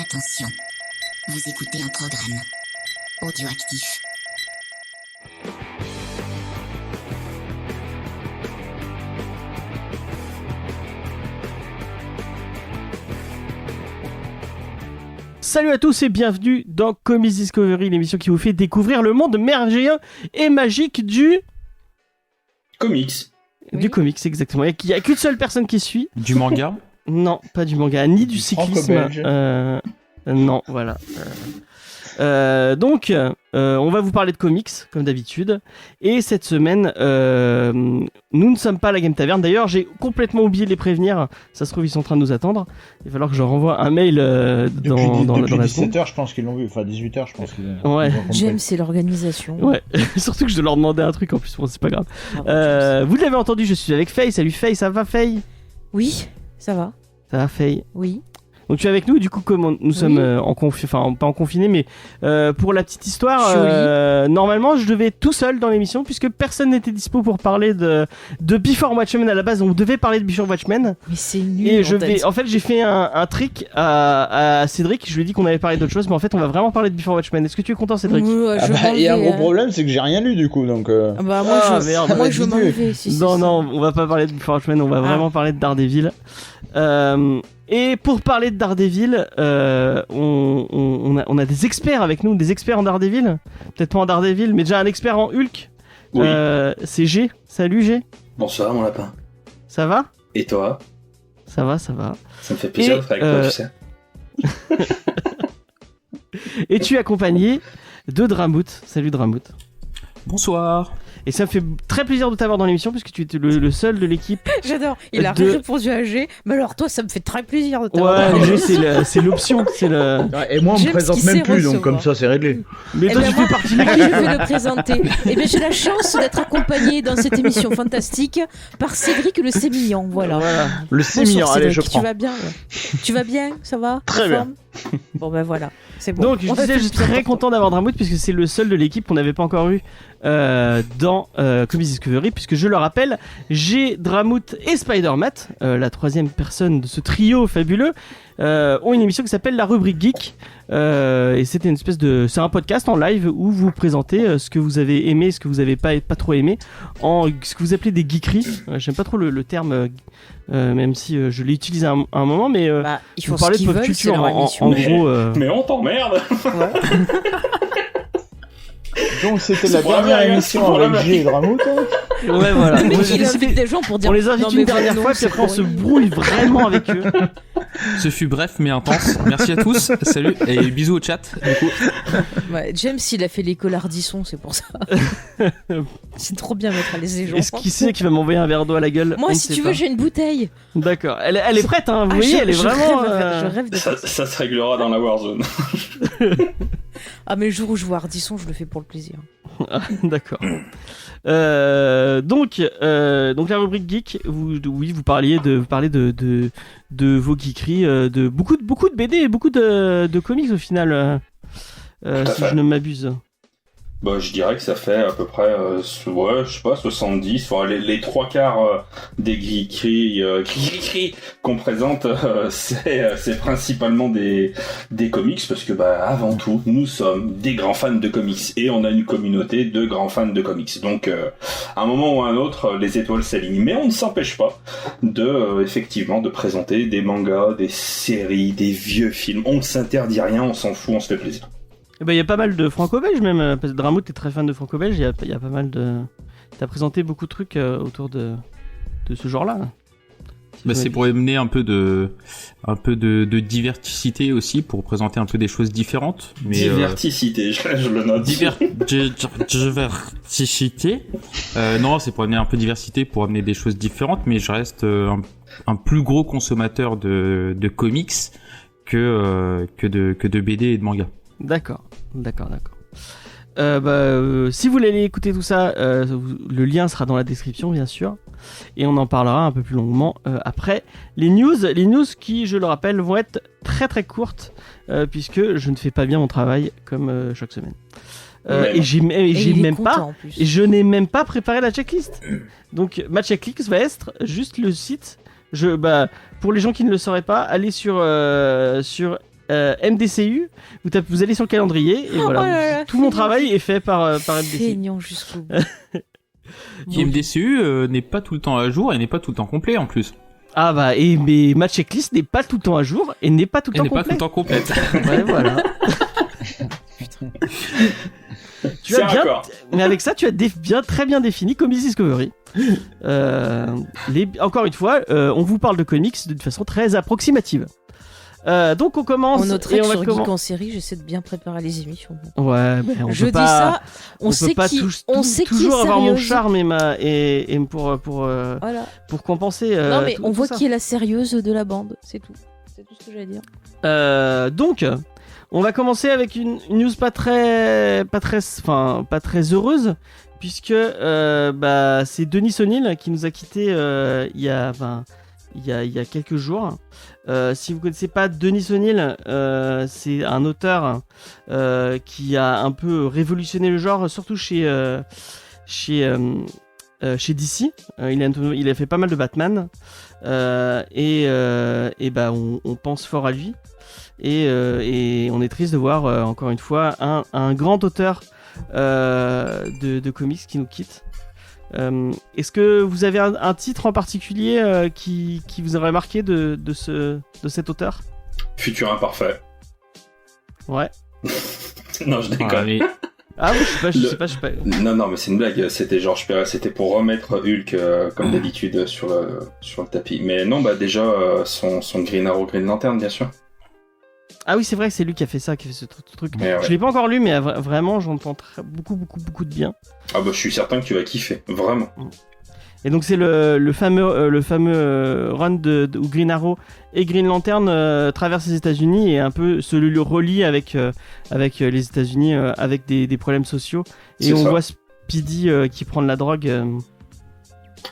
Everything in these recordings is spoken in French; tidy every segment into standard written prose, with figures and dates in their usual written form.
Attention, vous écoutez un programme audioactif. Salut à tous et bienvenue dans Comics Discovery, l'émission qui vous fait découvrir le monde merveilleux et magique du comics. Du comics, exactement. Il n'y a qu'une seule personne qui suit. Du manga? Non, pas du manga, ni du cyclisme. Non, voilà. Donc, on va vous parler de comics, comme d'habitude. Et cette semaine, nous ne sommes pas à la Game Taverne. D'ailleurs, j'ai complètement oublié de les prévenir. Ça se trouve, ils sont en train de nous attendre. Il va falloir que je leur renvoie un mail dans la 17h, je pense qu'ils l'ont vu. Enfin, 18h, je pense qu'ils l'ont ouais. J'aime, c'est l'organisation. Ouais, surtout que je dois leur demander un truc en plus. Bon, c'est pas grave. Vous l'avez entendu, je suis avec Faye. Salut Faye, ça va Faye? Oui, ça va. Ça va Faye? Oui. Donc tu es avec nous, du coup, comme nous sommes enfin pas en confiné, mais pour la petite histoire, normalement je devais être tout seul dans l'émission puisque personne n'était dispo pour parler de Before Watchmen à la base. On devait parler de Before Watchmen. Mais c'est nul. Et en fait, j'ai fait un trick à Cédric. Je lui ai dit qu'on avait parlé d'autre chose, mais en fait, on va vraiment parler de Before Watchmen. Est-ce que tu es content, Cédric? Et un gros problème, c'est que j'ai rien lu du coup, donc. Moi, je veux m'enlever. Non, on va pas parler de Before Watchmen. On va vraiment parler de Daredevil. Et pour parler de Daredevil, on a des experts avec nous, des experts en Daredevil. Peut-être pas en Daredevil, mais déjà un expert en Hulk. Oui. C'est G. Salut G. Bonsoir mon lapin. Ça va? Et toi? Ça va. Ça me fait plaisir d'être avec toi, tu sais. Et tu es accompagné de Dramout. Salut Dramout. Bonsoir. Et ça me fait très plaisir de t'avoir dans l'émission puisque tu étais le seul de l'équipe. J'adore. Il a répondu à G. Mais alors toi, ça me fait très plaisir de t'avoir dans l'émission. Ouais, c'est l'option. Et moi, on me présente même plus, donc comme ça, c'est réglé. Mais toi, tu fais partie de l'équipe. Je vais le présenter. Et bien, j'ai la chance d'être accompagné dans cette émission fantastique par Cédric le Sémillant. Voilà. Le Sémillant, allez, je prends. Tu vas bien? Tu vas bien? Ça va? Très bien. Bon ben voilà, c'est bon. Donc je disais, je suis très content d'avoir Dramout puisque c'est le seul de l'équipe qu'on n'avait pas encore eu dans Comics Discovery, puisque je le rappelle, j'ai Dramout et Spider-Matt, la troisième personne de ce trio fabuleux, ont une émission qui s'appelle La Rubrique Geek. Et c'était une espèce de... C'est un podcast en live où vous présentez ce que vous avez aimé, ce que vous avez pas trop aimé, en ce que vous appelez des geekeries. J'aime pas trop le terme, même si je l'ai utilisé à un moment, mais il faut vous parlez de pop culture en gros. Mais on t'emmerde. Donc c'était la dernière émission avec G et Dramout. Ouais, voilà. Mais il invite des gens pour dire. On les invite une dernière fois, puis après on se brouille vraiment avec eux. Ce fut bref mais intense. Merci à tous. Salut et bisous au chat. Du coup. Ouais, James, il a fait l'école Ardisson, c'est pour ça. C'est trop bien mettre à l'aise les gens. Est-ce qu'il sait qu'il va m'envoyer un verre d'eau à la gueule? Moi, si tu veux, j'ai une bouteille. D'accord. Elle est prête, hein. Vous voyez, elle est vraiment. Je rêve de ça se réglera dans la Warzone. Ah, mais le jour où je vois Ardisson, je le fais pour le plaisir. D'accord. Donc la rubrique geek, vous parliez de vos geekeries, de beaucoup de BD et beaucoup de comics au final, si je ne m'abuse. Bah, je dirais que ça fait à peu près, je sais pas, 70, enfin, les trois quarts des geekeries qu'on présente, c'est principalement des comics, parce que, avant tout, nous sommes des grands fans de comics, et on a une communauté de grands fans de comics. Donc, à un moment ou à un autre, les étoiles s'alignent. Mais on ne s'empêche pas effectivement, de présenter des mangas, des séries, des vieux films. On ne s'interdit rien, on s'en fout, on se fait plaisir. Il y a pas mal de franco-belges même, parce que Dramout est très fan de franco-belges, il y a pas mal de... T'as présenté beaucoup de trucs autour de ce genre-là. C'est pour amener un peu de diversité aussi, pour présenter un peu des choses différentes. Mais diversité, je le note. Diversité. Non, c'est pour amener un peu de diversité, pour amener des choses différentes, mais je reste un plus gros consommateur de comics que de BD et de manga. D'accord. Si vous voulez aller écouter tout ça, le lien sera dans la description bien sûr, et on en parlera un peu plus longuement après les news qui, je le rappelle, vont être très très courtes puisque je ne fais pas bien mon travail comme chaque semaine. Et je n'ai même pas préparé la checklist. Donc ma checklist va être juste le site. Pour les gens qui ne le sauraient pas, allez sur MDCU. Vous allez sur le calendrier et voilà. Oh là là, Tout mon travail est fait par MDCU. Feignant jusqu'au bout. Qui MDCU n'est pas tout le temps à jour et n'est pas tout le temps complet en plus. Ah bah, et mais ma checklist n'est pas tout le temps à jour et n'est pas tout le Elle temps n'est pas tout complète. le temps complète. Ouais, voilà. Tu as bien, mais avec ça, tu as très bien défini Comics Discovery. Encore une fois, on vous parle de comics de façon très approximative. Donc on commence. On noterait que on va sur Geek en série, j'essaie de bien préparer les émissions. Ouais, mais on Je peut dis pas, ça, on peut sait pas qui, on sait qui est toujours avoir mon sérieuse. charme et pour Voilà. compenser. Non mais tout- on tout voit ça. qui est la sérieuse de la bande, c'est tout. C'est tout ce que j'ai à dire. Donc, on va commencer avec une news pas très heureuse, puisque c'est Denis O'Neill qui nous a quittés il y a quelques jours. Si vous connaissez pas Denis O'Neill, c'est un auteur qui a un peu révolutionné le genre, surtout chez DC. Il a fait pas mal de Batman. On pense fort à lui. Et on est triste de voir encore une fois un grand auteur de comics qui nous quitte. Est-ce que vous avez un titre en particulier qui vous aurait marqué de cet auteur ? Futur imparfait. Ouais. Non, je déconne. Voilà, mais Ah oui, je sais pas. Non, mais c'est une blague. C'était Georges Perez. C'était pour remettre Hulk, comme d'habitude, sur le tapis. Mais non, déjà, son Green Arrow, Green Lantern, bien sûr. Ah oui, c'est vrai que c'est lui qui a fait ça, qui a fait ce truc. Mais ouais. Je l'ai pas encore lu, mais vraiment, j'entends beaucoup de bien. Ah je suis certain que tu vas kiffer. Vraiment. Et donc c'est le fameux run où Green Arrow et Green Lantern traversent les États-Unis et un peu se le relie avec les États-Unis avec des problèmes sociaux. Et C'est on ça. voit Speedy qui prend de la drogue.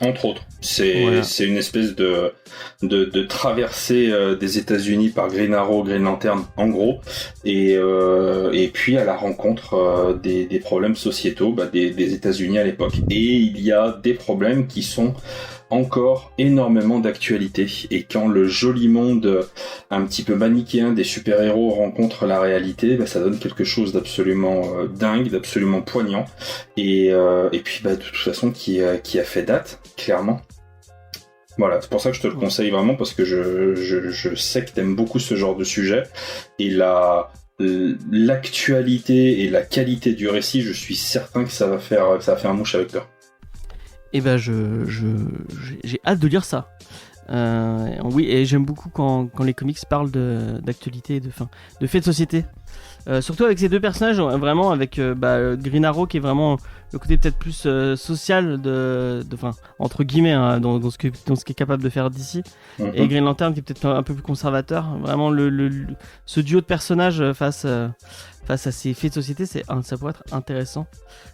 Entre autres. C'est une espèce de traversée des États-Unis par Green Arrow, Green Lantern, en gros. Et puis à la rencontre des problèmes sociétaux des États-Unis à l'époque. Et il y a des problèmes qui sont encore énormément d'actualité. Et quand le joli monde un petit peu manichéen des super-héros rencontre la réalité, ça donne quelque chose d'absolument dingue, d'absolument poignant. Et puis de toute façon qui a fait date, clairement. Voilà, c'est pour ça que je te le conseille vraiment, parce que je sais que t'aimes beaucoup ce genre de sujet. Et l'actualité et la qualité du récit, je suis certain que ça va faire mouche avec toi. Et j'ai hâte de lire ça. Oui, et j'aime beaucoup quand les comics parlent d'actualité et de faits de société. Surtout avec ces deux personnages, vraiment avec Green Arrow qui est vraiment le côté peut-être plus social entre guillemets dans ce qu'est capable de faire DC, et Green Lantern qui est peut-être un peu plus conservateur. Vraiment ce duo de personnages face à ces faits de société, ça pourrait être intéressant.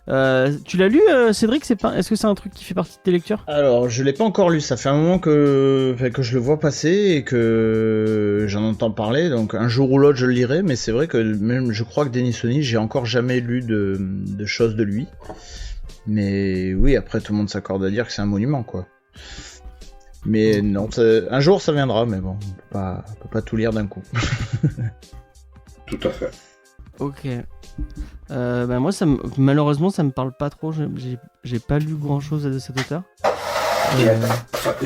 Tu l'as lu, Cédric? Est-ce que c'est un truc qui fait partie de tes lectures? Alors, je l'ai pas encore lu, ça fait un moment que je le vois passer et que j'en entends parler, donc un jour ou l'autre je le lirai, mais c'est vrai que même je crois que Denis O'Neill, j'ai encore jamais lu de choses de lui. Mais oui, après tout le monde s'accorde à dire que c'est un monument, quoi. Mais non, un jour ça viendra, mais bon, on peut pas tout lire d'un coup. Tout à fait. Ok. Moi, malheureusement, ça me parle pas trop. J'ai pas lu grand chose de cet auteur. Et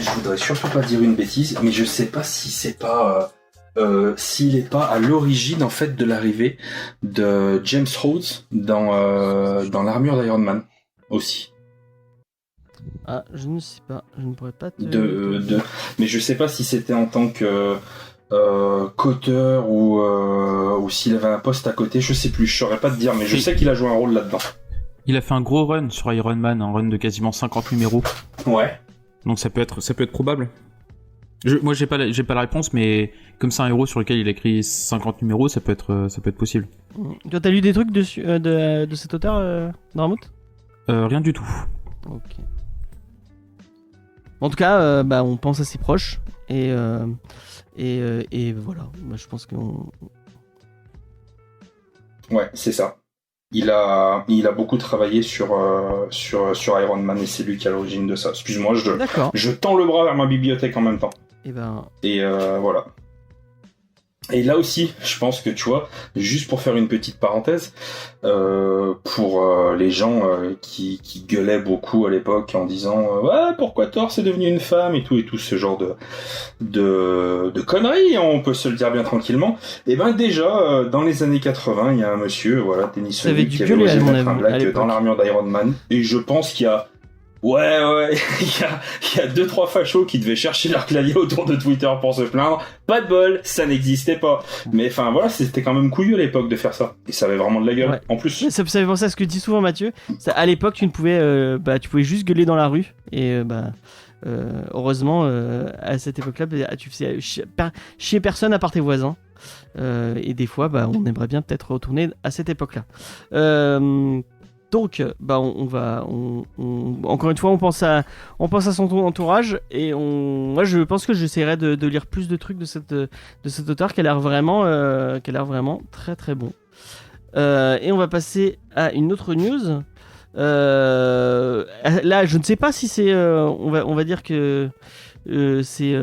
je voudrais surtout pas dire une bêtise, mais je sais pas si c'est pas s'il est pas à l'origine en fait de l'arrivée de James Rhodes dans l'armure d'Iron Man aussi. Ah, je ne sais pas. Je ne pourrais pas te... Mais je sais pas si c'était en tant que qu'auteur ou s'il avait un poste à côté, je sais plus, je saurais pas te dire, mais je sais qu'il a joué un rôle là-dedans. il a fait un gros run sur Iron Man, un run de quasiment 50 numéros. Ouais. Donc ça peut être probable. Moi j'ai pas la réponse, mais comme c'est un héros sur lequel il a écrit 50 numéros, ça peut être possible. Toi, t'as lu des trucs dessus de cet auteur, Dramout? Rien du tout. Ok. En tout cas, on pense à ses proches et voilà. Je pense qu'on... Ouais, c'est ça. Il a beaucoup travaillé sur Iron Man et c'est lui qui est à l'origine de ça. Excuse-moi, D'accord. je tends le bras vers ma bibliothèque en même temps. Et Et voilà. Et là aussi, je pense que tu vois, juste pour faire une petite parenthèse, pour les gens qui gueulaient beaucoup à l'époque en disant ouais, pourquoi Thor c'est devenu une femme et tout ce genre de conneries, on peut se le dire bien tranquillement. Et ben déjà dans les années 80, il y a un monsieur, voilà, Denis Sonic, qui avait osé mettre un black dans l'armure d'Iron Man, et je pense qu'il y a Ouais, il y a 2-3 fachos qui devaient chercher leur clavier autour de Twitter pour se plaindre. Pas de bol, ça n'existait pas. Mais enfin voilà, c'était quand même couillu à l'époque de faire ça. Et ça avait vraiment de la gueule. Ouais. En plus. Ça fait penser à ce que dit souvent Mathieu. À l'époque, tu pouvais juste gueuler dans la rue. Et heureusement, à cette époque-là, tu faisais chier personne à part tes voisins. Et des fois, on aimerait bien peut-être retourner à cette époque-là. Donc, encore une fois, on pense à son entourage et moi, je pense que j'essaierai de lire plus de trucs de cet auteur qui a l'air vraiment très très bon. Et on va passer à une autre news. Là, je ne sais pas si c'est, on va dire que c'est.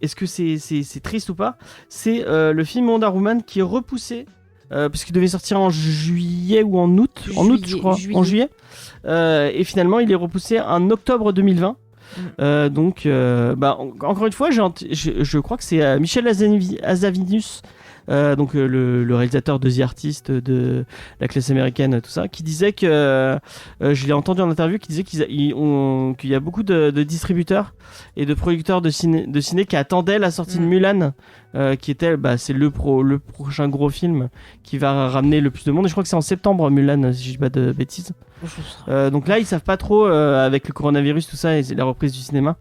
Est-ce que c'est triste ou pas? C'est le film Wonder Woman qui est repoussé. Puisqu'il devait sortir en juillet ou en août, je crois, en juillet. Et finalement, il est repoussé en octobre 2020. Donc, encore une fois, je crois que c'est Michel Hazanavicius, donc le réalisateur de The Artist, de la classe américaine, tout ça, qui disait que, je l'ai entendu en interview, qui disait qu'il y a beaucoup de distributeurs et de producteurs de ciné qui attendaient la sortie de Mulan, qui était, c'est le prochain gros film qui va ramener le plus de monde. Et je crois que c'est en septembre, Mulan, si je dis pas de bêtises. Donc là, ils savent pas trop, avec le coronavirus, tout ça, et la reprise du cinéma,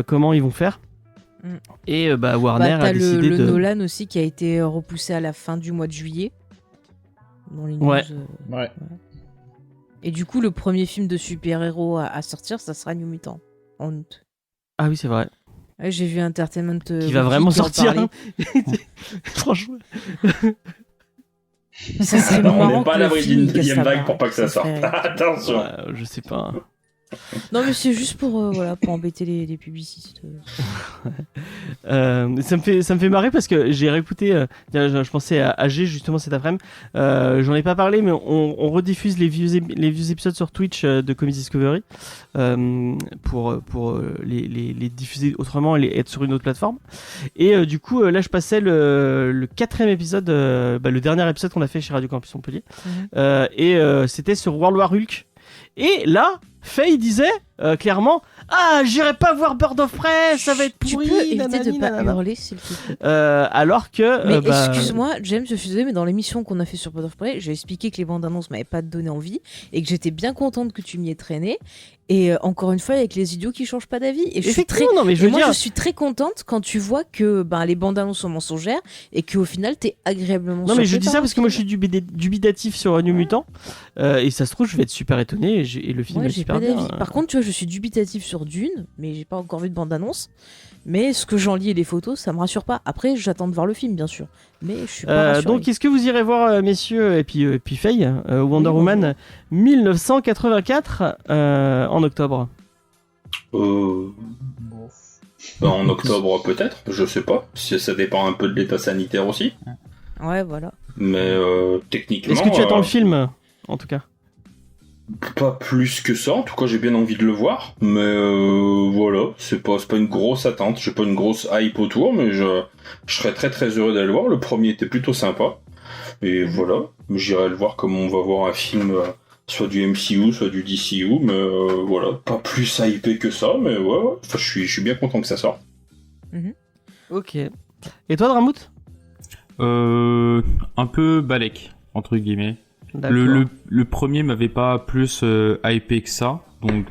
comment ils vont faire. Et Warner a décidé le Nolan aussi qui a été repoussé à la fin du mois de juillet dans les news, ouais. Et du coup le premier film de super-héros à sortir, ça sera New Mutant en août. Ah oui, c'est vrai. Ouais, j'ai vu Entertainment qui va vraiment sortir. Franchement. Ça serait on marrant n'est pas à l'abri d'une deuxième vague pour pas que ça sorte. Attention. Je sais pas. Non mais c'est juste pour embêter les publicistes. Ça me fait marrer parce que j'ai réécouté, je pensais à AG justement cet après-midi, j'en ai pas parlé mais on rediffuse les vieux épisodes sur Twitch de Comics Discovery pour les diffuser autrement et être sur une autre plateforme. Et du coup là je passais le 4e épisode, le dernier épisode qu'on a fait chez Radio Campus Montpellier, et c'était sur World War Hulk. Et là, Faye disait clairement j'irai pas voir Bird of Prey, ça va être pourri. Tu peux éviter de pas hurler s'il te plaît. Alors que mais excuse-moi James, je suis désolée, mais dans l'émission qu'on a fait sur Bird of Prey, j'ai expliqué que les bandes annonces m'avaient pas donné envie et que j'étais bien contente que tu m'y aies traîné. Et encore une fois, avec les idiots qui changent pas d'avis. Et je suis je suis très contente quand tu vois que les bandes annonces sont mensongères et qu'au final t'es agréablement surpris. Non mais je dis ça parce que moi je suis dubitatif sur New Mutant, et ça se trouve je vais être super étonné et le film est super bien. Par contre, tu vois, je suis dubitatif sur Dune, mais j'ai pas encore vu de bande annonce. Mais ce que j'en lis et les photos, ça me rassure pas. Après, j'attends de voir le film, bien sûr. Mais je suis pas rassurée. Donc, est-ce que vous irez voir, messieurs, et puis Faye, Wonder Woman 1984 en octobre? En octobre, peut-être. Je sais pas. Ça dépend un peu de l'état sanitaire aussi. Ouais, voilà. Mais techniquement. Est-ce que tu attends le film, en tout cas? Pas plus que ça, en tout cas j'ai bien envie de le voir, mais voilà, c'est pas une grosse attente, j'ai pas une grosse hype autour, mais je serais très très heureux d'aller le voir. Le premier était plutôt sympa, et voilà, j'irai le voir comme on va voir un film soit du MCU, soit du DCU, mais voilà, pas plus hypé que ça, mais ouais, enfin je suis bien content que ça sorte. Ok. Et toi Dramout? Un peu balèque, entre guillemets. Le premier m'avait pas plus hypé que ça, donc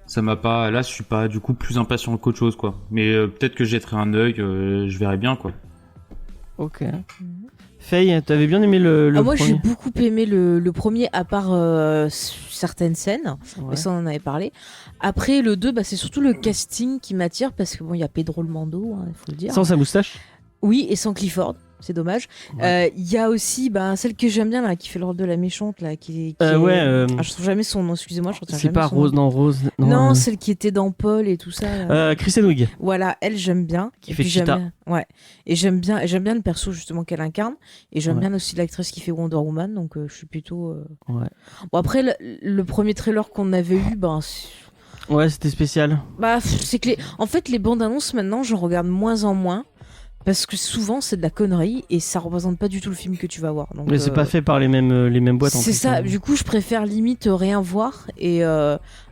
ça m'a pas. Là, je suis pas du coup plus impatient qu'autre chose, quoi. Mais peut-être que jetterai un œil, je verrai bien, quoi. Ok. Faye, t'avais bien aimé le moi, premier? j'ai beaucoup aimé le premier, à part certaines scènes, mais ça on en avait parlé. Après, le 2, c'est surtout le casting qui m'attire, parce que il y a Pedro Mando, il faut le dire. Sans sa moustache? Oui, et sans Clifford. c'est dommage. Ouais. Il y a aussi celle que j'aime bien là, qui fait le rôle de la méchante là, qui je trouve jamais son nom, excusez-moi, je retiens c'est jamais pas son Rose, nom. non, Rose. Non, celle qui était dans Paul et tout ça. Là. Kristen Wiig. Voilà, elle j'aime bien. Qui Et fait puis, Cheetah. Ouais. Et j'aime bien le perso justement qu'elle incarne. Et j'aime Ouais. bien aussi l'actrice qui fait Wonder Woman. Donc je suis plutôt. Ouais. Bon après le premier trailer qu'on avait eu, Ouais, c'était spécial. c'est que en fait les bandes annonces maintenant, j'en regarde moins en moins. Parce que souvent c'est de la connerie et ça représente pas du tout le film que tu vas voir. Donc, Mais c'est pas fait par les mêmes boîtes. en c'est plus, ça, hein. du coup je préfère limite rien voir et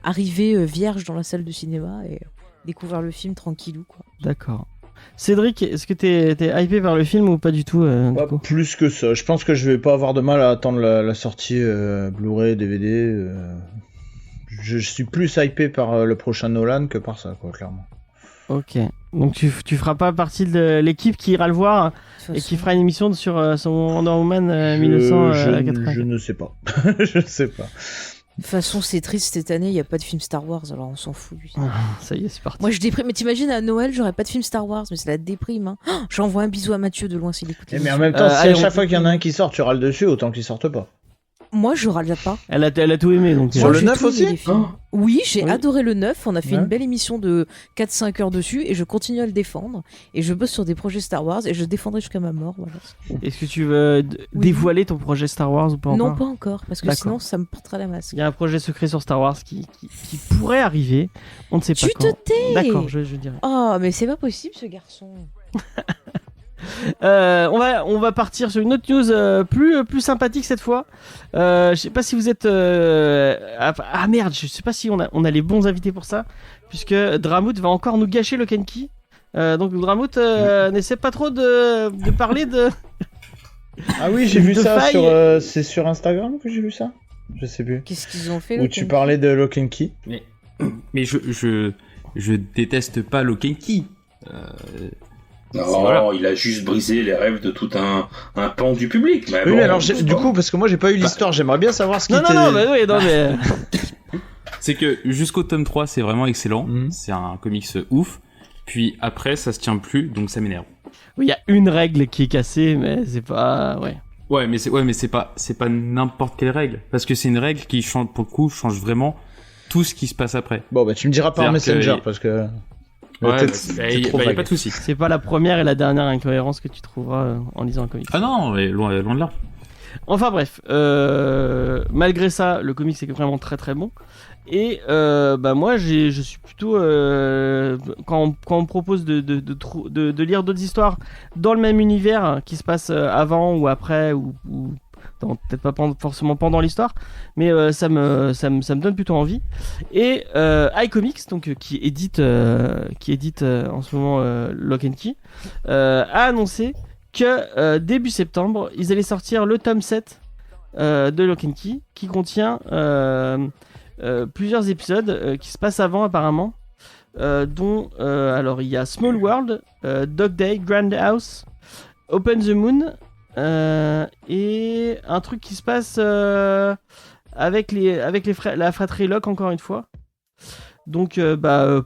arriver vierge dans la salle de cinéma et découvrir le film tranquillou quoi. D'accord. Cédric, est-ce que t'es hypé par le film ou pas du tout du Pas coup plus que ça. Je pense que je vais pas avoir de mal à attendre la sortie Blu-ray, DVD. Je suis plus hypé par le prochain Nolan que par ça, quoi, clairement. Ok. Donc tu feras pas partie de l'équipe qui ira le voir De toute et qui façon, fera une émission sur son Wonder Woman Je 1980. ne sais pas. Je ne sais pas. de toute façon, c'est triste cette année, il y a pas de film Star Wars, alors on s'en fout. Lui. Ça y est, c'est parti. Moi je déprime, mais t'imagines à Noël, j'aurais pas de film Star Wars, mais c'est la déprime. Hein. Oh, j'envoie un bisou à Mathieu de loin s'il écoute. Mais en l'émission. même temps, si allez, à chaque fois qu'il y en a un qui sort, tu râles dessus, autant qu'il sorte pas. Moi je râle pas. Elle a tout aimé donc. Sur Moi, le j'ai 9 tout aimé, aussi les films. Oui, j'ai Oui. adoré le 9. On a fait Ouais. une belle émission de 4-5 heures dessus et je continue à le défendre. Et je bosse sur des projets Star Wars et je défendrai jusqu'à ma mort. Voilà. Est-ce que tu veux Oui. dévoiler ton projet Star Wars ou pas encore? Non, pas encore, parce que D'accord. sinon ça me portera la masque. Il y a un projet secret sur Star Wars qui pourrait arriver. On ne sait pas Tu quand. te tais. D'accord, je dirais. Oh, mais c'est pas possible ce garçon. On va partir sur une autre news plus sympathique cette fois. Je sais pas si vous êtes. Ah merde, je sais pas si on a les bons invités pour ça, puisque Dramout va encore nous gâcher le Kenki. Donc Dramout n'essaie pas trop de parler de. Ah oui, j'ai vu De ça faille. c'est sur Instagram que j'ai vu ça. Je sais plus. Qu'est-ce qu'ils ont fait Où le tu Kenki parlais de Lock and Key. Mais je déteste pas Lokenki. Non, Voilà. il a juste brisé les rêves de tout un pan du public. Mais Oui, bon, mais alors du coup, parce que moi j'ai pas eu l'histoire, j'aimerais bien savoir ce qui était. Non, mais oui, non, mais. C'est que jusqu'au tome 3, c'est vraiment excellent. Mhm. C'est un comics ouf. Puis après, ça se tient plus, donc ça m'énerve. Oui, il y a une règle qui est cassée, mais c'est pas. Ouais. Ouais, mais c'est pas n'importe quelle règle. Parce que c'est une règle qui change, pour le coup, change vraiment tout ce qui se passe après. Bon, bah tu me diras par C'est-à-dire Messenger que- parce que. Ouais, Peut-être bah, c'est y trop a vague. pas de souci. C'est pas la première et la dernière incohérence que tu trouveras en lisant un comics. Ah non, mais loin de là. Enfin bref, malgré ça, le comics est vraiment très très bon. Et moi, je suis plutôt quand on me propose de lire d'autres histoires dans le même univers qui se passe avant ou après ou peut-être pas forcément pendant l'histoire, mais ça me donne plutôt envie. Et iComics, donc qui édite en ce moment Lock and Key, a annoncé que début septembre, ils allaient sortir le tome 7 de Lock and Key, qui contient plusieurs épisodes qui se passent avant apparemment, dont alors il y a Small World, Dog Day, Grand House, Open the Moon, et un truc qui se passe avec la fratrie Locke encore une fois. Donc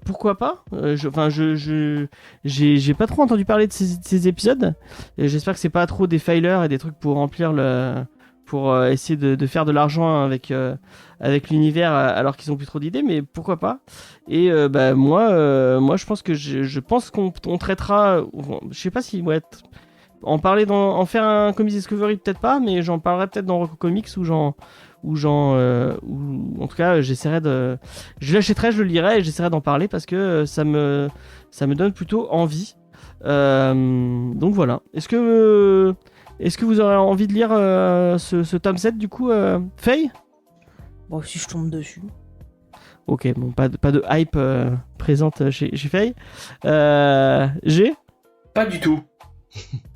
pourquoi pas. J'ai pas trop entendu parler de ces épisodes. Et j'espère que c'est pas trop des failers et des trucs pour remplir pour essayer de faire de l'argent avec l'univers alors qu'ils ont plus trop d'idées, mais pourquoi pas. Et moi je pense que je pense qu'on traitera, je sais pas si en faire un Comics Discovery peut-être pas, mais j'en parlerai peut-être dans Roku Comics ou en tout cas je l'achèterai, je le lirai et j'essaierai d'en parler parce que ça me donne plutôt envie. Donc voilà. Est-ce que vous aurez envie de lire ce tome 7 du coup, Faye? Bon, si je tombe dessus. Ok, bon, pas de hype présente chez Faye. G? Pas du tout.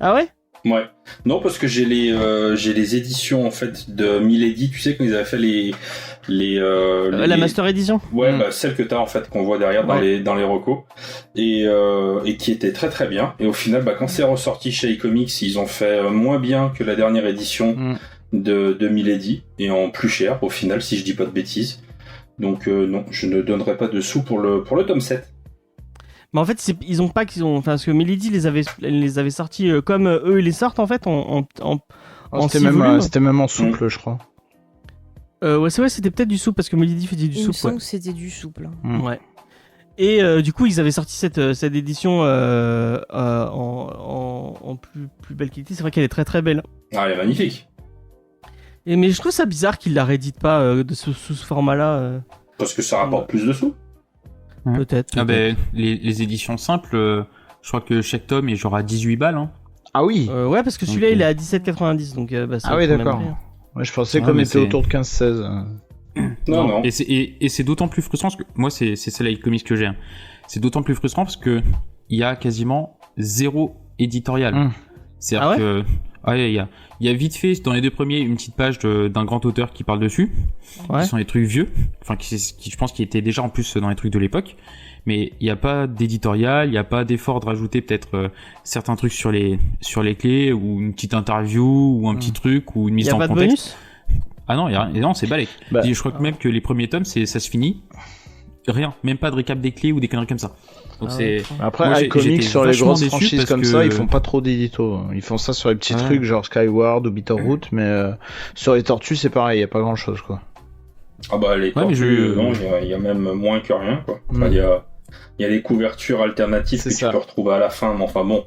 Ah ouais? Ouais. Non, parce que j'ai les éditions en fait de Milady, tu sais quand ils avaient fait La Master Edition? Ouais, celle que t'as en fait qu'on voit derrière dans les recos et qui était très très bien. Et au final, quand c'est ressorti chez iComics, ils ont fait moins bien que la dernière édition de Milady et en plus cher au final, si je dis pas de bêtises. Donc non, je ne donnerai pas de sous pour le tome 7. Mais en fait, ils ont pas parce que Milady les avait sortis comme eux ils les sortent en fait en c'était 6 volumes. C'était même en souple, je crois. Ouais, c'est vrai, c'était peut-être du souple parce que Milady faisait du Il me souple. semble que c'était du souple. Ouais. Et du coup, ils avaient sorti cette édition en plus belle qualité. C'est vrai qu'elle est très très belle. Ah, elle est magnifique. Mais je trouve ça bizarre qu'ils la rééditent pas sous ce format-là. Parce que ça rapporte plus de sous. Peut-être. Ah ben, les éditions simples, je crois que chaque tome est genre à 18 balles. Hein. Ah oui. Ouais, parce que celui-là, Ok. il est à 17,90. Donc, ça Ah oui, fait même d'accord. rien. Ouais, je pensais Ouais, qu'on mais était c'est- autour de 15-16. Non. Et c'est d'autant plus frustrant parce que moi, c'est celle-là comics que j'ai. Hein. C'est d'autant plus frustrant parce que il y a quasiment 0 éditorial. C'est-à-dire Ah ouais que il y a vite fait dans les 2 premiers une petite page d'un grand auteur qui parle dessus. Ouais. Qui sont des trucs vieux, enfin qui je pense qui étaient déjà en plus dans les trucs de l'époque. Mais il n'y a pas d'éditorial, il n'y a pas d'effort de rajouter peut-être certains trucs sur les clés ou une petite interview ou un petit truc ou une Il mise y a en pas de contexte. bonus. Ah non, non, c'est balèque. Bah. Et je crois que même que les premiers tomes, ça se finit. Rien, même pas de récap des clés ou des conneries comme ça. Donc Ah c'est. ouais. Après, Moi, iComics, j'étais sur les vachement grosses déçu franchises parce comme que- ça, ils font pas trop d'édito. Ils font ça sur les petits Ouais. trucs genre Skyward ou Bitterroot, mais sur les tortues, c'est pareil, y a pas grand chose, quoi. Ah bah les Ouais, mais tortues, non, il y a même moins que rien, quoi. Enfin, il y a les couvertures alternatives C'est que ça. tu peux retrouver à la fin, mais enfin bon,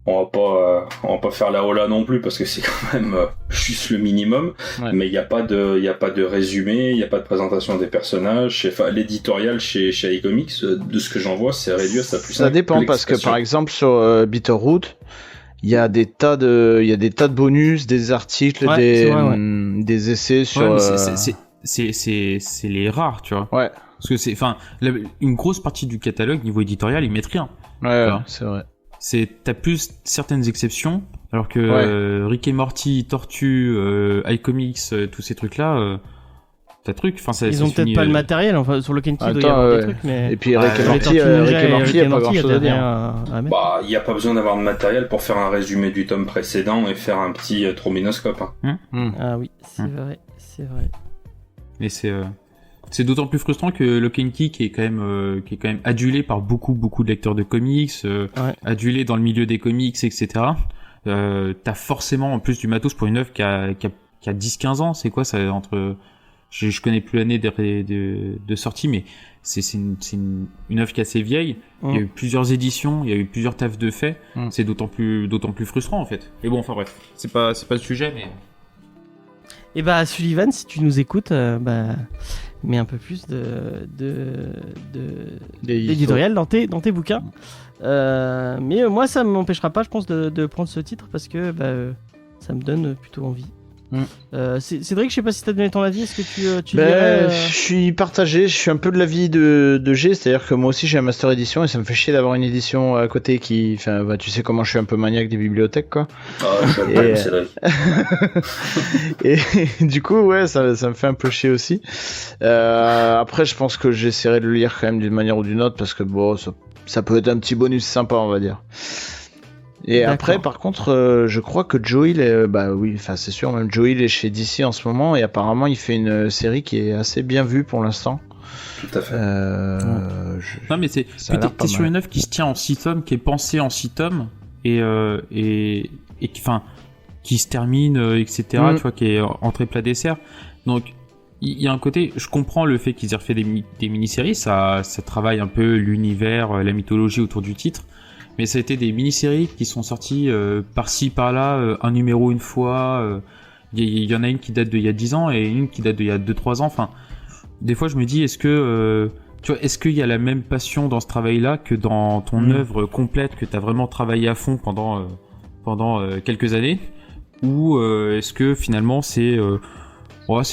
on va pas faire la hola non plus parce que c'est quand même juste le minimum. Ouais. Mais il y a pas de résumé, il y a pas de présentation des personnages. Enfin, l'éditorial chez iComics, de ce que j'en vois, c'est réduit à sa plus Ça simple dépend parce que expression. par exemple sur Bitterroot, il y a des tas de bonus, des articles, Ouais, des c'est vrai, des essais sur. Ouais, mais c'est les rares, tu vois. Ouais, Parce que une grosse partie du catalogue niveau éditorial, ils mettent rien. ouais, Voilà. c'est vrai. T'as plus certaines exceptions, alors que Ouais. Rick et Morty, Tortue, iComics, tous ces trucs-là, t'as truc. Enfin, Ils ont peut-être pas le matériel. Enfin, sur le Kenki, il doit y Attends, avoir des ouais. trucs, mais. Et puis Rick et Ouais, Morty, les Tortues Ninja Rick et et Morty, y a pas grand Morty, chose à peut-être dire. rien à mettre. Bah, il y a pas besoin d'avoir de matériel pour faire un résumé du tome précédent et faire un petit trombinoscope. Hein. Ah oui, c'est vrai, c'est vrai. Mais c'est d'autant plus frustrant que Lock and Key qui est quand même adulé par beaucoup de lecteurs de comics, adulé dans le milieu des comics, etc. T'as forcément en plus du matos pour une œuvre qui a 10-15 ans. C'est quoi ça entre je connais plus l'année de sortie, mais c'est une œuvre qui est assez vieille. Il y a eu plusieurs éditions, il y a eu plusieurs tafs de fait. C'est d'autant plus frustrant en fait. Et bon, enfin bref, c'est pas le sujet, mais. Et bah Sullivan, si tu nous écoutes, mets un peu plus d'éditorial dans tes bouquins. Mais moi, ça m'empêchera pas, je pense, de prendre ce titre parce que ça me donne plutôt envie. Cédric, je sais pas si t'as donné ton avis, est-ce que tu dirais, Je suis partagé, je suis un peu de l'avis de G, c'est-à-dire que moi aussi j'ai un master édition et ça me fait chier d'avoir une édition à côté qui, enfin, tu sais comment je suis un peu maniaque des bibliothèques, quoi. Ah, je Et- c'est vrai. Et du coup, ouais, ça me fait un peu chier aussi. Après, je pense que j'essaierai de le lire quand même d'une manière ou d'une autre parce que bon, ça peut être un petit bonus sympa, on va dire. Et D'accord. après, par contre, je crois que Joel est, bah oui, enfin c'est sûr, même Joel est chez DC en ce moment et apparemment il fait une série qui est assez bien vue pour l'instant. Tout à fait. Non mais Ça a l'air pas t'es sur mal. une œuvre qui se tient en 6 tomes, qui est pensée en 6 tomes et qui se termine, etc. Tu vois, qui est entrée plat dessert. Donc il y a un côté, je comprends le fait qu'ils aient refait des mini-séries, ça travaille un peu l'univers, la mythologie autour du titre. Mais ça a été des mini-séries qui sont sorties par-ci par-là, un numéro une fois. Il y en a une qui date d'il y a 10 ans et une qui date d'il y a 2-3 ans. Enfin, des fois je me dis, est-ce qu'il y a la même passion dans ce travail-là que dans ton œuvre complète que tu as vraiment travaillé à fond pendant quelques années, ou est-ce que finalement c'est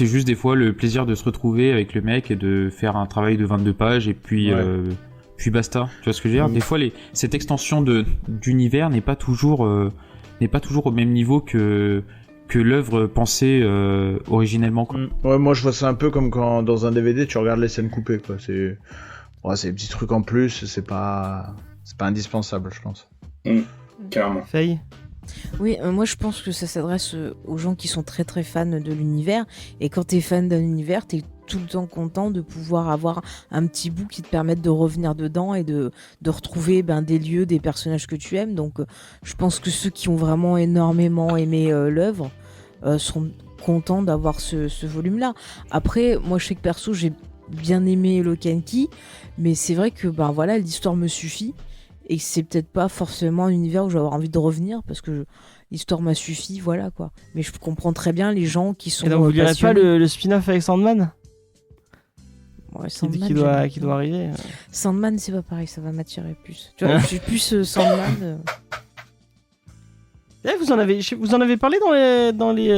juste des fois le plaisir de se retrouver avec le mec et de faire un travail de 22 pages et puis basta. Tu vois ce que je veux dire? Des fois cette extension d'univers n'est pas toujours au même niveau que l'œuvre pensée originellement, quoi. Ouais, moi je vois ça un peu comme quand dans un DVD tu regardes les scènes coupées, quoi. C'est des petits trucs en plus, c'est pas indispensable, je pense. Carrément. Faye? Oui, moi je pense que ça s'adresse aux gens qui sont très très fans de l'univers. Et quand t'es fan d'un univers, t'es tout le temps content de pouvoir avoir un petit bout qui te permette de revenir dedans et de retrouver des lieux, des personnages que tu aimes. Donc je pense que ceux qui ont vraiment énormément aimé l'œuvre seront contents d'avoir ce volume-là. Après, moi je sais que perso j'ai bien aimé Lock and Key, mais c'est vrai que voilà, l'histoire me suffit et que c'est peut-être pas forcément un univers où je vais avoir envie de revenir parce que l'histoire m'a suffi, voilà quoi. Mais je comprends très bien les gens qui sont. Et donc vous lirez pas le spin-off avec Sandman? Ouais, Sandman qui doit arriver. Sandman, c'est pas pareil, ça va m'attirer plus. Tu vois, je suis plus Sandman. Vous en avez parlé dans les.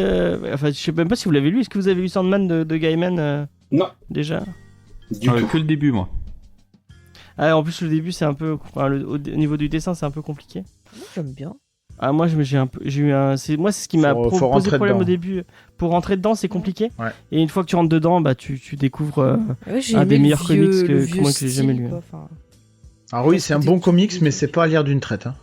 Enfin, je sais même pas si vous l'avez lu. Est-ce que vous avez lu Sandman de Gaiman Non. Déjà. Du tout. Que le début, moi. Ah, en plus le début c'est un peu. Au niveau du dessin c'est un peu compliqué. Moi, j'aime bien. Ah moi c'est ce qui m'a posé problème dedans. Au début. Pour rentrer dedans c'est compliqué. Ouais. Et une fois que tu rentres dedans tu découvres Ouais, un des meilleurs comics que moi que j'ai jamais lu. Alors oui, c'est un bon comics, mais c'est pas à lire d'une traite. Hein.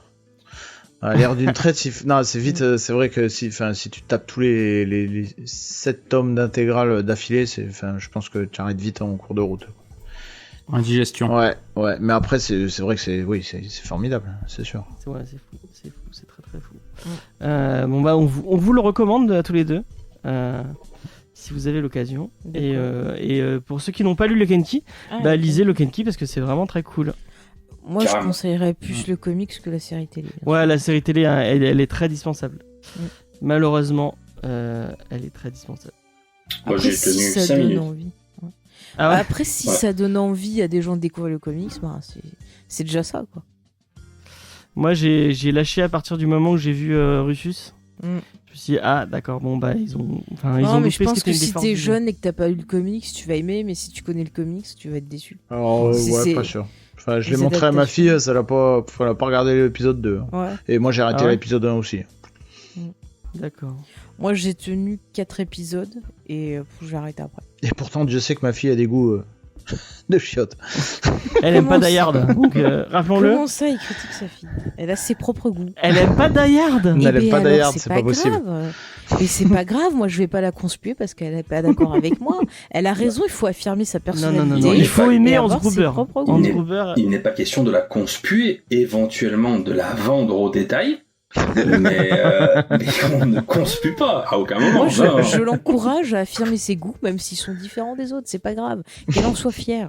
À lire d'une traite, non, c'est vite. C'est vrai que si tu tapes tous les 7 tomes d'intégrale d'affilée, je pense que tu arrêtes vite en cours de route. Indigestion. Ouais, mais après c'est vrai que c'est formidable, c'est sûr. C'est fou, c'est très très fou. On vous le recommande à tous les deux, si vous avez l'occasion. Et pour ceux qui n'ont pas lu Lock and Key, lisez Lock and Key parce que c'est vraiment très cool. Moi, je conseillerais plus le comics que la série télé. Ouais, la série télé, elle est très dispensable. Malheureusement, elle est très dispensable. Moi, j'ai tenu 5 minutes. Ah ouais. Après, si ça donne envie à des gens de découvrir le comics, c'est déjà ça, quoi. Moi, j'ai lâché à partir du moment où j'ai vu Rufus. Je me suis dit, d'accord, ils ont. Non, mais je pense que si t'es jeune et que t'as pas lu le comics, tu vas aimer, mais si tu connais le comics, tu vas être déçu. Alors, pas sûr. Enfin, je l'ai montré à ma fille, elle a pas regardé l'épisode 2. Ouais. Et moi, j'ai arrêté l'épisode 1 aussi. D'accord. Moi, j'ai tenu 4 épisodes et j'ai arrêté après. Et pourtant, Dieu sait que ma fille a des goûts de chiottes. Elle aime pas Die Hard, donc rappelons-le. Comment ça, il critique sa fille? Elle a ses propres goûts. Elle aime pas Die Hard. Elle aime pas Die Hard, c'est pas possible. Mais c'est pas grave, moi je vais pas la conspuer parce qu'elle est pas d'accord avec moi. Elle a raison, il faut affirmer sa personnalité. Non, il faut aimer Hans Gruber. Il n'est pas question de la conspuer, éventuellement de la vendre au détail. Mais on ne conspue pas à aucun moment. Moi, je l'encourage à affirmer ses goûts, même s'ils sont différents des autres. C'est pas grave. Qu'elle en soit fière.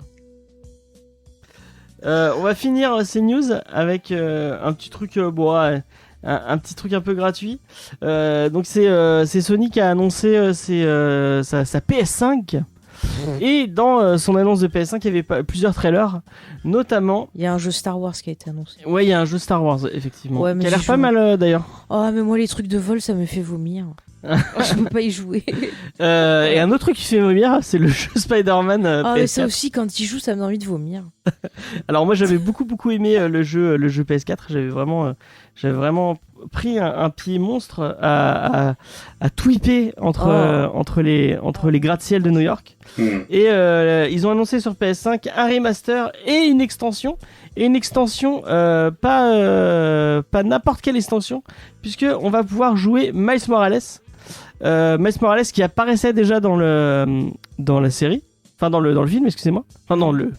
On va finir ces news avec un petit truc, un petit truc un peu gratuit. Donc c'est Sony qui a annoncé sa PS5. Et dans son annonce de PS5, il y avait plusieurs trailers, notamment. Il y a un jeu Star Wars qui a été annoncé. Ouais, il y a un jeu Star Wars, effectivement. Ouais, qui a l'air pas mal d'ailleurs. Oh, mais moi, les trucs de vol, ça me fait vomir. Je peux pas y jouer. Et un autre truc qui fait vomir, c'est le jeu Spider-Man. Mais ça aussi, quand il joue, ça me donne envie de vomir. Alors, moi, j'avais beaucoup aimé le jeu PS4. J'avais vraiment pris un pied monstre à tweeper entre les gratte-ciel de New York. Et ils ont annoncé sur PS5 un remaster et une extension. Et une extension, pas n'importe quelle extension, puisque on va pouvoir jouer Miles Morales. Miles Morales qui apparaissait déjà dans la série, enfin dans le film, excusez-moi. Enfin dans le.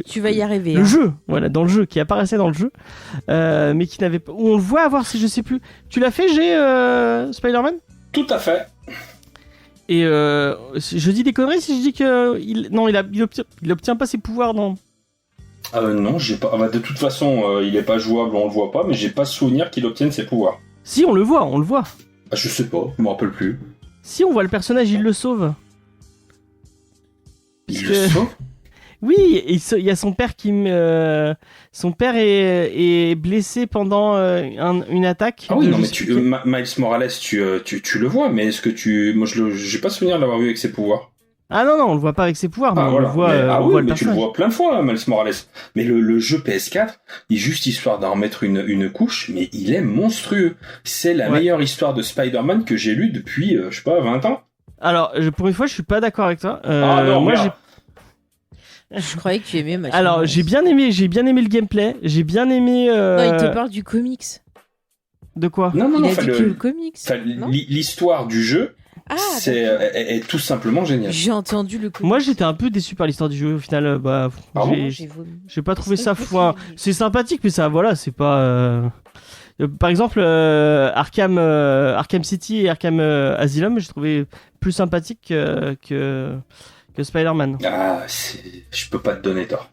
Tu vas y arriver. Le jeu, voilà, dans le jeu, qui apparaissait dans le jeu, mais qui n'avait pas. Où on le voit avoir, si je sais plus. Tu l'as fait, Spider-Man ? Tout à fait. Et je dis des conneries si je dis que il obtient pas ses pouvoirs dans. Non, j'ai pas. De toute façon, il est pas jouable, on le voit pas, mais j'ai pas souvenir qu'il obtienne ses pouvoirs. Si, on le voit. Ah, je sais pas, je me rappelle plus. Si, on voit le personnage, il le sauve. Il le sauve ? Oui, il y a son père son père est blessé pendant une attaque. Ah oui, non, mais Miles Morales, tu le vois, mais est-ce que moi, j'ai pas souvenir de l'avoir vu avec ses pouvoirs. Ah non, on le voit pas avec ses pouvoirs, mais on le voit. Mais tu le vois plein de fois, Miles Morales. Mais le jeu PS4, il est juste histoire d'en remettre une couche, mais il est monstrueux. C'est la meilleure histoire de Spider-Man que j'ai lue depuis, je sais pas, 20 ans. Alors, pour une fois, je suis pas d'accord avec toi. Moi, Je croyais que tu aimais Miles Alors, Morales. j'ai bien aimé le gameplay, j'ai bien aimé... Non, il te parle du comics. De quoi ? Non, il a dit que le comics. L'histoire du jeu Ah, est tout simplement génial. j'ai entendu le coup. Moi, j'étais un peu déçu par l'histoire du jeu. Au final, J'ai vomi. j'ai pas trouvé ça C'est foin. C'est sympathique, mais ça, voilà, c'est pas. Par exemple, Arkham City et Arkham Asylum, j'ai trouvé plus sympathique que Spider-Man. Ah, je peux pas te donner tort.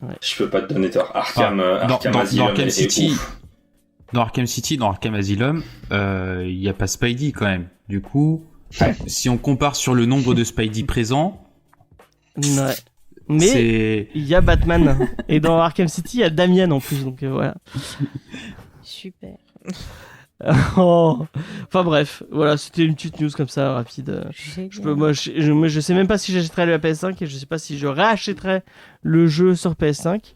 Ouais. Je peux pas te donner tort. Arkham dans Asylum Arkham est City, ouf. dans Arkham City, dans Arkham Asylum, il y a pas Spidey quand même. Du coup, si on compare sur le nombre de Spidey présents, Ouais. Mais il y a Batman. Et dans Arkham City, il y a Damien en plus. Donc voilà. Super. Oh. Enfin bref, voilà, c'était une petite news comme ça, rapide. Je sais même pas si j'achèterais le PS5 et je sais pas si je réachèterais le jeu sur PS5.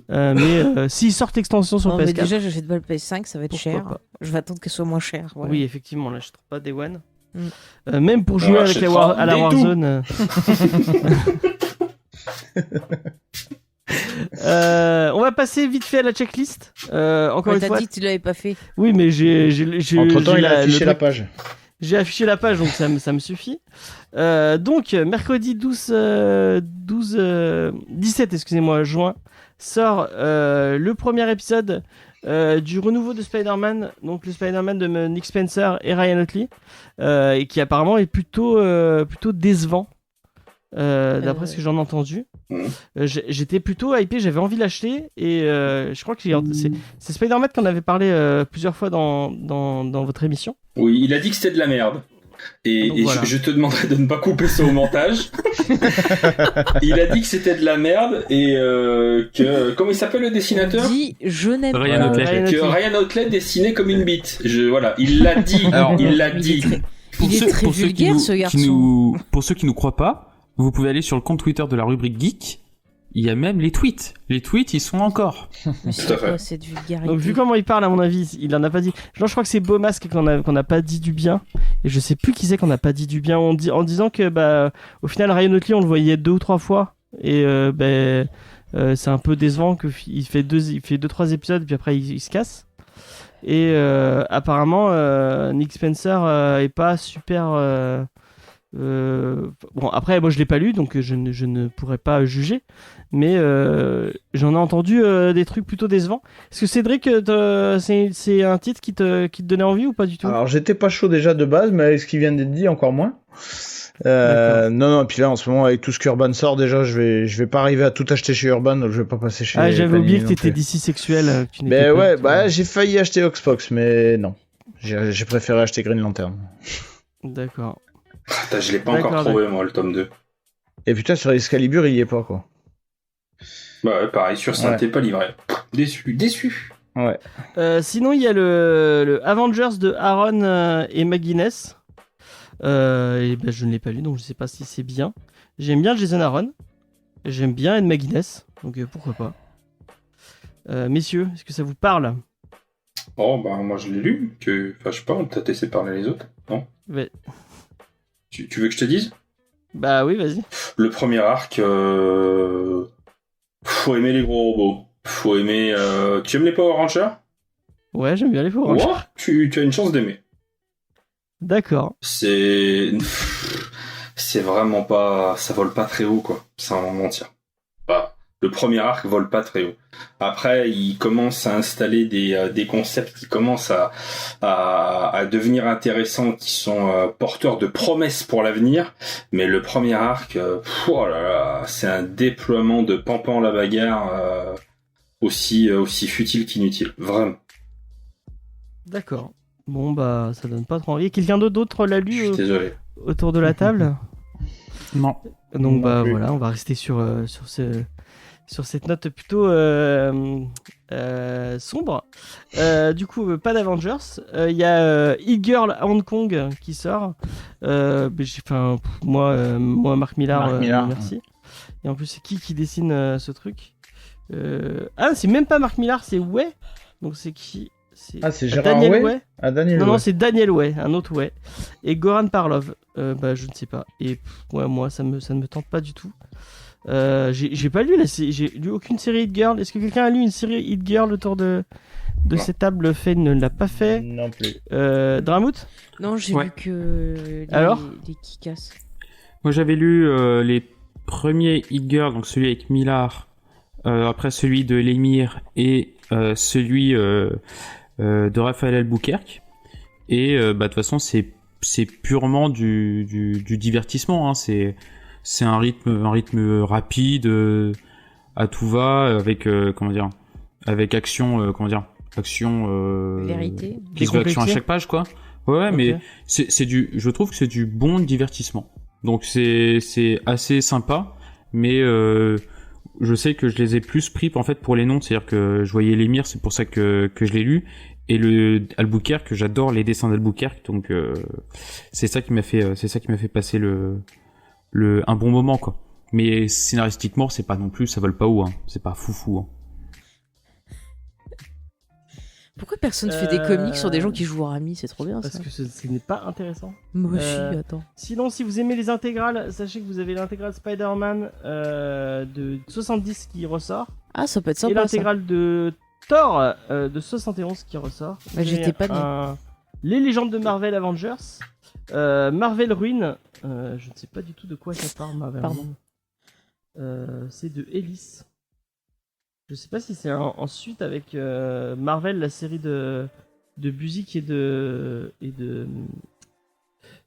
Mais s'il sort extension sur Non, PS4. mais déjà, j'achète pas le PS5, ça va être Pourquoi cher. pas. Je vais attendre qu'elle soit moins chère. Voilà. Oui, effectivement, on l'achètera pas Day One. Mm. Même pour jouer avec à la des Warzone. On va passer vite fait à la checklist. Encore une T'as fois. dit que tu l'avais pas fait. Oui, mais j'ai Entre-temps, il a affiché la truc- page. J'ai affiché la page, donc ça me suffit. Donc, mercredi 17 juin, sort le premier épisode du renouveau de Spider-Man, donc le Spider-Man de Nick Spencer et Ryan Otley, et qui apparemment est plutôt décevant. D'après ce que j'en ai entendu, j'étais plutôt hypé, j'avais envie de l'acheter et je crois que c'est Spider-Man qu'on avait parlé plusieurs fois dans votre émission. Oui, il a dit que c'était de la merde. Et, Donc, et voilà. je te demanderai de ne pas couper ça au montage. Il a dit que c'était de la merde et que... Comment il s'appelle le dessinateur? Dis, je n'aime Ryan pas. Otley. Ryan Que Otley. Ryan Otley dessinait comme une bite. Voilà, il l'a dit. Alors, il l'a il est dit. très- Il est très vulgaire, ce garçon. Pour ceux qui nous croient pas, vous pouvez aller sur le compte Twitter de la rubrique Geek. Il y a même les tweets. Les tweets, ils sont encore. Mais Tout à c'est fait. quoi cette vulgarité? Donc vu comment il parle, à mon avis, il en a pas dit. Non, je crois que c'est Beau Masque qu'on a pas dit du bien. Et je sais plus qui c'est qu'on a pas dit du bien. En disant que au final Ryan Otley on le voyait 2 ou 3 fois et c'est un peu décevant qu'il fait 2-3 épisodes puis après il se casse. Et apparemment Nick Spencer est pas super. Bon après moi je l'ai pas lu donc je ne pourrais pas juger, mais j'en ai entendu des trucs plutôt décevants. Est-ce que Cédric c'est un titre qui te donnait envie ou pas du tout? Alors j'étais pas chaud déjà de base, mais avec ce qui vient d'être dit encore moins. D'accord. Non, puis là en ce moment avec tout ce qu'Urban sort déjà, je vais pas arriver à tout acheter chez Urban, donc je vais pas passer chez. J'avais Panini oublié que non t'étais plus. d'ici sexuel. Que tu n'étais Mais pas ouais, du tout. j'ai failli acheter Xbox, mais non. J'ai préféré acheter Green Lantern. D'accord. Putain, je l'ai pas D'accord, encore trouvé, moi, le tome 2. Et putain, sur Excalibur, il y est pas quoi. Bah ouais, pareil, sur ça, Ouais. t'es pas livré. Déçu. Ouais. Sinon il y a le Avengers de Aaron et McGuinness. Et je ne l'ai pas lu donc je sais pas si c'est bien. J'aime bien Jason Aaron. J'aime bien Ed McGuinness. Donc pourquoi pas. Messieurs, est-ce que ça vous parle? Oh, bah, moi, je l'ai lu. Enfin, je sais pas, on peut peut-être laisser parler les autres. Non? Ouais. Tu veux que je te dise? Bah oui, vas-y. Le premier arc, faut aimer les gros robots. Faut aimer... Tu aimes les Power Rangers? Ouais, j'aime bien les Power Rangers. Ouais, tu as une chance d'aimer. D'accord. C'est vraiment pas... Ça vole pas très haut, quoi. Sans mentir. Bah, le premier arc vole pas très haut. Après, il commence à installer des concepts qui commencent à devenir intéressants, qui sont porteurs de promesses pour l'avenir. Mais le premier arc, oh là là, c'est un déploiement de pampan la bagarre aussi futile qu'inutile. Vraiment. D'accord. Bon bah ça donne pas trop envie. Quelqu'un d'autre l'a Je lu suis désolé. autour de la table? Non. Donc Non bah plus. voilà, on va rester sur cette note plutôt sombre. Du coup, pas d'Avengers. Il y a E-Girl à Hong Kong qui sort. Moi, Marc Millar, Marc Millar, merci. Et en plus, c'est qui dessine ce truc? C'est même pas Marc Millar, c'est Way. Donc c'est qui? C'est Gérard Daniel Way. Ah, Daniel Non, Way. non, c'est Daniel Way, un autre Way. Et Goran Parlov, je ne sais pas. Et moi, ça ne me tente pas du tout. J'ai pas lu, j'ai lu aucune série Hit Girl. Est-ce que quelqu'un a lu une série Hit Girl autour de de cette table, Faye ne l'a pas fait. Non plus. Dramout? Non, j'ai Ouais. vu que Alors les Kikas. Moi, j'avais lu les premiers Hit Girl, donc celui avec Millard, après celui de Lemire et celui de Raphaël Albuquerque. Et de toute façon, c'est purement du divertissement. Hein. C'est un rythme rapide, à tout va, avec avec action, Vérité. qui se veut action à chaque page, quoi. Ouais, Ok. mais je trouve que c'est du bon divertissement. Donc c'est assez sympa, mais je sais que je les ai plus pris en fait pour les noms, c'est-à-dire que je voyais l'émir, c'est pour ça que je l'ai lu, et le Albuquerque, que j'adore les dessins d'Albuquerque, donc c'est ça qui m'a fait passer un bon moment, quoi. Mais scénaristiquement, c'est pas non plus, ça vole pas haut, hein. C'est pas foufou, hein. Pourquoi personne fait des comics sur des gens qui jouent à Rami? C'est trop bien Parce ça. que ce n'est pas intéressant. Moi aussi, Euh, attends. Sinon, si vous aimez les intégrales, sachez que vous avez l'intégrale Spider-Man de 70 qui ressort. Ah, ça peut être Et sympa ça. l'intégrale de Thor de 71 qui ressort. Bah, j'étais pas née. Les légendes de Marvel Avengers. Marvel Ruin. Je ne sais pas du tout de quoi ça parle, Marvel Pardon. Ruin. C'est de Ellis. Je sais pas si c'est en suite avec Marvel, la série de Busiek et de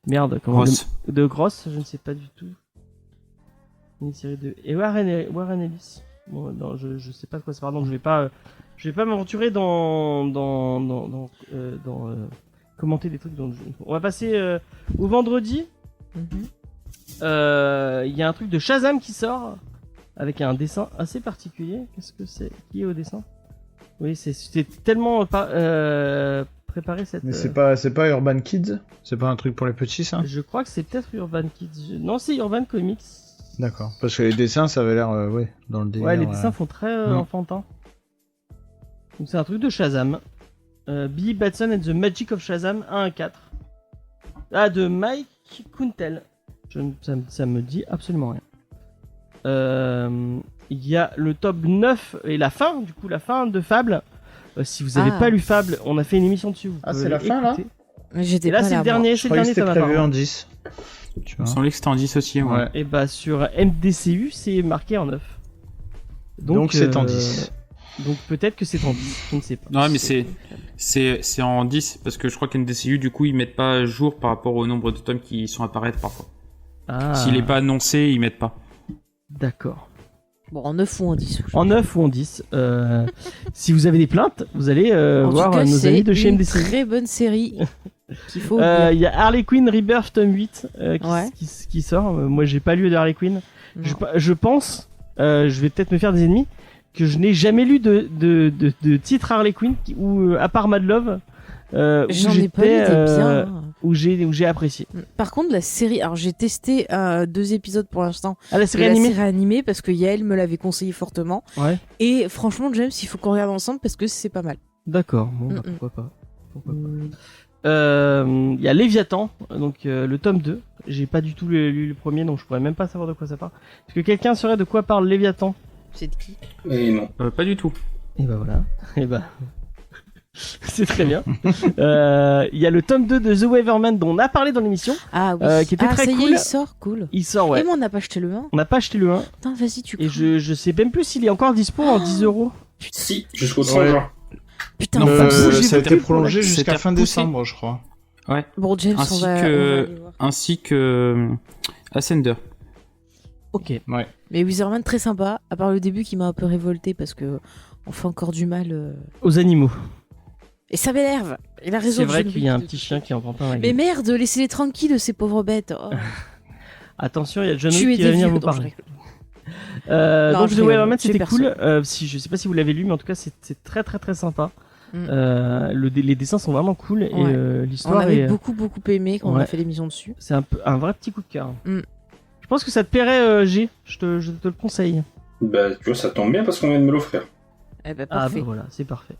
merde, comment Grosse. de Gross, je ne sais pas du tout. Une série de et Warren Ellis. Bon, non, je sais pas de quoi ça parle, donc je vais pas m'aventurer dans commenter des trucs. On va passer au vendredi. Mhm. Il y a un truc de Shazam qui sort avec un dessin assez particulier. Qu'est-ce que c'est? Qui est au dessin? Oui, c'est tellement préparé cette. Mais c'est pas Urban Kids? C'est pas un truc pour les petits, ça? Je crois que c'est peut-être Urban Kids. Non, c'est Urban Comics. D'accord. Parce que les dessins, ça avait l'air, ouais, dans le délire. Ouais, les dessins font très enfantin. Donc c'est un truc de Shazam. Billy Batson and the Magic of Shazam 1-4. Ah, de Mike Kuntel. Ça me dit absolument rien. Il y a le top 9 et la fin de Fable. Si vous avez pas lu Fable, on a fait une émission dessus. Vous Ah, pouvez c'est la fin, là écouter. J'étais Et là, pas c'est là, le dernier, Je c'est le croyais que dernier c'était tome prévu apparemment. en 10. Tu Il vois. me semblait que c'était en 10 aussi, ouais. Ouais. Et bah sur MDCU, c'est marqué en 9. Donc c'est en 10. Donc peut-être que c'est en 10, je ne sais pas. Non, mais c'est en 10, parce que je crois qu'NDCU, du coup, ils mettent pas à jour par rapport au nombre de tomes qui sont apparaître parfois. Ah, S'il est pas annoncé, ils mettent pas. d'accord. Bon, en 9 ou en 10. En 9 ou en 10. Si vous avez des plaintes, vous allez En voir tout cas, nos c'est amis de chez une MDCU. très bonne série qu'il faut Il lire. y a Harley Quinn Rebirth tome 8 Ouais. qui sort. Moi, j'ai pas lu de Harley Quinn. Non. Je pense, je vais peut-être me faire des ennemis, que je n'ai jamais lu de titre Harley Quinn où, à part Mad Love, où J'en ai pas lu j'étais, des biens. où j'ai apprécié. Par contre, la série, alors j'ai testé 2 épisodes pour l'instant. Ah, la de série la animée. série animée parce que Yael me l'avait conseillé fortement. Ouais. Et franchement, James, il faut qu'on regarde ensemble parce que c'est pas mal. D'accord. Bon, bah, Mm-mm. pourquoi pas. Il y a Léviathan, donc le tome 2. J'ai pas du tout lu le premier, donc je pourrais même pas savoir de quoi ça parle. Est-ce que quelqu'un saurait de quoi parle Léviathan? C'est de qui? Et non. Pas du tout. Et bah voilà. Et bah. C'est très bien. Il y a le tome 2 de The Waverman dont on a parlé dans l'émission. Ah oui. Qui était très ça y cool. est, il sort, cool. Il sort, Et ouais. moi, on n'a pas acheté le 1. On n'a pas acheté le 1. Putain, vas-y, tu Et crois. je sais même plus s'il est encore dispo en 10€. Si, jusqu'au 30 Ouais. juin. Putain, Non, on j'ai ça a vu été que prolongé c'était jusqu'à fin repoussé. décembre, je crois. Ouais. Bon, James, Ainsi on va que- aller voir. Ainsi que Ascender. Ok. Mais Wizardman, très sympa, à part le début qui m'a un peu révolté parce que on fait encore du mal. Aux animaux. Et ça m'énerve. Il a raison. C'est vrai je qu'il y a un ne- petit chien qui en prend plein la Mais gueule. merde, laissez-les tranquilles, ces pauvres bêtes. Oh. Attention, il y a John Tu Wick es qui va venir dévieux. vous Non, je parler. rigole. Non, Donc je The rigole, Waverman c'est c'était perso. cool. Je sais pas si vous l'avez lu, mais en tout cas c'est très très très sympa. Mm. Les dessins sont vraiment cool et Ouais. On l'histoire avait est. beaucoup aimé quand on Ouais. a fait l'émission dessus. C'est un vrai petit coup de cœur. Mm. Je pense que ça te plairait, G. Je te le conseille. Bah, tu vois, ça tombe bien parce qu'on vient de me l'offrir. Eh ben, Ah parfait. bah voilà, c'est parfait.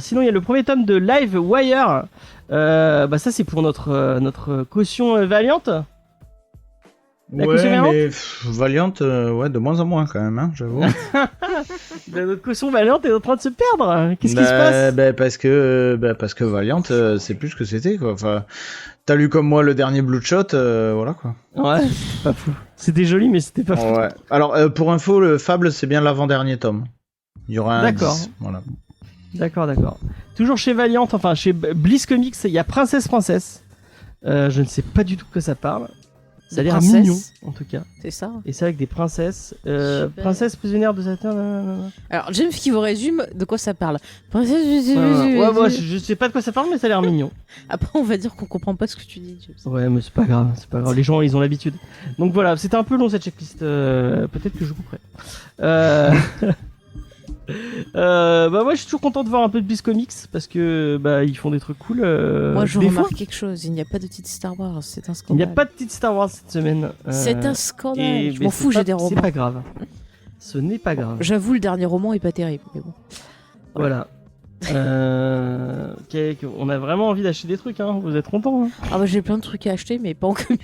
Sinon il y a le premier tome de Live Wire. Bah ça c'est pour notre caution Valiant. La caution Valiant mais Valiant, ouais, de moins en moins quand même, hein, j'avoue. Notre caution Valiant est en train de se perdre. Qu'est-ce qui se passe? Parce que Valiant, c'est plus ce que c'était, quoi. Enfin, t'as lu comme moi le dernier Bloodshot, voilà, quoi. Ouais, c'est pas fou. C'était joli, mais c'était pas fou. Ouais. Alors, pour info, le Fable, c'est bien l'avant-dernier tome. Il y aura un D'accord. 10, voilà. D'accord. Toujours chez Valiant, enfin chez Bliss Comics, il y a Princesse. Je ne sais pas du tout de quoi ça parle. Ça a l'air mignon, en tout cas. C'est ça. Et c'est avec des princesses. Super. Princesse prisonnière de Saturne. Alors, James qui vous résume de quoi ça parle. Princesse. Ouais, moi, je sais pas de quoi ça parle, mais ça a l'air mignon. Après, on va dire qu'on comprend pas ce que tu dis, James. Ouais, mais c'est pas grave. Les gens, ils ont l'habitude. Donc voilà, c'était un peu long cette checklist. Peut-être que je couperai. Moi je suis toujours content de voir un peu de Bliss Comics parce que ils font des trucs cool. Moi je des remarque fois. quelque chose, il n'y a pas de titre Star Wars, c'est un Il scandale. n'y a pas de petite Star Wars cette semaine. C'est un scandale. Et Je m'en fous, j'ai des romans. C'est pas grave. Ce n'est pas grave. J'avoue, le dernier roman est pas terrible, mais bon. Voilà. On a vraiment envie d'acheter des trucs, hein. Vous êtes contents, hein. Ah bah j'ai plein de trucs à acheter, mais pas en comics.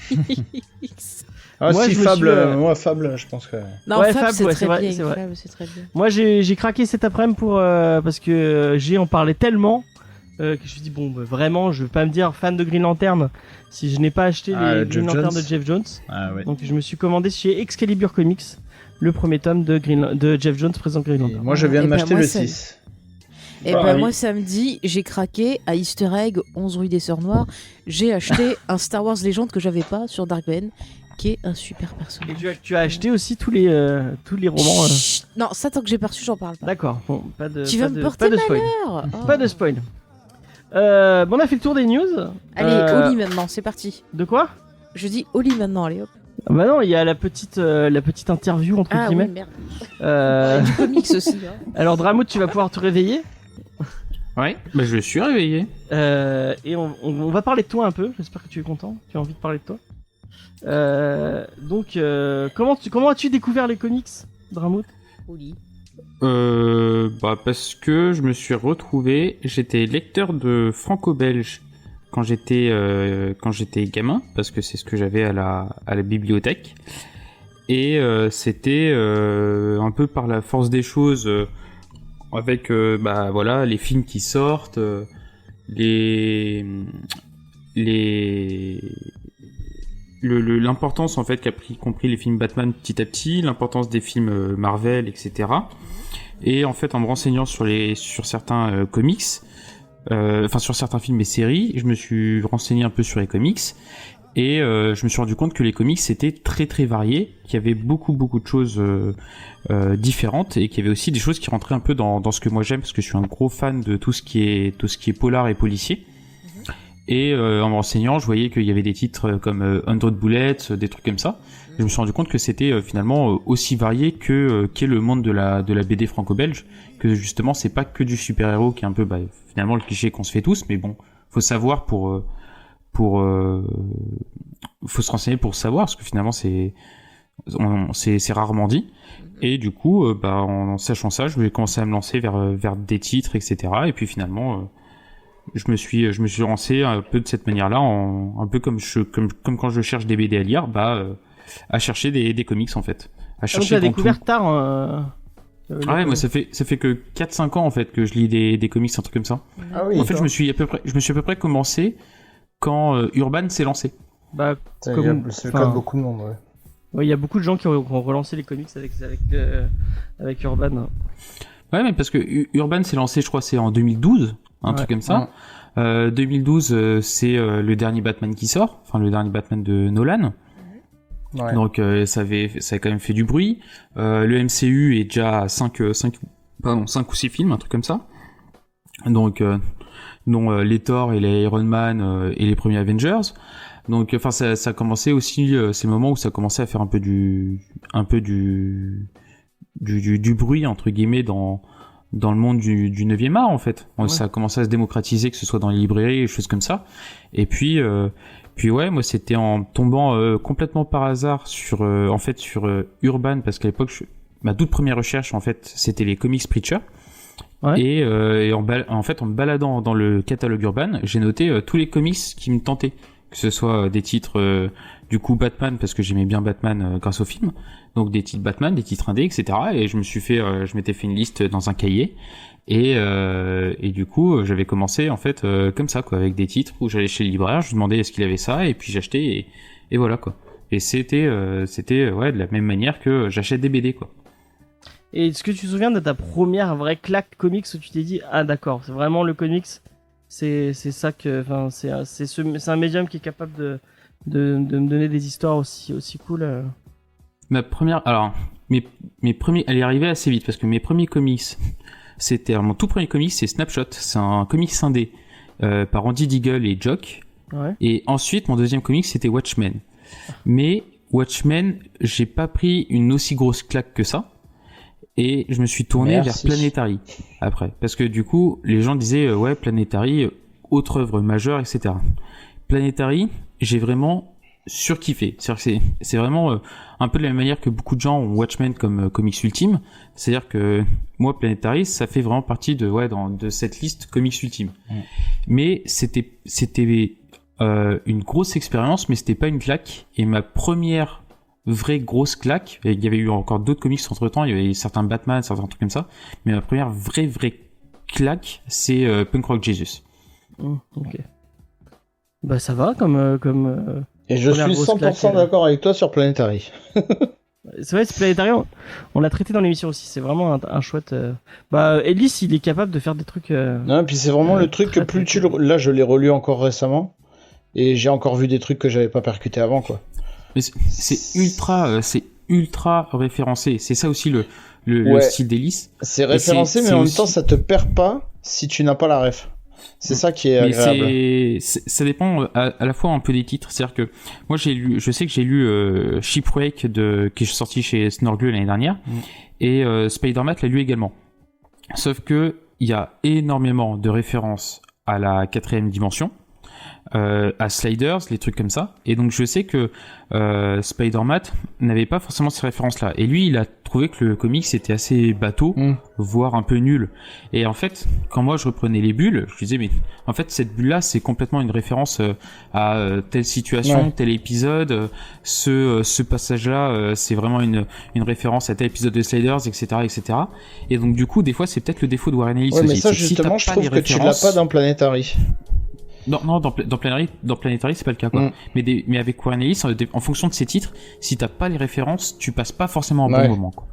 Ah, Moi, si, je me Fable, suis, moi, Fable, je pense que. Non, Ouais, Fable, c'est ouais, très vrai, bien. c'est vrai. Fable, c'est très bien. Moi j'ai craqué cet après-midi pour parce que G en parlait tellement que je me suis dit bon vraiment je veux pas me dire fan de Green Lantern si je n'ai pas acheté les Green Lantern de Jeff Jones. Ah, ouais. Donc je me suis commandé chez Excalibur Comics le premier tome de Jeff Jones présent Green Et Lantern. moi, je viens de Et ben, m'acheter moi, le c'est- 6. Et Pareil. moi samedi, j'ai craqué à Easter Egg 11 rue des Sœurs Noires. J'ai acheté un Star Wars Légende que j'avais pas sur Dark Ben, qui est un super personnage. Et tu as acheté aussi tous les romans. Chut, non, ça tant que j'ai pas reçu, j'en parle pas. D'accord. Bon, pas de Tu pas vas me de, porter pas de spoil. malheur. Oh. Pas de spoil. On a fait le tour des news. Allez, Oli maintenant, c'est parti. De quoi? Je dis Oli maintenant, allez hop. Ah bah non, il y a la petite interview entre Ah guillemets. oui, merde. Euh, Du comics aussi. Hein. Alors Dramout, tu vas pouvoir te réveiller. Ouais, bah je suis réveillé. Et on va parler de toi un peu. J'espère que tu es content. Tu as envie de parler de toi. Donc, comment as-tu découvert les comics, Dramout? Oli. Parce que je me suis retrouvé, j'étais lecteur de franco-belge quand j'étais gamin, parce que c'est ce que j'avais à la bibliothèque. Et c'était un peu par la force des choses, avec les films qui sortent, l'importance en fait qu'a compris les films Batman petit à petit, l'importance des films Marvel, etc. Et en fait, en me renseignant sur certains comics, sur certains films et séries, je me suis renseigné un peu sur les comics et je me suis rendu compte que les comics c'était très très varié, qu'il y avait beaucoup de choses différentes et qu'il y avait aussi des choses qui rentraient un peu dans ce que moi j'aime parce que je suis un gros fan de tout ce qui est polar et policier. Et en me renseignant, je voyais qu'il y avait des titres comme 100 Bullets, des trucs comme ça. Et je me suis rendu compte que c'était finalement aussi varié qu'est le monde de la BD franco-belge, que justement c'est pas que du super-héros qui est un peu finalement le cliché qu'on se fait tous, mais bon, faut savoir faut se renseigner pour savoir, parce que finalement c'est rarement dit. Et du coup, en sachant ça, je vais commencer à me lancer vers des titres, etc. Et puis finalement, je me suis lancé un peu de cette manière-là, un peu comme quand je cherche des BD à lire, à chercher des comics en fait. À Donc chercher tu as dans découvert tout. tard. Ouais, moi ça fait que 4-5 ans en fait que je lis des comics, un truc comme ça. Ah oui. En fait, je me suis à peu près commencé quand Urban s'est lancé. C'est le cas de beaucoup de monde, ouais. Ouais, il y a beaucoup de gens qui ont relancé les comics avec Urban. Ouais, mais parce que Urban s'est lancé, je crois, c'est en 2012, un truc comme ça. 2012, c'est le dernier Batman qui sort, enfin le dernier Batman de Nolan. Ouais. Donc ça a quand même fait du bruit. Le MCU est déjà à 5 ou 6 films, un truc comme ça. Donc dont les Thor et les Iron Man et les premiers Avengers. Donc enfin ça a commencé aussi ces moments où ça commençait à faire un peu du bruit entre guillemets dans le monde du 9e art en fait. Ouais. Ça a commencé à se démocratiser, que ce soit dans les librairies et des choses comme ça. Et puis ouais, moi c'était en tombant complètement par hasard sur Urban, parce qu'à l'époque ma toute première recherche en fait c'était les comics Preacher. Ouais. Et en me baladant dans le catalogue Urban, j'ai noté tous les comics qui me tentaient, que ce soit des titres du coup Batman parce que j'aimais bien Batman grâce au film, donc des titres Batman, des titres indés, etc. Et je m'étais fait une liste dans un cahier et du coup j'avais commencé en fait comme ça quoi, avec des titres où j'allais chez le libraire, je lui demandais est-ce qu'il avait ça et puis j'achetais et voilà quoi. Et c'était ouais de la même manière que j'achète des BD quoi. Et est-ce que tu te souviens de ta première vraie claque comics où tu t'es dit ah d'accord, c'est vraiment le comics, c'est ça que, enfin c'est un médium qui est capable de me donner des histoires aussi cool. Ma première, alors mes premiers, elle est arrivée assez vite parce que mes premiers comics, mon tout premier comics c'est Snapshot, c'est un comics indé par Andy Deagle et Jock. Ouais. Et ensuite mon deuxième comics c'était Watchmen. Mais Watchmen, j'ai pas pris une aussi grosse claque que ça. Et je me suis tourné vers Planetary après. Parce que du coup, les gens disaient, ouais, Planetary, autre œuvre majeure, etc. Planetary, j'ai vraiment surkiffé. C'est-à-dire que c'est vraiment un peu de la même manière que beaucoup de gens ont Watchmen comme comics ultime. C'est-à-dire que moi, Planetary, ça fait vraiment partie de cette liste comics ultime. Mais c'était une grosse expérience, mais c'était pas une claque. Et ma première vraie grosse claque, et il y avait eu encore d'autres comics entre temps, il y avait certains Batman, certains trucs comme ça, mais ma première vraie claque, c'est Punk Rock Jesus. Ok. Bah ça va comme et je suis 100% d'accord avec toi sur Planetary. C'est vrai, Planetary, on l'a traité dans l'émission aussi, c'est vraiment un chouette... Bah Ellis, il est capable de faire des trucs... Non, puis c'est vraiment le truc que plus tu le... Là, je l'ai relu encore récemment, et j'ai encore vu des trucs que j'avais pas percuté avant, quoi. Mais c'est ultra référencé. C'est ça aussi le style d'Ellis. C'est référencé, mais en même temps, ça te perd pas si tu n'as pas la ref. C'est ça qui est agréable. Ça dépend à la fois un peu des titres. C'est-à-dire que moi, je sais que j'ai lu Shipwreck qui est sorti chez Snorgle l'année dernière, et Spider-Man l'a lu également. Sauf que il y a énormément de références à la 4e dimension. À Sliders, les trucs comme ça. Et donc je sais que Spider-Man n'avait pas forcément ces références-là. Et lui, il a trouvé que le comics était assez bateau, voire un peu nul. Et en fait, quand moi je reprenais les bulles, je disais mais en fait cette bulle-là, c'est complètement une référence à telle situation, tel épisode. Ce passage-là, c'est vraiment une référence à tel épisode de Sliders, etc., etc. Et donc du coup, des fois, c'est peut-être le défaut de Warren Ellis. Ouais, mais ça justement, je trouve que tu l'as pas dans Planetary. Non, dans Planetary, c'est pas le cas, quoi. Mais avec Warren Ellis, en fonction de ses titres, si t'as pas les références, tu passes pas forcément un bon moment, quoi.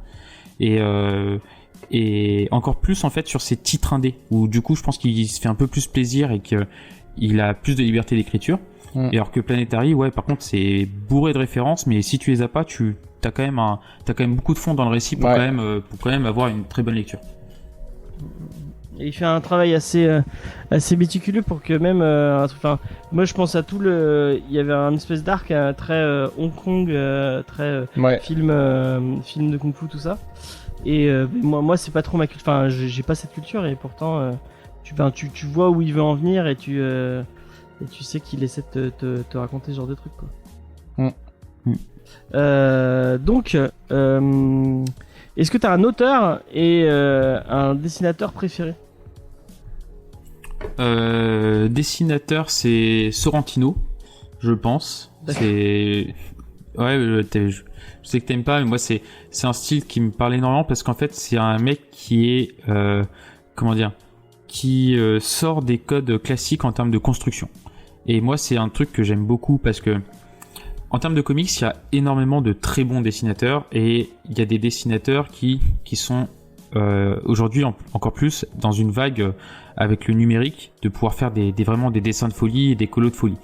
Et encore plus, en fait, sur ses titres indés, où du coup, je pense qu'il se fait un peu plus plaisir et qu'il a plus de liberté d'écriture. Et alors que Planetary, ouais, par contre, c'est bourré de références, mais si tu les as pas, t'as quand même beaucoup de fond dans le récit pour quand même avoir une très bonne lecture. Et il fait un travail assez méticuleux pour que même moi je pense à il y avait un espèce d'arc très Hong Kong, très film de kung fu, tout ça, et moi c'est pas trop ma culture, enfin j'ai pas cette culture, et pourtant tu vois où il veut en venir, et tu sais qu'il essaie de te raconter ce genre de trucs, quoi. Donc est-ce que t'as un auteur et un dessinateur préféré? Dessinateur, c'est Sorrentino, je pense. D'accord. C'est je sais que t'aimes pas, mais moi c'est un style qui me parle énormément parce qu'en fait c'est un mec qui est qui sort des codes classiques en termes de construction. Et moi c'est un truc que j'aime beaucoup parce que en termes de comics, il y a énormément de très bons dessinateurs, et il y a des dessinateurs qui sont aujourd'hui encore plus dans une vague avec le numérique, de pouvoir faire vraiment des dessins de folie et des colos de folie.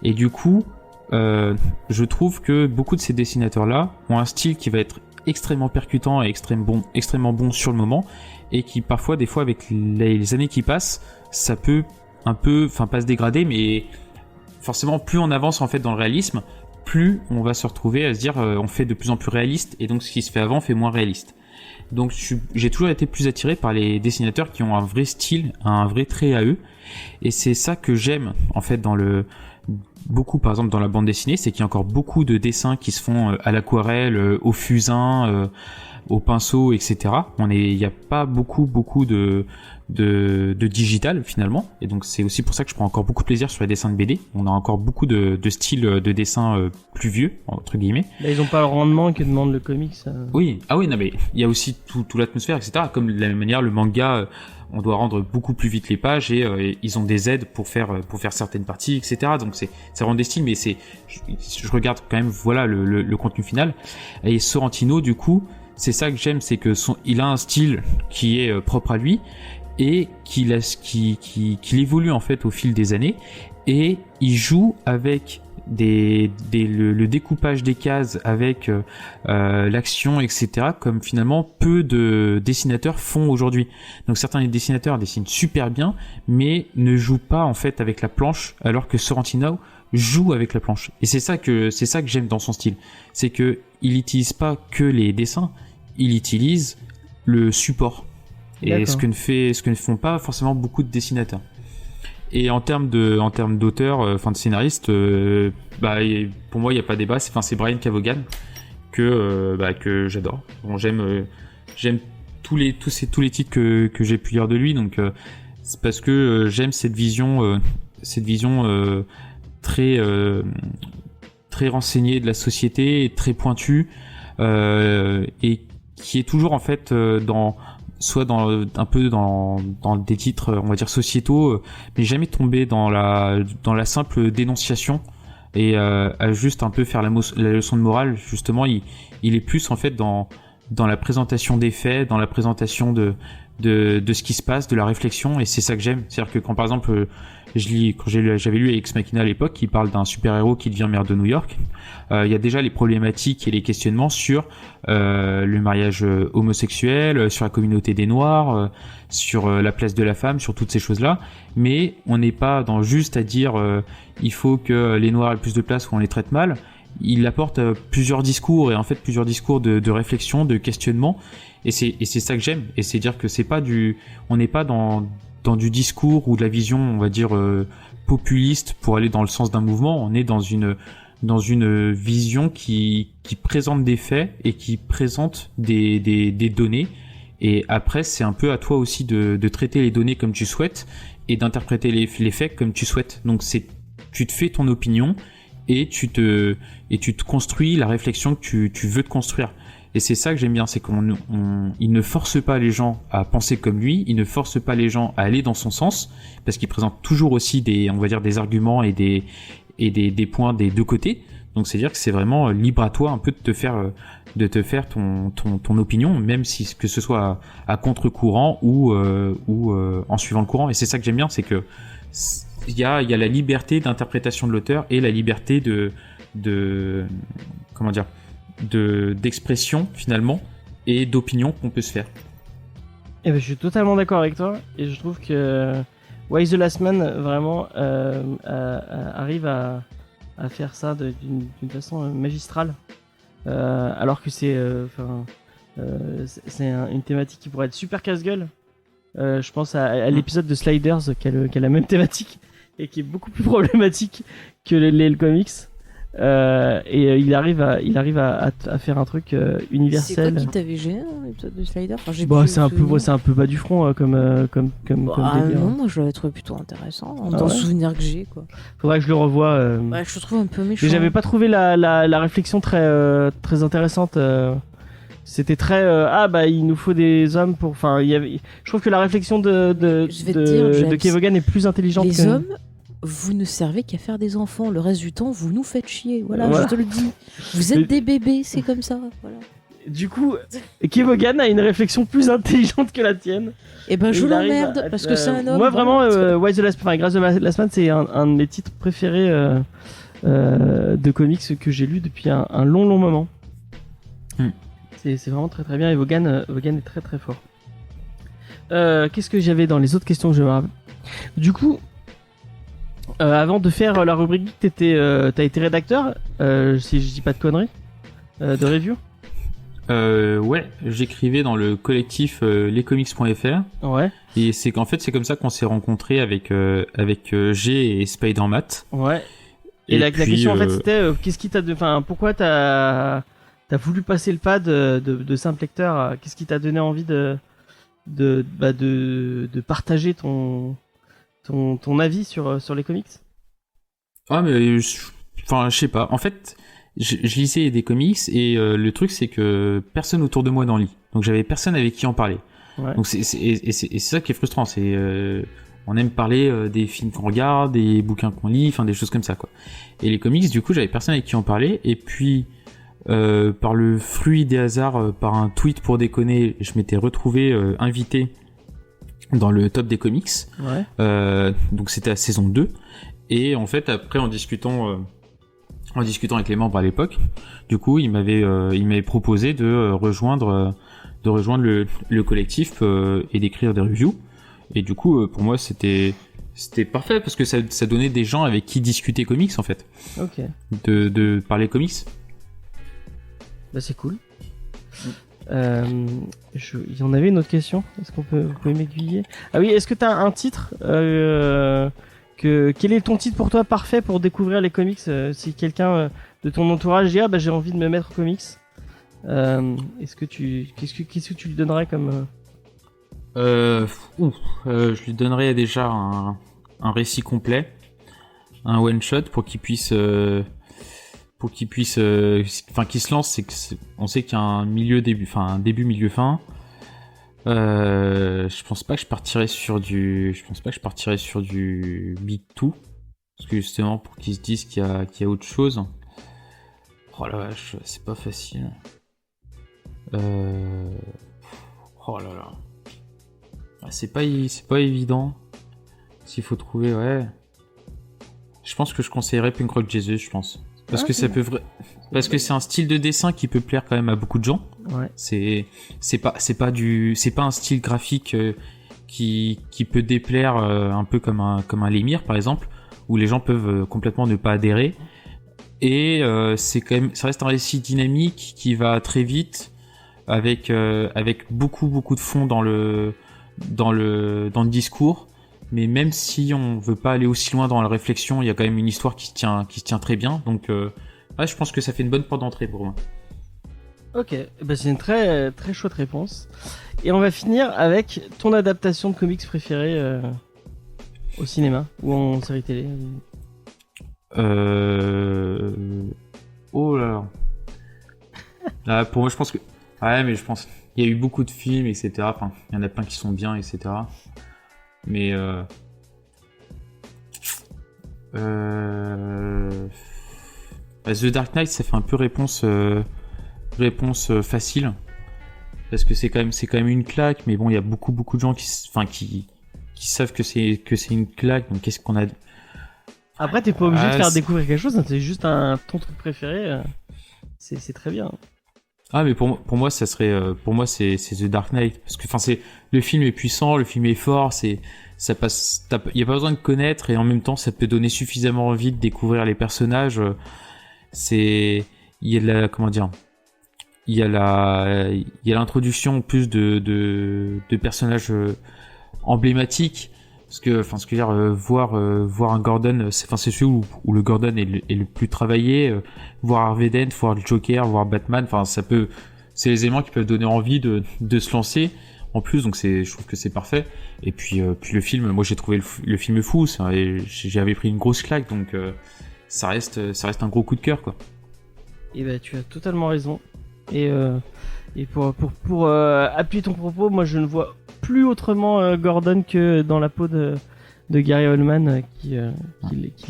Et du coup, je trouve que beaucoup de ces dessinateurs-là ont un style qui va être extrêmement percutant et extrêmement bon sur le moment, et qui parfois, des fois, avec les années qui passent, ça peut un peu, pas se dégrader, mais forcément, plus on avance en fait dans le réalisme, plus on va se retrouver à se dire on fait de plus en plus réaliste, et donc ce qui se fait avant fait moins réaliste. Donc j'ai toujours été plus attiré par les dessinateurs qui ont un vrai style, un vrai trait à eux, et c'est ça que j'aime en fait beaucoup par exemple dans la bande dessinée, c'est qu'il y a encore beaucoup de dessins qui se font à l'aquarelle, au fusain, au pinceau, etc. Il n'y a pas beaucoup de digital finalement, et donc c'est aussi pour ça que je prends encore beaucoup de plaisir sur les dessins de BD. On a encore beaucoup de styles de dessin plus vieux entre guillemets. Là, ils ont pas le rendement que demande le comics. Oui, non mais il y a aussi tout l'atmosphère, etc. Comme de la même manière le manga, on doit rendre beaucoup plus vite les pages et ils ont des aides pour faire certaines parties, etc. Donc ça rend des styles, mais je regarde quand même le contenu final. Et Sorrentino du coup, c'est ça que j'aime, c'est que il a un style qui est propre à lui et qu'il évolue en fait au fil des années, et il joue avec le découpage des cases, avec l'action, etc., comme finalement peu de dessinateurs font aujourd'hui. Donc certains dessinateurs dessinent super bien mais ne jouent pas en fait avec la planche, alors que Sorrentino joue avec la planche. Et c'est ça que j'aime dans son style, c'est que il utilise pas que les dessins, il utilise le support. Et ce que ne font pas forcément beaucoup de dessinateurs. Et en termes d'auteur, de scénariste, pour moi il n'y a pas débat. C'est Brian Kevogan que j'adore. Bon, j'aime tous les titres que j'ai pu lire de lui. Donc c'est parce que j'aime cette vision très renseignée de la société, très pointue, et qui est toujours en fait un peu dans des titres, on va dire sociétaux, mais jamais tomber dans la simple dénonciation et à juste un peu faire la leçon de morale. Justement, il est plus en fait dans la présentation des faits, dans la présentation de ce qui se passe, de la réflexion, et c'est ça que j'aime. C'est-à-dire que quand par exemple j'avais lu Ex Machina à l'époque, qui parle d'un super-héros qui devient maire de New York, il y a déjà les problématiques et les questionnements sur le mariage homosexuel, sur la communauté des Noirs, sur la place de la femme, sur toutes ces choses-là, mais on n'est pas dans juste à dire il faut que les Noirs aient plus de place ou on les traite mal. Il apporte plusieurs discours, et en fait plusieurs discours de réflexion, de questionnement, et c'est ça que j'aime. Et c'est dire que on n'est pas dans du discours ou de la vision, on va dire populiste pour aller dans le sens d'un mouvement. On est dans une vision qui présente des faits et qui présente des données. Et après, c'est un peu à toi aussi de traiter les données comme tu souhaites et d'interpréter les faits comme tu souhaites. Donc tu te fais ton opinion et tu te construis la réflexion que tu veux te construire. Et c'est ça que j'aime bien, c'est il ne force pas les gens à penser comme lui, il ne force pas les gens à aller dans son sens, parce qu'il présente toujours aussi des arguments et des points des deux côtés. Donc c'est dire que c'est vraiment libre à toi un peu de te faire ton opinion, même si que ce soit à contre-courant ou en suivant le courant. Et c'est ça que j'aime bien, c'est que il y a la liberté d'interprétation de l'auteur et la liberté d'expression finalement et d'opinion qu'on peut se faire. Et je suis totalement d'accord avec toi, et je trouve que Why the Last Man vraiment arrive à faire ça d'une façon magistrale, alors que c'est une thématique qui pourrait être super casse-gueule. Je pense à l'épisode de Sliders qui a la même thématique et qui est beaucoup plus problématique que le comics. Et il arrive à faire un truc universel. C'est quoi qui t'avait gêné dans l'épisode de Slider? C'est un peu bas du front comme délire. Non, moi je l'avais trouvé plutôt intéressant dans le souvenir que j'ai, quoi. Faudrait que je le revoie. Je le trouve un peu méchant. Mais j'avais pas trouvé la réflexion très intéressante. C'était très il nous faut des hommes pour. Enfin, je trouve que la réflexion de Kevogan est plus intelligente. Les hommes, vous ne servez qu'à faire des enfants. Le reste du temps, vous nous faites chier. Voilà. Je te le dis. Vous êtes des bébés, c'est comme ça. Voilà. Du coup, Kevogan a une réflexion plus intelligente que la tienne. Et je l'emmerde parce que c'est un homme. Moi, vraiment, Why the Last Man, Grâce de Last Man, c'est un de mes titres préférés de comics que j'ai lu depuis un long moment. C'est vraiment très très bien, et Vaughan est très très fort. Qu'est-ce que j'avais dans les autres questions que je me rappelle ? Du coup, avant de faire la rubrique, t'as été rédacteur, si je dis pas de conneries, de review. Ouais, j'écrivais dans le collectif lescomics.fr. Ouais. Et c'est qu'en fait c'est comme ça qu'on s'est rencontrés avec G et Spider-Matt. Ouais. Et la question en fait c'était qu'est-ce qui pourquoi t'as t'as voulu passer le pas de simple lecteur. Qu'est-ce qui t'a donné envie de partager ton avis sur les comics? Ah mais enfin je sais pas. En fait, je lisais des comics et le truc c'est que personne autour de moi n'en lit. Donc j'avais personne avec qui en parler. Ouais. Donc c'est ça qui est frustrant. C'est on aime parler des films qu'on regarde, des bouquins qu'on lit, enfin des choses comme ça quoi. Et les comics, du coup, j'avais personne avec qui en parler. Et puis par le fruit des hasards, par un tweet pour déconner, je m'étais retrouvé invité dans le top des comics. Ouais. Donc c'était la saison 2. Et en fait, après, en discutant avec les membres à l'époque, du coup, il m'avait proposé de rejoindre le collectif et d'écrire des reviews. Et du coup, pour moi, c'était parfait parce que ça donnait des gens avec qui discuter comics en fait. Ok. De parler comics. Bah c'est cool. Il y en avait une autre question. Est-ce vous pouvez m'aiguiller? Ah oui, est-ce que t'as un titre quel est ton titre pour toi parfait pour découvrir les comics si quelqu'un de ton entourage dit j'ai envie de me mettre aux comics, qu'est-ce que tu lui donnerais comme je lui donnerais déjà un récit complet, un one shot pour qu'il puisse qu'il se lance. On sait qu'il y a un début milieu fin. Je pense pas que je partirais sur du Big Two, parce que justement pour qu'ils se disent qu'il y a autre chose. Oh la vache, c'est pas facile. Oh là là. C'est pas évident. S'il faut trouver, ouais. Je pense que je conseillerais Punk Rock Jesus, je pense. Parce que ça peut parce que c'est un style de dessin qui peut plaire quand même à beaucoup de gens. Ouais. C'est pas un style graphique qui peut déplaire un peu comme un Lemire par exemple, où les gens peuvent complètement ne pas adhérer. Et ça reste un récit dynamique qui va très vite avec beaucoup de fond dans le discours. Mais même si on veut pas aller aussi loin dans la réflexion, il y a quand même une histoire qui se tient très bien. Donc, je pense que ça fait une bonne porte d'entrée pour moi. Ok, c'est une très très chouette réponse. Et on va finir avec ton adaptation de comics préférée au cinéma ou en série télé. Oh là là. Là, pour moi, je pense que mais je pense il y a eu beaucoup de films, etc. Enfin, il y en a plein qui sont bien, etc. Mais The Dark Knight, ça fait un peu réponse facile parce que c'est quand même une claque, mais bon, il y a beaucoup de gens qui savent que c'est une claque. Donc qu'est-ce qu'on a? Après, t'es pas obligé de faire découvrir quelque chose, hein, c'est juste ton truc préféré. C'est très bien. Ah, mais pour moi ça serait c'est The Dark Knight, parce que le film est puissant, le film est fort, il y a pas besoin de connaître, et en même temps ça peut donner suffisamment envie de découvrir les personnages. Il y a l'introduction plus de personnages emblématiques, parce que ce que je veux dire, voir un Gordon, c'est celui où le Gordon est le plus travaillé, voir Harvey Dent, voir le Joker, voir Batman, c'est les éléments qui peuvent donner envie de se lancer en plus. Donc je trouve que c'est parfait. Et puis le film, moi j'ai trouvé le film fou, j'avais pris une grosse claque, donc ça reste un gros coup de cœur, quoi. Et tu as totalement raison. Et pour appuyer ton propos, moi je ne vois plus autrement Gordon que dans la peau de Gary Oldman qui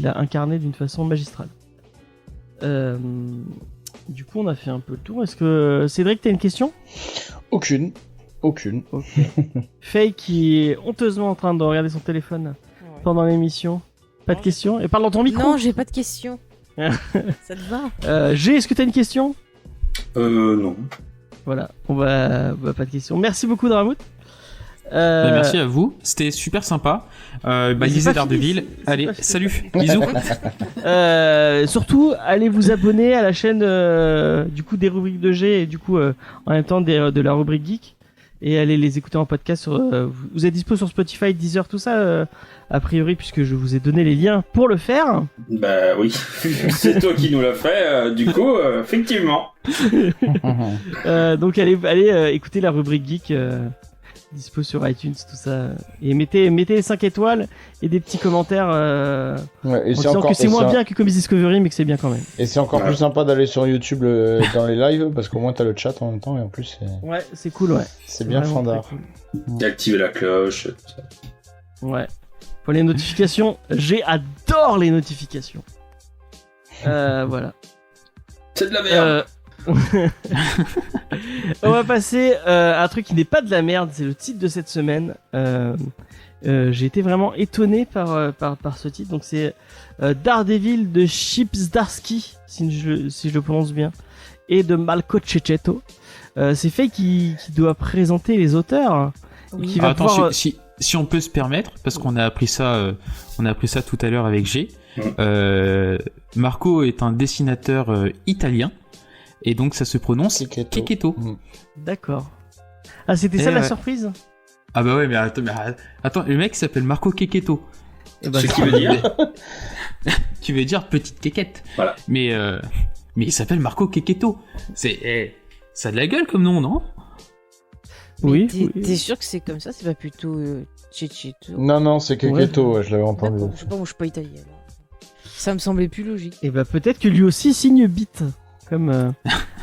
l'a incarné d'une façon magistrale. Du coup, on a fait un peu le tour. Est-ce que Cédric, t'as une question? Aucune. Okay. Faye qui est honteusement en train de regarder son téléphone pendant l'émission. Pas de question? Et parle dans ton micro. Non, j'ai pas de question. Ça te va? G, est-ce que t'as une question? Non. Voilà, pas de question. Merci beaucoup, Dramout. Merci à vous, c'était super sympa. Lisez Daredevil. Allez, salut, bisous. Surtout, allez vous abonner à la chaîne du coup des rubriques de G et du coup en même temps de la rubrique geek. et allez les écouter en podcast. Vous êtes dispo sur Spotify, Deezer, tout ça, a priori, puisque je vous ai donné les liens pour le faire. Bah oui, c'est toi qui nous l'as fait, du coup, effectivement. Donc allez écouter la rubrique geek, dispo sur iTunes, tout ça, et mettez 5 étoiles et des petits commentaires et en disant que c'est moins bien que Comics Discovery, mais que c'est bien quand même. Et c'est encore plus sympa d'aller sur YouTube dans les lives, parce qu'au moins t'as le chat en même temps, et en plus c'est cool, ouais. C'est bien fandard. Cool. Activer la cloche, tout ça. Ouais. Pour les notifications, j'adore les notifications. Voilà. C'est de la merde. On va passer à un truc qui n'est pas de la merde, c'est le titre de cette semaine. J'ai été vraiment étonné par ce titre. Donc c'est Daredevil de Chip Zdarsky, si je le prononce bien, et de Malko Cecchetto. C'est Faye qui doit présenter les auteurs. Oui. Qui va attends, si on peut se permettre, parce qu'on a appris ça tout à l'heure avec G. Marco est un dessinateur italien. Et donc ça se prononce Cecchetto. D'accord. Ah, c'était ça la surprise? Ah bah ouais, mais attends, le mec s'appelle Marco Cecchetto. Ce qui veut dire Tu veux dire petite quéquette. Voilà. Mais il s'appelle Marco Cecchetto. Ça a de la gueule comme nom, non? Oui. T'es sûr que c'est comme ça? C'est pas plutôt Cecchetto? Non, c'est Cecchetto, je l'avais entendu. D'accord, je sais pas, moi je suis pas italien. Ça me semblait plus logique. Et bah peut-être que lui aussi signe Beat, comme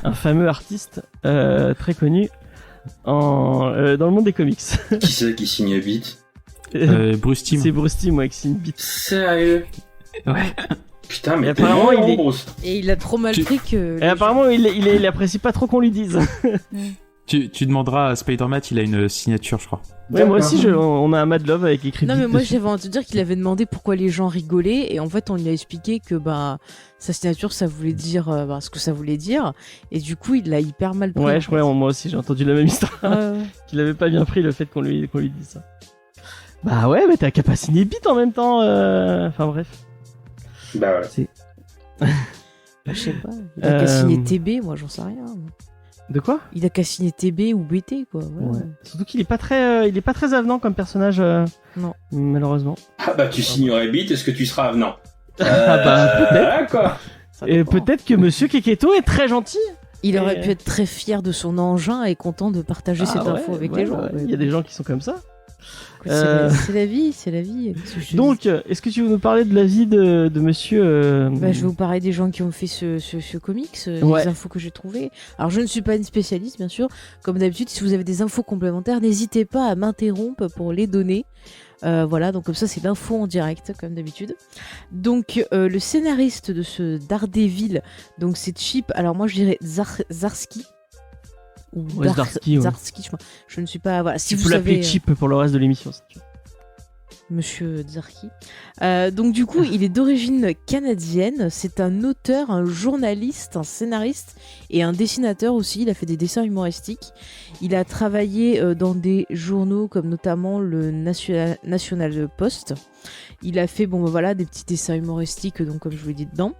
un fameux artiste très connu dans le monde des comics. Qui c'est qui signe Beat? Bruce Timm. C'est Bruce Timm, qui signe Beat. Sérieux? Ouais. Putain, mais apparemment il est... Bruce. Et il a trop mal pris que... Et apparemment il apprécie pas trop qu'on lui dise. Tu demanderas à Spider-Man, il a une signature, je crois. Ouais, moi aussi, on a un Mad Love avec écrit. Non, mais moi dessus. j'avais entendu dire qu'il avait demandé pourquoi les gens rigolaient, et en fait on lui a expliqué que sa signature ça voulait dire ce que ça voulait dire, et du coup il l'a hyper mal pris. Ouais, moi aussi j'ai entendu la même histoire. Ouais. Qu'il avait pas bien pris le fait qu'on lui dise ça. Bah ouais, mais t'as qu'à pas signer Beat en même temps. Enfin bref. Bah ouais. Je sais pas. Il a qu'à signer TB, moi j'en sais rien. De quoi? Il a qu'à signer TB ou BT, quoi. Voilà. Ouais. Surtout qu'il est pas très avenant comme personnage. Non. Malheureusement. Ah bah tu signerais Beat, est-ce que tu seras avenant? Ah bah peut-être. Quoi. Et peut-être que Monsieur Cecchetto est très gentil. Il aurait pu être très fier de son engin et content de partager cette info avec les gens. Il y a des gens qui sont comme ça. C'est la vie, c'est la vie. Donc, est-ce que tu veux nous parler de la vie de monsieur je vais vous parler des gens qui ont fait ce comics, les infos que j'ai trouvées. Alors, je ne suis pas une spécialiste, bien sûr. Comme d'habitude, si vous avez des infos complémentaires, n'hésitez pas à m'interrompre pour les donner. Voilà, donc comme ça, c'est l'info en direct, comme d'habitude. Donc, le scénariste de ce Daredevil, donc c'est Chip. Alors, moi, je dirais Zdarsky. Ou Zdarsky, je ne suis pas... Voilà, si tu vous peux l'appeler savez, Chip pour le reste de l'émission. Si tu veux. Monsieur Zdarsky. Donc du coup, il est d'origine canadienne. C'est un auteur, un journaliste, un scénariste et un dessinateur aussi. Il a fait des dessins humoristiques. Il a travaillé dans des journaux comme notamment le National Post. Il a fait des petits dessins humoristiques, donc comme je vous l'ai dit dedans.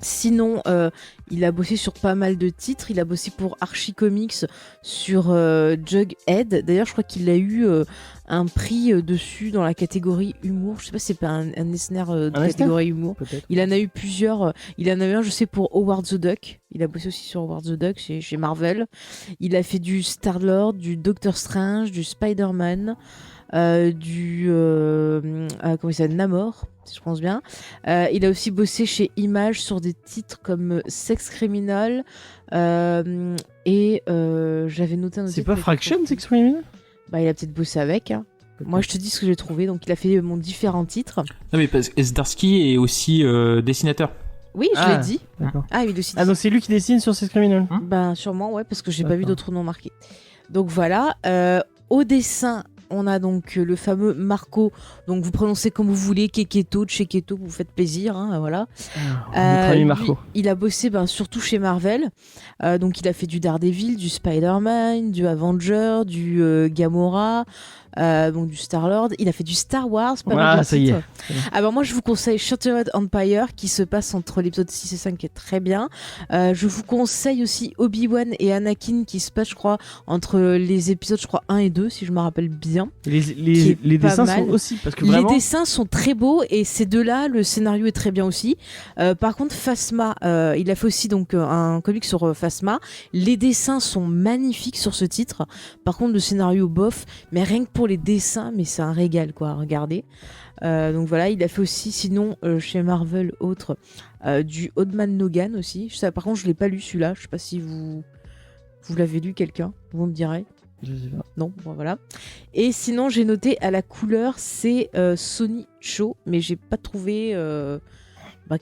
Sinon, il a bossé sur pas mal de titres. Il a bossé pour Archie Comics sur Jughead. D'ailleurs, je crois qu'il a eu un prix dessus dans la catégorie humour. Je sais pas si c'est pas un Eisner de catégorie humour. Peut-être. Il en a eu plusieurs. Il en a eu un, je sais, pour Howard the Duck. Il a bossé aussi sur Howard the Duck chez Marvel. Il a fait du Star-Lord, du Doctor Strange, du Spider-Man. Comment il s'appelle, Namor, si je pense bien. Il a aussi bossé chez Image sur des titres comme Sex Criminal et j'avais noté un. C'est pas Fraction, Sex Criminal? Bah, il a peut-être bossé avec. Hein. Moi, je te dis ce que j'ai trouvé. Donc, il a fait différents titres. Non, mais parce que Zdarsky est aussi dessinateur. Oui, je l'ai dit. D'accord. Ah, il aussi. Ah, donc c'est lui qui dessine sur Sex Criminal. Ben, sûrement, ouais, parce que j'ai pas vu d'autres noms marqués. Donc voilà. Au dessin, on a donc le fameux Marco. Donc vous prononcez comme vous voulez, Keketo, Cheketo, vous faites plaisir, hein, voilà. Notre ami Marco. Lui, il a bossé surtout chez Marvel. Donc il a fait du Daredevil, du Spider-Man, du Avenger, du Gamora. Donc du Star-Lord, il a fait du Star Wars, pas mal de ça y est. Alors moi je vous conseille Shattered Empire qui se passe entre l'épisode 6 et 5 qui est très bien. Je vous conseille aussi Obi-Wan et Anakin qui se passe je crois entre les épisodes 1 et 2 si je me rappelle bien. Les dessins sont aussi parce que vraiment... Les dessins sont très beaux et ces deux-là, le scénario est très bien aussi. Par contre Phasma, il a fait aussi donc un comic sur Phasma. Les dessins sont magnifiques sur ce titre. Par contre le scénario bof, mais rien que pour les dessins, mais c'est un régal quoi, regardez. Donc voilà, il a fait aussi sinon chez Marvel du Old Man Logan aussi. Par contre je l'ai pas lu celui-là, je sais pas si vous l'avez lu quelqu'un, vous me direz. Je sais pas. Non, bon, voilà. Et sinon j'ai noté à la couleur c'est Sony Cho, mais j'ai pas trouvé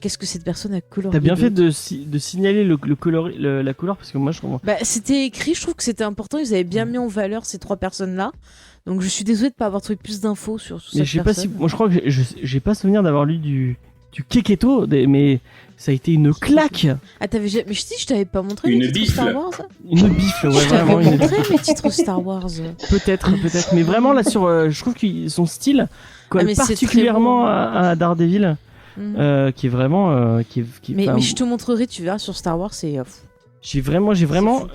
qu'est-ce que cette personne a coloré. T'as bien fait de signaler la couleur parce que moi je comprends. C'était écrit, je trouve que c'était important, ils avaient bien mis en valeur ces trois personnes-là. Donc je suis désolée de pas avoir trouvé plus d'infos sur cette personne. Mais je sais pas moi je crois que j'ai pas souvenir d'avoir lu du Keketo, mais ça a été une claque. Ah mais je t'avais pas montré une les titres bifle. Star Wars. Une bifle, ouais, Je t'avais vraiment. montré mes titres Star Wars. Peut-être. Mais vraiment là je trouve que son style colle mais c'est particulièrement très beau. à Daredevil, qui est vraiment mais je te montrerai, tu verras sur Star Wars, c'est J'ai vraiment, j'en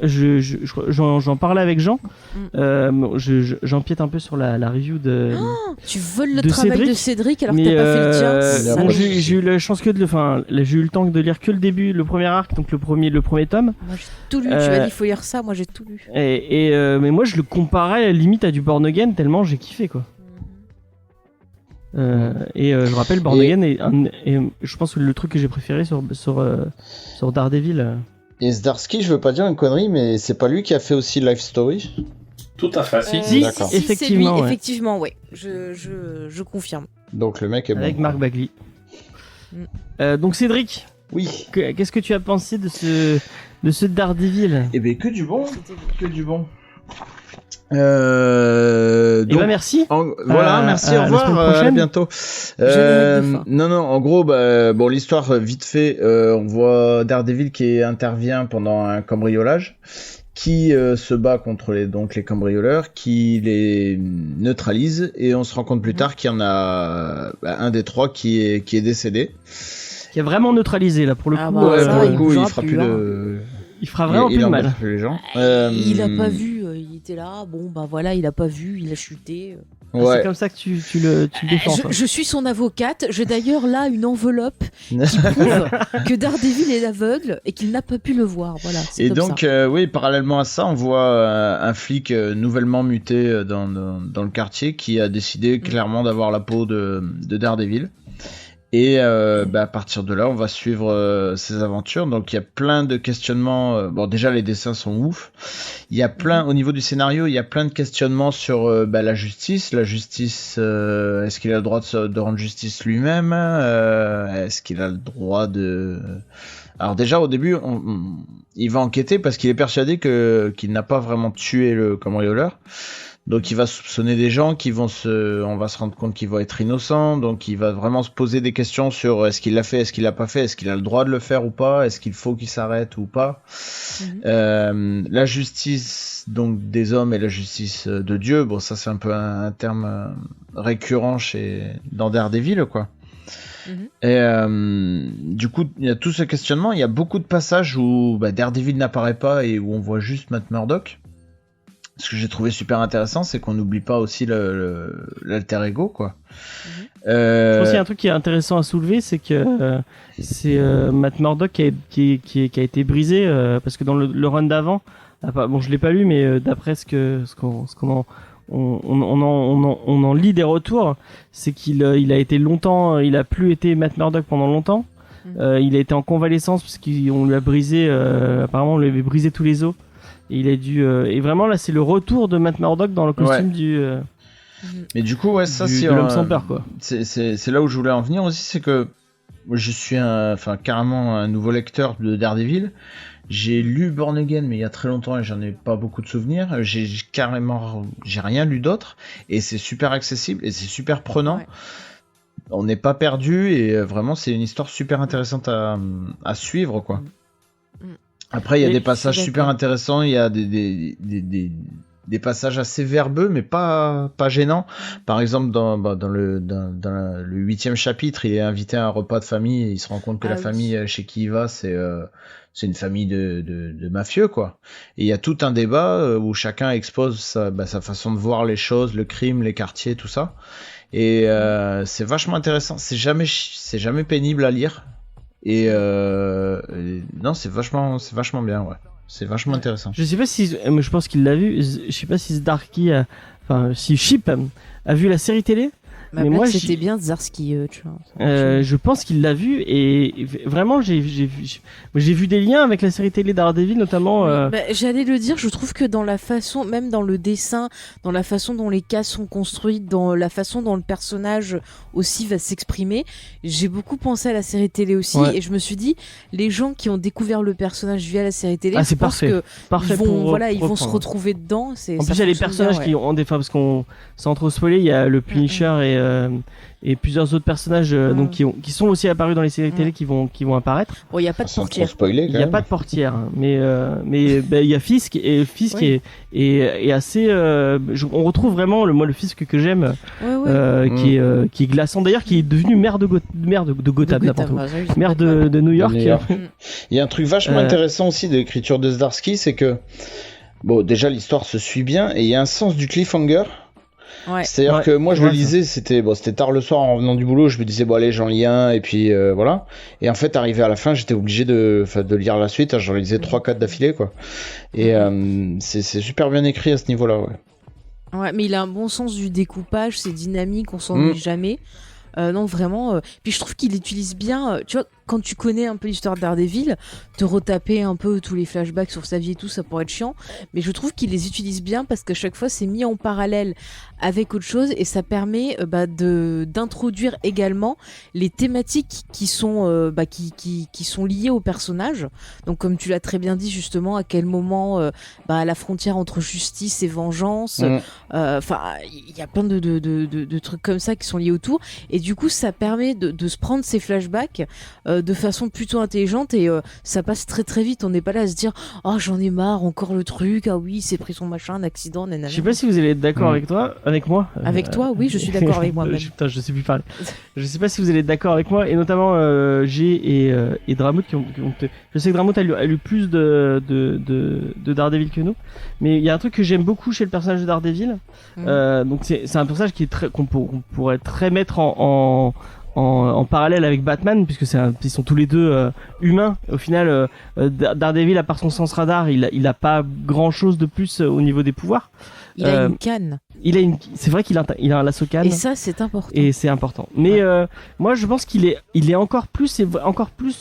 parlais avec Jean. J'empiète un peu sur la review de. Oh, tu voles le de travail Cédric, de Cédric alors que t'as pas fait le tien. Bon, j'ai eu la chance j'ai eu le temps de lire que le début, le premier arc, donc le premier tome. Moi j'ai tout lu. Tu m'as dit il faut lire ça, moi j'ai tout lu. Mais moi je le comparais limite à du Born Again tellement j'ai kiffé quoi. Je rappelle Born Again et je pense que le truc que j'ai préféré sur Daredevil. Et Zdarsky, je veux pas dire une connerie, mais c'est pas lui qui a fait aussi Life Story? Tout à fait. Si, d'accord. effectivement, c'est lui, ouais. effectivement, ouais. Je confirme. Donc le mec est bon. Avec Mark Bagley. Donc Cédric, Oui. qu'est-ce que tu as pensé de ce Daredevil? Eh ben que du bon. Que du bon. Merci. Voilà, merci, au revoir, à bientôt. Non, en gros, l'histoire vite fait, on voit Daredevil qui intervient pendant un cambriolage, qui se bat contre les cambrioleurs, qui les neutralise, et on se rend compte plus tard qu'il y en a un des trois qui est décédé. Qui a vraiment neutralisé là pour le coup. Il fera plus de. Il fera vraiment plus de mal. Les gens. Il a pas vu, il était là, il a pas vu, il a chuté. Ouais. C'est comme ça que tu le défends. Je suis son avocate, j'ai d'ailleurs là une enveloppe qui prouve que Daredevil est aveugle et qu'il n'a pas pu le voir. Voilà, et donc, parallèlement à ça, on voit un flic nouvellement muté dans le quartier qui a décidé clairement d'avoir la peau de Daredevil. Et à partir de là, on va suivre ses aventures. Donc il y a plein de questionnements. Déjà les dessins sont ouf. Il y a plein au niveau du scénario, il y a plein de questionnements sur la justice. La justice, est-ce qu'il a le droit de rendre justice lui-même? Est-ce qu'il a le droit de... Alors déjà au début, il va enquêter parce qu'il est persuadé qu'il n'a pas vraiment tué le cambrioleur. Donc il va soupçonner des gens on va se rendre compte qu'ils vont être innocents, donc il va vraiment se poser des questions sur est-ce qu'il l'a fait, est-ce qu'il l'a pas fait, est-ce qu'il a le droit de le faire ou pas, est-ce qu'il faut qu'il s'arrête ou pas. La justice donc des hommes et la justice de Dieu, ça c'est un peu un terme récurrent dans Daredevil quoi. Et du coup il y a tout ce questionnement, il y a beaucoup de passages où Daredevil n'apparaît pas et où on voit juste Matt Murdock. Ce que j'ai trouvé super intéressant, c'est qu'on n'oublie pas aussi l'alter ego, quoi. Je pense qu'il y a un truc qui est intéressant à soulever, c'est que c'est Matt Murdock qui a été brisé parce que dans le run d'avant, je l'ai pas lu, mais d'après ce qu'on en lit des retours, c'est qu'il a été longtemps, il a plus été Matt Murdock pendant longtemps. Il a été en convalescence parce qu'on lui a brisé, apparemment on lui avait brisé tous les os. Et il a dû et vraiment là c'est le retour de Matt Murdock dans le costume Mais du coup ça de l'homme sans peur quoi. C'est là où je voulais en venir aussi, c'est que moi, je suis carrément un nouveau lecteur de Daredevil. J'ai lu Born Again, mais il y a très longtemps et j'en ai pas beaucoup de souvenirs. J'ai rien lu d'autre et c'est super accessible et c'est super prenant. Ouais. On n'est pas perdu et vraiment c'est une histoire super intéressante à suivre, quoi. Après, il y a des passages super intéressants. Il y a des passages assez verbeux, mais pas gênants. Par exemple, dans le 8e chapitre, il est invité à un repas de famille et il se rend compte que la famille chez qui il va, c'est une famille de mafieux, quoi. Et il y a tout un débat où chacun expose sa façon de voir les choses, le crime, les quartiers, tout ça. Et c'est vachement intéressant. C'est jamais pénible à lire. Et non, c'est vachement bien, ouais. C'est vachement intéressant. Je sais pas si, je pense qu'il l'a vu. Je sais pas si Zdarsky, si Chip a vu la série télé. Mais moi, c'était bien Zdarsky, tu vois. Je pense qu'il l'a vu et vraiment j'ai vu des liens avec la série télé Daredevil notamment. J'allais le dire, je trouve que dans la façon, même dans le dessin, dans la façon dont les cases sont construites, dans la façon dont le personnage aussi va s'exprimer, j'ai beaucoup pensé à la série télé aussi et je me suis dit, les gens qui ont découvert le personnage via la série télé, je pense que ils vont se retrouver dedans. En plus, il y a les personnages qui ont des fois, parce qu'on sans trop spoiler, il y a le Punisher et plusieurs autres personnages donc qui sont aussi apparus dans les séries télé qui vont apparaître. Bon, il y a pas de portière. Il y a pas de portière, mais il y a Fisk et Fisk est assez on retrouve vraiment le Fisk que j'aime qui est glaçant d'ailleurs, qui est devenu maire de Gotham, maire de New York. Il y a un truc vachement intéressant aussi de l'écriture de Zdarsky, c'est que bon, déjà l'histoire se suit bien et il y a un sens du cliffhanger. Ouais. C'est-à-dire que moi je le lisais, c'était tard le soir en revenant du boulot, je me disais bon allez j'en lis un et puis voilà. Et en fait arrivé à la fin j'étais obligé de lire la suite, j'en lisais 3-4 d'affilée, quoi. Et c'est super bien écrit à ce niveau-là, ouais. Ouais, mais il a un bon sens du découpage, c'est dynamique, on s'ennuie jamais. Non, vraiment. Puis je trouve qu'il utilise bien. Tu vois, quand tu connais un peu l'histoire de Daredevil, te retaper un peu tous les flashbacks sur sa vie et tout, ça pourrait être chiant. Mais je trouve qu'il les utilise bien parce qu'à chaque fois, c'est mis en parallèle avec autre chose et ça permet d'introduire également les thématiques qui sont qui sont liées au personnage. Donc, comme tu l'as très bien dit justement, à quel moment la frontière entre justice et vengeance. Il y a plein de trucs comme ça qui sont liés autour. Et du coup, ça permet de se prendre ces flashbacks de façon plutôt intelligente et ça passe très très vite. On n'est pas là à se dire « Oh, j'en ai marre, encore le truc. Ah oui, c'est pris son machin, un accident, nanana. » Je sais pas si vous allez être d'accord avec moi. Avec toi, oui, je suis d'accord avec moi-même. Putain, je sais plus parler. Je sais pas si vous allez être d'accord avec moi, et notamment G et Dramout je sais que Dramout a lu plus de Daredevil que nous, mais il y a un truc que j'aime beaucoup chez le personnage de Daredevil. Donc c'est un personnage qui est qu'on pourrait très mettre en parallèle avec Batman, puisque ils sont tous les deux humains. Au final, Daredevil, à part son sens radar, il a pas grand chose de plus au niveau des pouvoirs. Il a une canne. C'est vrai qu'il a un lasso canne. Et ça, c'est important. Et c'est important. Mais moi, je pense qu'il est encore plus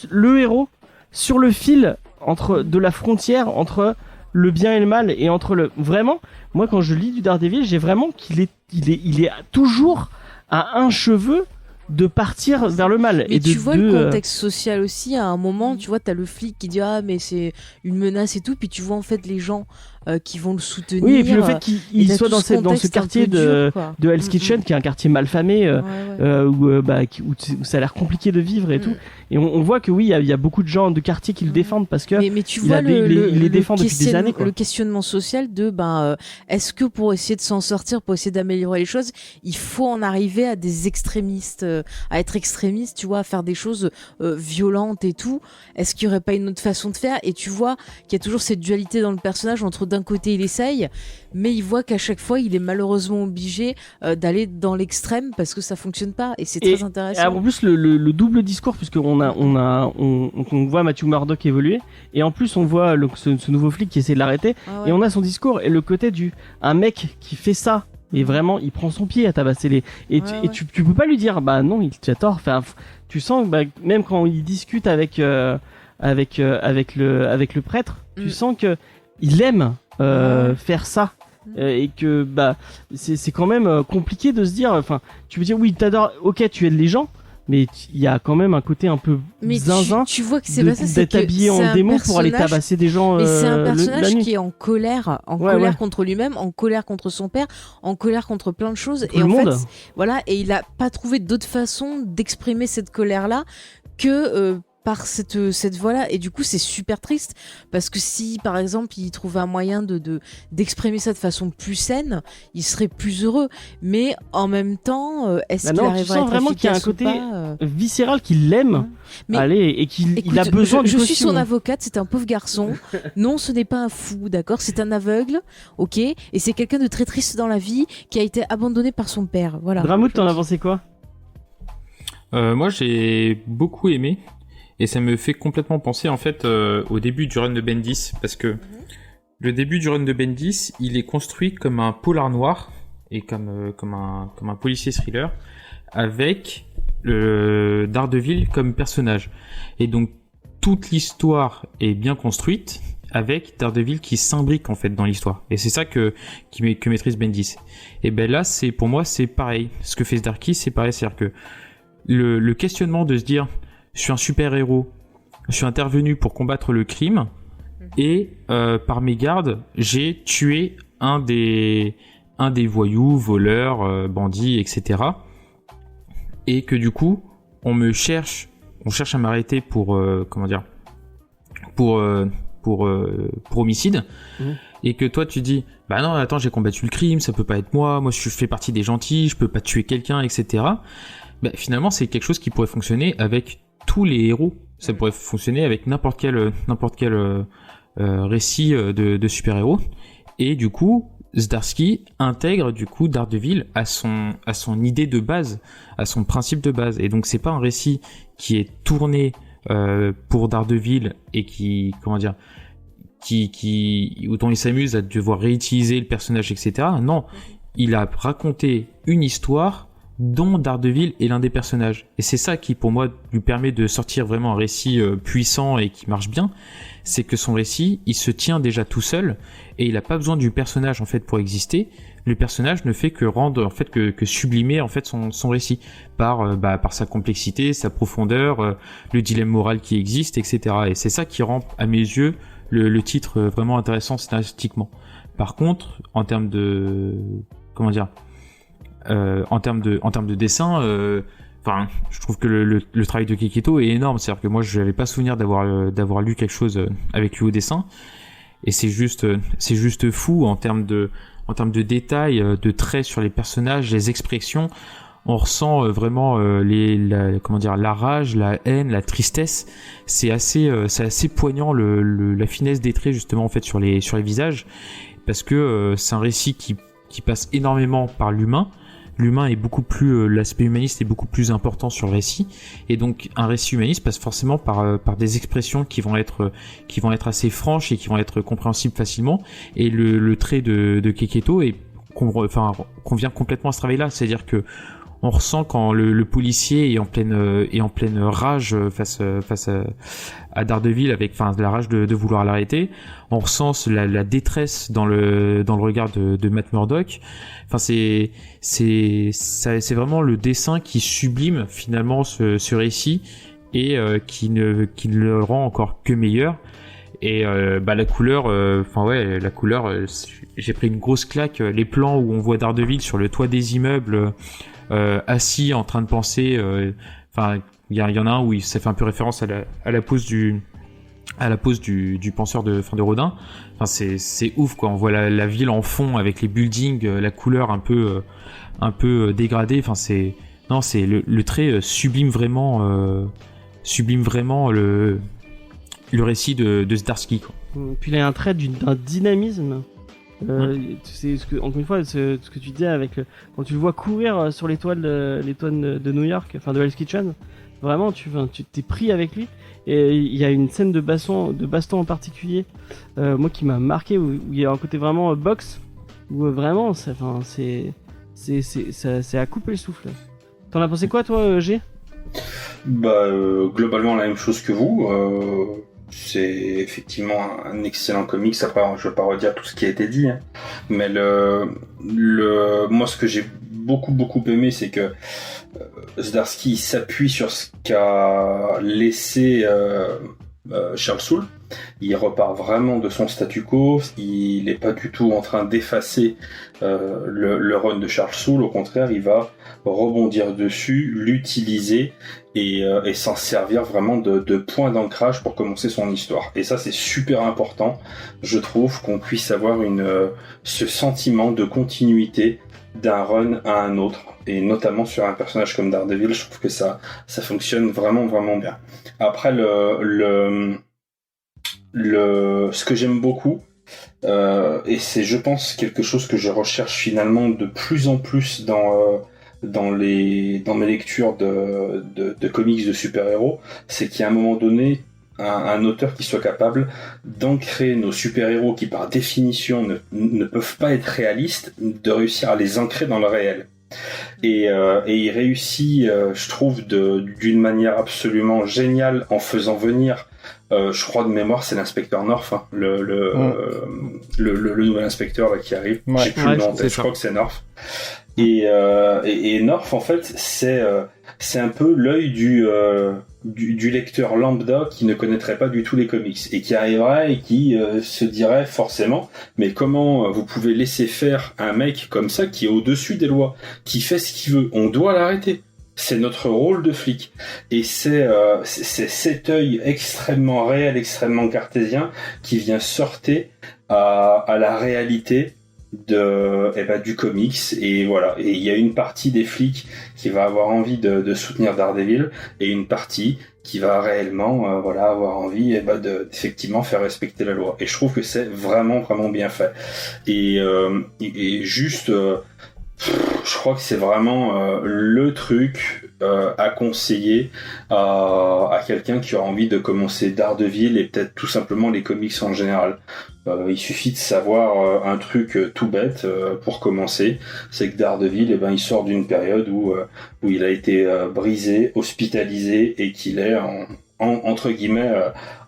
le héros sur le fil de la frontière entre le bien et le mal, et vraiment, moi, quand je lis du Daredevil, j'ai vraiment qu'il est toujours à un cheveu de partir vers le mal. Mais tu vois le contexte social aussi, à un moment, tu vois, t'as le flic qui dit ah mais c'est une menace et tout, puis tu vois en fait les gens qui vont le soutenir. Oui, et puis le fait qu'il soit dans ce quartier de Hell's Kitchen, qui est un quartier malfamé, où ça a l'air compliqué de vivre et tout. Et on voit que oui, il y a beaucoup de gens de quartier qui le défendent parce que mais tu vois il les défend depuis des années, quoi. Le questionnement social de est-ce que pour essayer de s'en sortir, pour essayer d'améliorer les choses, il faut en arriver à des extrémistes, à être extrémiste, tu vois, à faire des choses violentes et tout. Est-ce qu'il y aurait pas une autre façon de faire? Et tu vois qu'il y a toujours cette dualité dans le personnage entre d'un côté il essaye, mais il voit qu'à chaque fois il est malheureusement obligé d'aller dans l'extrême parce que ça fonctionne pas, et c'est très intéressant. Et en plus le double discours, puisqu'on voit Matthew Murdock évoluer, et en plus on voit ce nouveau flic qui essaie de l'arrêter, et on a son discours et le côté un mec qui fait ça. Et vraiment, il prend son pied à tabasser tu peux pas lui dire bah non, tu as tort. Enfin, tu sens même quand il discute avec le prêtre, tu sens que il aime faire ça, et que c'est quand même compliqué de se dire. Enfin, tu veux dire oui, t'adores, ok, tu aides les gens, mais il y a quand même un côté un peu zinzin tu vois que c'est pas ça, c'est d'être habillé en démon pour aller tabasser des gens mais c'est un la personnage nuit. qui est en colère contre lui-même, en colère contre son père, en colère contre plein de choses. Tout et le en monde. fait, voilà, et il a pas trouvé d'autre façon d'exprimer cette colère-là que par cette voie-là. Et du coup, c'est super triste parce que si, par exemple, il trouvait un moyen d'exprimer ça de façon plus saine, il serait plus heureux. Mais en même temps, est-ce qu'il arriverait à être tu sens vraiment qu'il y a un efficace ou côté pas viscéral qu'il l'aime. Mais Allez, et qu'il écoute, il a besoin je du suis costume. son avocate, c'est un pauvre garçon. Non, ce n'est pas un fou, d'accord, c'est un aveugle, ok, et c'est quelqu'un de très triste dans la vie qui a été abandonné par son père. Voilà. Dramout, t'en as pensé quoi? Moi, j'ai beaucoup aimé. Et ça me fait complètement penser en fait au début du run de Bendis, parce que le début du run de Bendis, il est construit comme un polar noir et comme un policier thriller avec Daredevil comme personnage. Et donc toute l'histoire est bien construite avec Daredevil qui s'imbrique en fait dans l'histoire. Et c'est ça que maîtrise Bendis. Et ben là, pour moi c'est pareil. Ce que fait Zdarsky, c'est pareil, c'est-à-dire que le questionnement de se dire je suis un super-héros, je suis intervenu pour combattre le crime, et par mégarde, j'ai tué un des voyous, voleurs, bandits, etc. Et que du coup, on cherche à m'arrêter pour homicide, et que toi tu dis, bah non, attends, j'ai combattu le crime, ça peut pas être moi je fais partie des gentils, je peux pas tuer quelqu'un, etc. Bah, finalement, c'est quelque chose qui pourrait fonctionner avec tous les héros. Ça pourrait fonctionner avec n'importe quel récit de super-héros. Et du coup, Zdarsky intègre du coup Daredevil à son idée de base, à son principe de base. Et donc c'est pas un récit qui est tourné pour Daredevil et dont il s'amuse à devoir réutiliser le personnage, etc. Non, il a raconté une histoire dont Daredevil est l'un des personnages. Et c'est ça qui, pour moi, lui permet de sortir vraiment un récit puissant et qui marche bien. C'est que son récit, il se tient déjà tout seul et il n'a pas besoin du personnage en fait pour exister. Le personnage ne fait que rendre, en fait, que sublimer en fait son récit par sa complexité, sa profondeur, le dilemme moral qui existe, etc. Et c'est ça qui rend, à mes yeux, le titre vraiment intéressant scénaristiquement. Par contre, en termes de en termes de dessin, je trouve que le travail de Keketo est énorme. C'est-à-dire que moi, je n'avais pas souvenir d'avoir lu quelque chose avec lui au dessin, et c'est juste fou en termes de détails, de traits sur les personnages, les expressions. On ressent vraiment la rage, la haine, la tristesse. C'est assez poignant la finesse des traits justement en fait sur les visages, parce que c'est un récit qui passe énormément par l'humain. L'humain est beaucoup plus, l'aspect humaniste est beaucoup plus important sur le récit, et donc un récit humaniste passe forcément par des expressions qui vont être assez franches et qui vont être compréhensibles facilement. Et le trait de Keketo convient complètement à ce travail-là, c'est-à-dire que on ressent quand le policier est en pleine rage face à Daredevil, avec la rage de vouloir l'arrêter. On ressent la détresse dans le regard de Matt Murdock. C'est vraiment le dessin qui sublime finalement ce récit, et qui le rend encore que meilleur. Et la couleur, j'ai pris une grosse claque. Les plans où on voit Daredevil sur le toit des immeubles, assis en train de penser, il y en a un où ça fait un peu référence à la pose du penseur de Rodin. C'est ouf quoi. On voit la ville en fond avec les buildings, la couleur un peu dégradée. Le trait sublime vraiment le récit de Zdarsky quoi. Puis il a un trait d'un dynamisme. C'est encore une fois ce que tu disais quand tu le vois courir sur les toits de New York, enfin de Hell's Kitchen, vraiment tu t'es pris avec lui. Et il y a une scène de baston en particulier, moi qui m'a marqué, où il y a un côté vraiment boxe, où vraiment c'est à couper le souffle. T'en as pensé quoi toi, G? Globalement la même chose que vous. C'est effectivement un excellent comics. Après, je vais pas redire tout ce qui a été dit, hein. Mais moi, ce que j'ai beaucoup aimé, c'est que Zdarsky s'appuie sur ce qu'a laissé Charles Soule. Il repart vraiment de son statu quo, il n'est pas du tout en train d'effacer le run de Charles Soule, au contraire il va rebondir dessus, l'utiliser et s'en servir vraiment de point d'ancrage pour commencer son histoire. Et ça c'est super important, je trouve, qu'on puisse avoir ce sentiment de continuité d'un run à un autre, et notamment sur un personnage comme Daredevil, je trouve que ça fonctionne vraiment vraiment bien. Après ce que j'aime beaucoup, et c'est je pense quelque chose que je recherche finalement de plus en plus dans mes lectures de comics de super-héros, c'est qu'il y a un moment donné un auteur qui soit capable d'ancrer nos super-héros qui par définition ne peuvent pas être réalistes, de réussir à les ancrer dans le réel. Et il réussit, je trouve, d'une manière absolument géniale en faisant venir, je crois de mémoire, c'est l'inspecteur North, hein, le nouvel inspecteur là, qui arrive. Ouais. J'ai plus le nom en tête, je crois que c'est North. Et North, en fait, c'est un peu l'œil du lecteur lambda qui ne connaîtrait pas du tout les comics et qui arriverait et qui se dirait forcément, mais comment vous pouvez laisser faire un mec comme ça qui est au-dessus des lois, qui fait ce qu'il veut, on doit l'arrêter. C'est notre rôle de flic. Et c'est cet œil extrêmement réel, extrêmement cartésien qui vient sortir à la réalité du comics. Et voilà. Et il y a une partie des flics qui va avoir envie de soutenir Daredevil et une partie qui va réellement avoir envie effectivement faire respecter la loi. Et je trouve que c'est vraiment vraiment bien fait. Et juste je crois que c'est vraiment le truc à conseiller à quelqu'un qui aura envie de commencer Daredevil et peut-être tout simplement les comics en général. Il suffit de savoir un truc tout bête pour commencer, c'est que Daredevil, il sort d'une période où il a été brisé, hospitalisé et qu'il est entre guillemets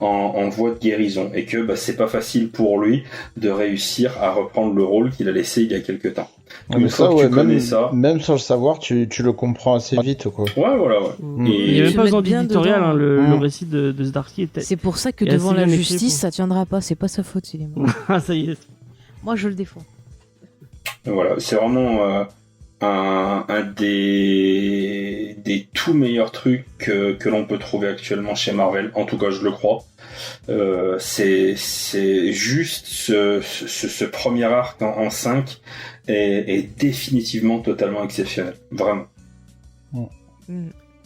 en voie de guérison, et que c'est pas facile pour lui de réussir à reprendre le rôle qu'il a laissé il y a quelque temps. Une fois que tu connais ça, même sans le savoir, tu le comprends assez vite, quoi. Ouais, voilà. Et il n'y avait pas besoin d'éditorial, hein, le récit de Zdarsky était. C'est pour ça que devant la justice, ça tiendra pas. C'est pas sa faute s'il est mort. Ah, ça y est. Moi, je le défends. Voilà, c'est vraiment un des tout meilleurs trucs que l'on peut trouver actuellement chez Marvel. En tout cas, je le crois. C'est juste ce premier arc en 5 est définitivement totalement exceptionnel, vraiment.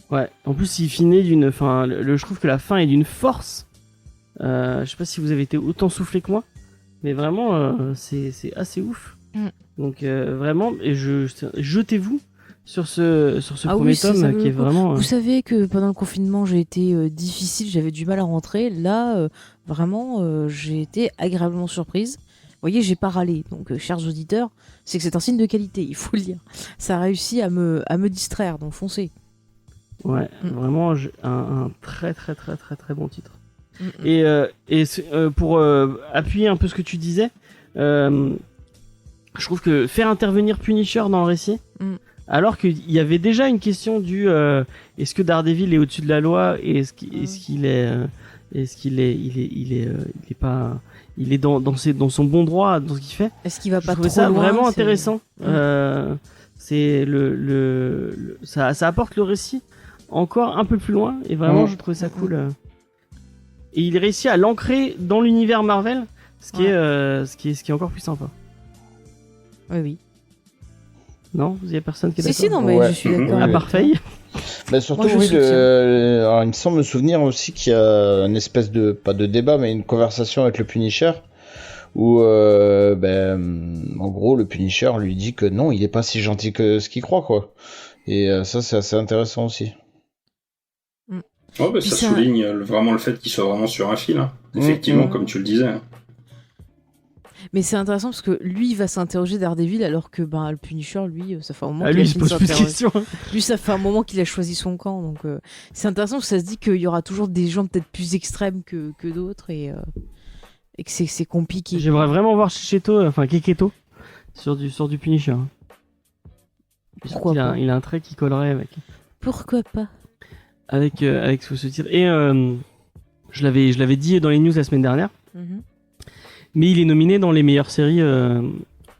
Ouais, en plus il finit je trouve que la fin est d'une force. Je sais pas si vous avez été autant soufflé que moi, mais vraiment c'est assez ouf. Donc vraiment, et jetez-vous sur ce premier tome qui est vraiment. Vous savez que pendant le confinement j'ai été difficile, j'avais du mal à rentrer. Là, vraiment, j'ai été agréablement surprise. Vous voyez, j'ai pas râlé. Donc, chers auditeurs, c'est que c'est un signe de qualité, il faut le dire. Ça a réussi à me distraire, donc foncez. Ouais, vraiment un très très très très très bon titre. Et pour appuyer un peu ce que tu disais, je trouve que faire intervenir Punisher dans le récit, alors qu'il y avait déjà une question du est-ce que Daredevil est au-dessus de la loi et est-ce qu'il est pas, il est dans son bon droit dans ce qu'il fait. Est-ce qu'il va pas trop loin? Je trouvais ça vraiment intéressant. C'est ça apporte le récit encore un peu plus loin et vraiment je trouvais ça cool. Et il réussit à l'ancrer dans l'univers Marvel, ce qui est encore plus sympa. Oui. Non, il y a personne qui est d'accord. Si, non, mais je suis d'accord. À part Faye. Bah surtout, oui, alors, il me semble me souvenir aussi qu'il y a une espèce de, pas de débat, mais une conversation avec le Punisher, où, en gros, le Punisher lui dit que non, il est pas si gentil que ce qu'il croit, quoi. Et ça, c'est assez intéressant aussi. Ça souligne vraiment le fait qu'il soit vraiment sur un fil, hein. Effectivement, comme tu le disais. Mais c'est intéressant parce que lui, il va s'interroger Daredevil alors que le Punisher, lui, ça fait un moment qu'il il se pose plus de questions. Lui, ça fait un moment qu'il a choisi son camp. Donc, c'est intéressant parce que ça se dit qu'il y aura toujours des gens peut-être plus extrêmes que d'autres et que c'est compliqué. J'aimerais vraiment voir Keketo sur du Punisher. Pourquoi il a un trait qui collerait avec. Pourquoi pas? avec ce titre. Et je l'avais dit dans les news la semaine dernière, mais il est nominé dans les meilleures séries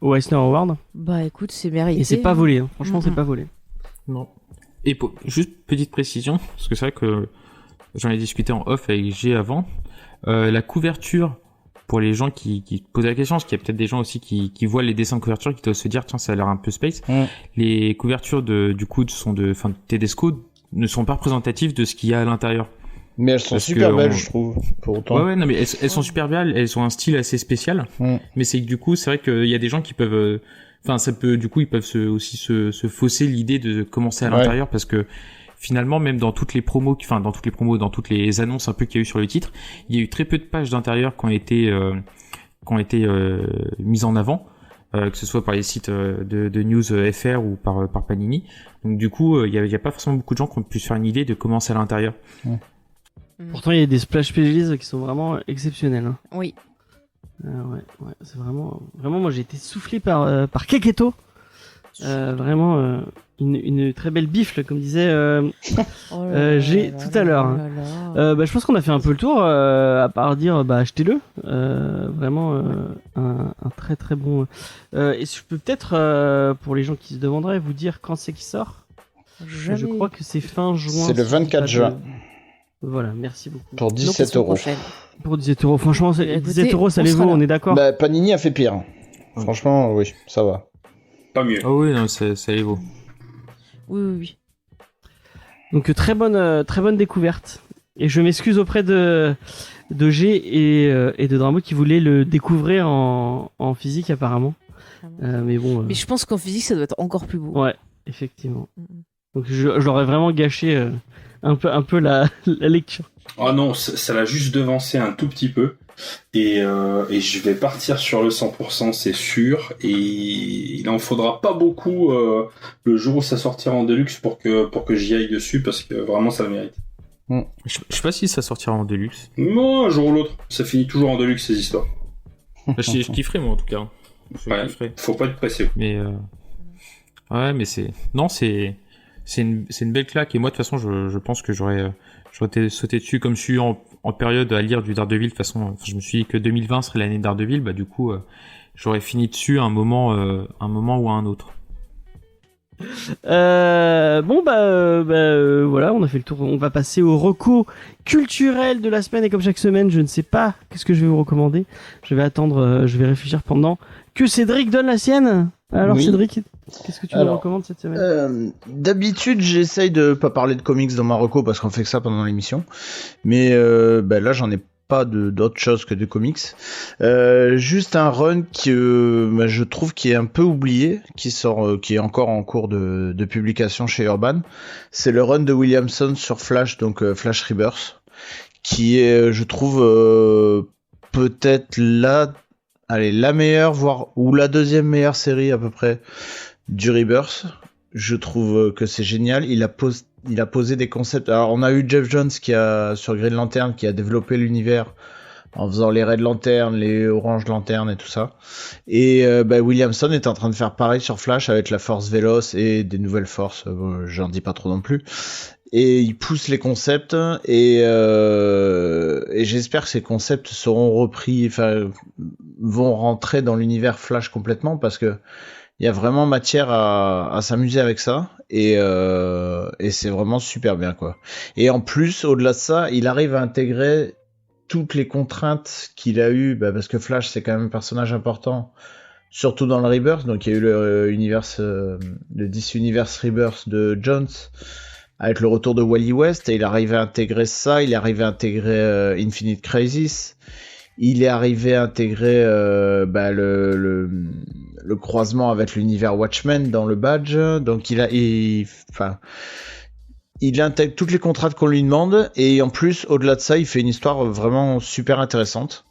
au Eisner Award. Bah écoute, c'est mérité. Et c'est pas volé, hein. Franchement, c'est pas volé. Non. Et juste petite précision, parce que c'est vrai que j'en ai discuté en off avec G avant, la couverture, pour les gens qui posent la question, parce qu'il y a peut-être des gens aussi qui voient les dessins de couverture qui doivent se dire tiens, ça a l'air un peu space. Les couvertures de Tedesco ne sont pas représentatives de ce qu'il y a à l'intérieur. Mais elles sont super belles, je trouve, pour autant. Ouais, non, mais elles sont super belles, elles ont un style assez spécial. Mais c'est que du coup, c'est vrai qu'il y a des gens qui peuvent, ils peuvent se fausser l'idée de commencer à l'intérieur, parce que finalement, même dans toutes les annonces un peu qu'il y a eu sur le titre, il y a eu très peu de pages d'intérieur qui ont été mises en avant, que ce soit par les sites de news FR ou par Panini. Donc du coup, il y a pas forcément beaucoup de gens qui ont pu se faire une idée de commencer à l'intérieur. Pourtant, il y a des splash pages qui sont vraiment exceptionnels. Hein. Oui. Ouais, c'est vraiment, moi j'ai été soufflé par Keketo. Vraiment une très belle bifle, comme disait G tout à l'heure. Je pense qu'on a fait un peu le tour, à part dire achetez-le. Vraiment un très très bon. Et je peux peut-être, pour les gens qui se demanderaient, vous dire quand c'est qu'il sort. Je crois que c'est fin juin. C'est le 24 juin. Voilà, merci beaucoup. Pour 17 euros. Pour 17 euros, franchement, 17 euros, ça les vaut, on est d'accord. Panini a fait pire. Franchement, oui, ça va. Pas mieux. Ah oui, non, ça les vaut. Oui. Donc très bonne découverte. Et je m'excuse auprès de G et de Dramo qui voulaient le découvrir en physique apparemment. Mais bon. Mais je pense qu'en physique ça doit être encore plus beau. Ouais, effectivement. Donc j'aurais vraiment gâché un peu la lecture. Ah non, ça l'a juste devancé un tout petit peu. Et je vais partir sur le 100%, c'est sûr. Et il en faudra pas beaucoup le jour où ça sortira en Deluxe pour que j'y aille dessus, parce que vraiment ça le mérite. Je sais pas si ça sortira en Deluxe. Non, un jour ou l'autre. Ça finit toujours en Deluxe, ces histoires. Je kifferais moi en tout cas. Faut pas être pressé. Mais ouais, mais c'est une belle claque. Et moi de toute façon, je pense que j'aurais sauté dessus, comme je suis en période à lire du Daredevil. De toute façon, je me suis dit que 2020 serait l'année de Daredevil. Du coup, j'aurais fini dessus à un moment ou à un autre. Voilà, on a fait le tour. On va passer au reco culturel de la semaine, et comme chaque semaine, je ne sais pas qu'est-ce que je vais vous recommander. Je vais attendre, je vais réfléchir pendant que Cédric donne la sienne. Alors oui. Cédric, qu'est-ce que tu nous recommandes cette semaine? D'habitude, j'essaye de pas parler de comics dans ma reco parce qu'on fait que ça pendant l'émission. Mais là, j'en ai pas d'autre chose que de comics. Juste un run qui, je trouve, qui est un peu oublié, qui est encore en cours de publication chez Urban. C'est le run de Williamson sur Flash, donc Flash Rebirth, qui est, je trouve, peut-être la meilleure, voire ou la deuxième meilleure série à peu près du Rebirth. Je trouve que c'est génial. Il a posé des concepts. Alors on a eu Jeff Jones sur Green Lantern qui a développé l'univers en faisant les Red Lantern, les Orange Lantern et tout ça. Et Williamson est en train de faire pareil sur Flash avec la Force Véloce et des nouvelles forces. J'en dis pas trop non plus. Et il pousse les concepts et j'espère que ces concepts seront repris, vont rentrer dans l'univers Flash complètement, parce que il y a vraiment matière à s'amuser avec ça, et c'est vraiment super bien quoi. Et en plus, au-delà de ça, il arrive à intégrer toutes les contraintes qu'il a eues, parce que Flash c'est quand même un personnage important, surtout dans le Rebirth. Donc il y a eu le DC Universe Rebirth de Jones avec le retour de Wally West, et il arrive à intégrer ça, il arrive à intégrer Infinite Crisis. Il est arrivé à intégrer le croisement avec l'univers Watchmen dans le badge. Donc il intègre toutes les contraintes qu'on lui demande, et en plus, au-delà de ça, il fait une histoire vraiment super intéressante.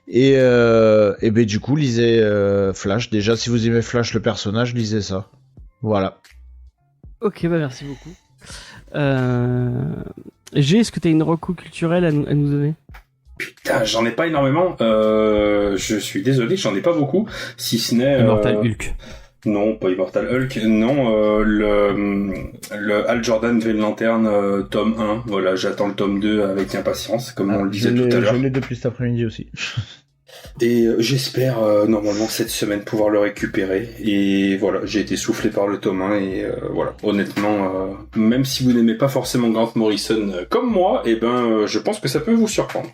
Et du coup, lisez Flash. Déjà, si vous aimez Flash, le personnage, lisez ça. Voilà. Ok, merci beaucoup. Est-ce que tu as une reco culturelle à nous donner? Putain, j'en ai pas énormément. Je suis désolé, j'en ai pas beaucoup. Si ce n'est. Immortal Hulk. Non, pas Immortal Hulk. Non, le Hal Jordan Green Lantern tome 1. Voilà, j'attends le tome 2 avec impatience, comme on le disait tout à l'heure. Je l'ai depuis cet après-midi aussi. Et j'espère normalement cette semaine pouvoir le récupérer. Et voilà, j'ai été soufflé par le tome 1 et voilà, honnêtement, même si vous n'aimez pas forcément Grant Morrison comme moi, je pense que ça peut vous surprendre.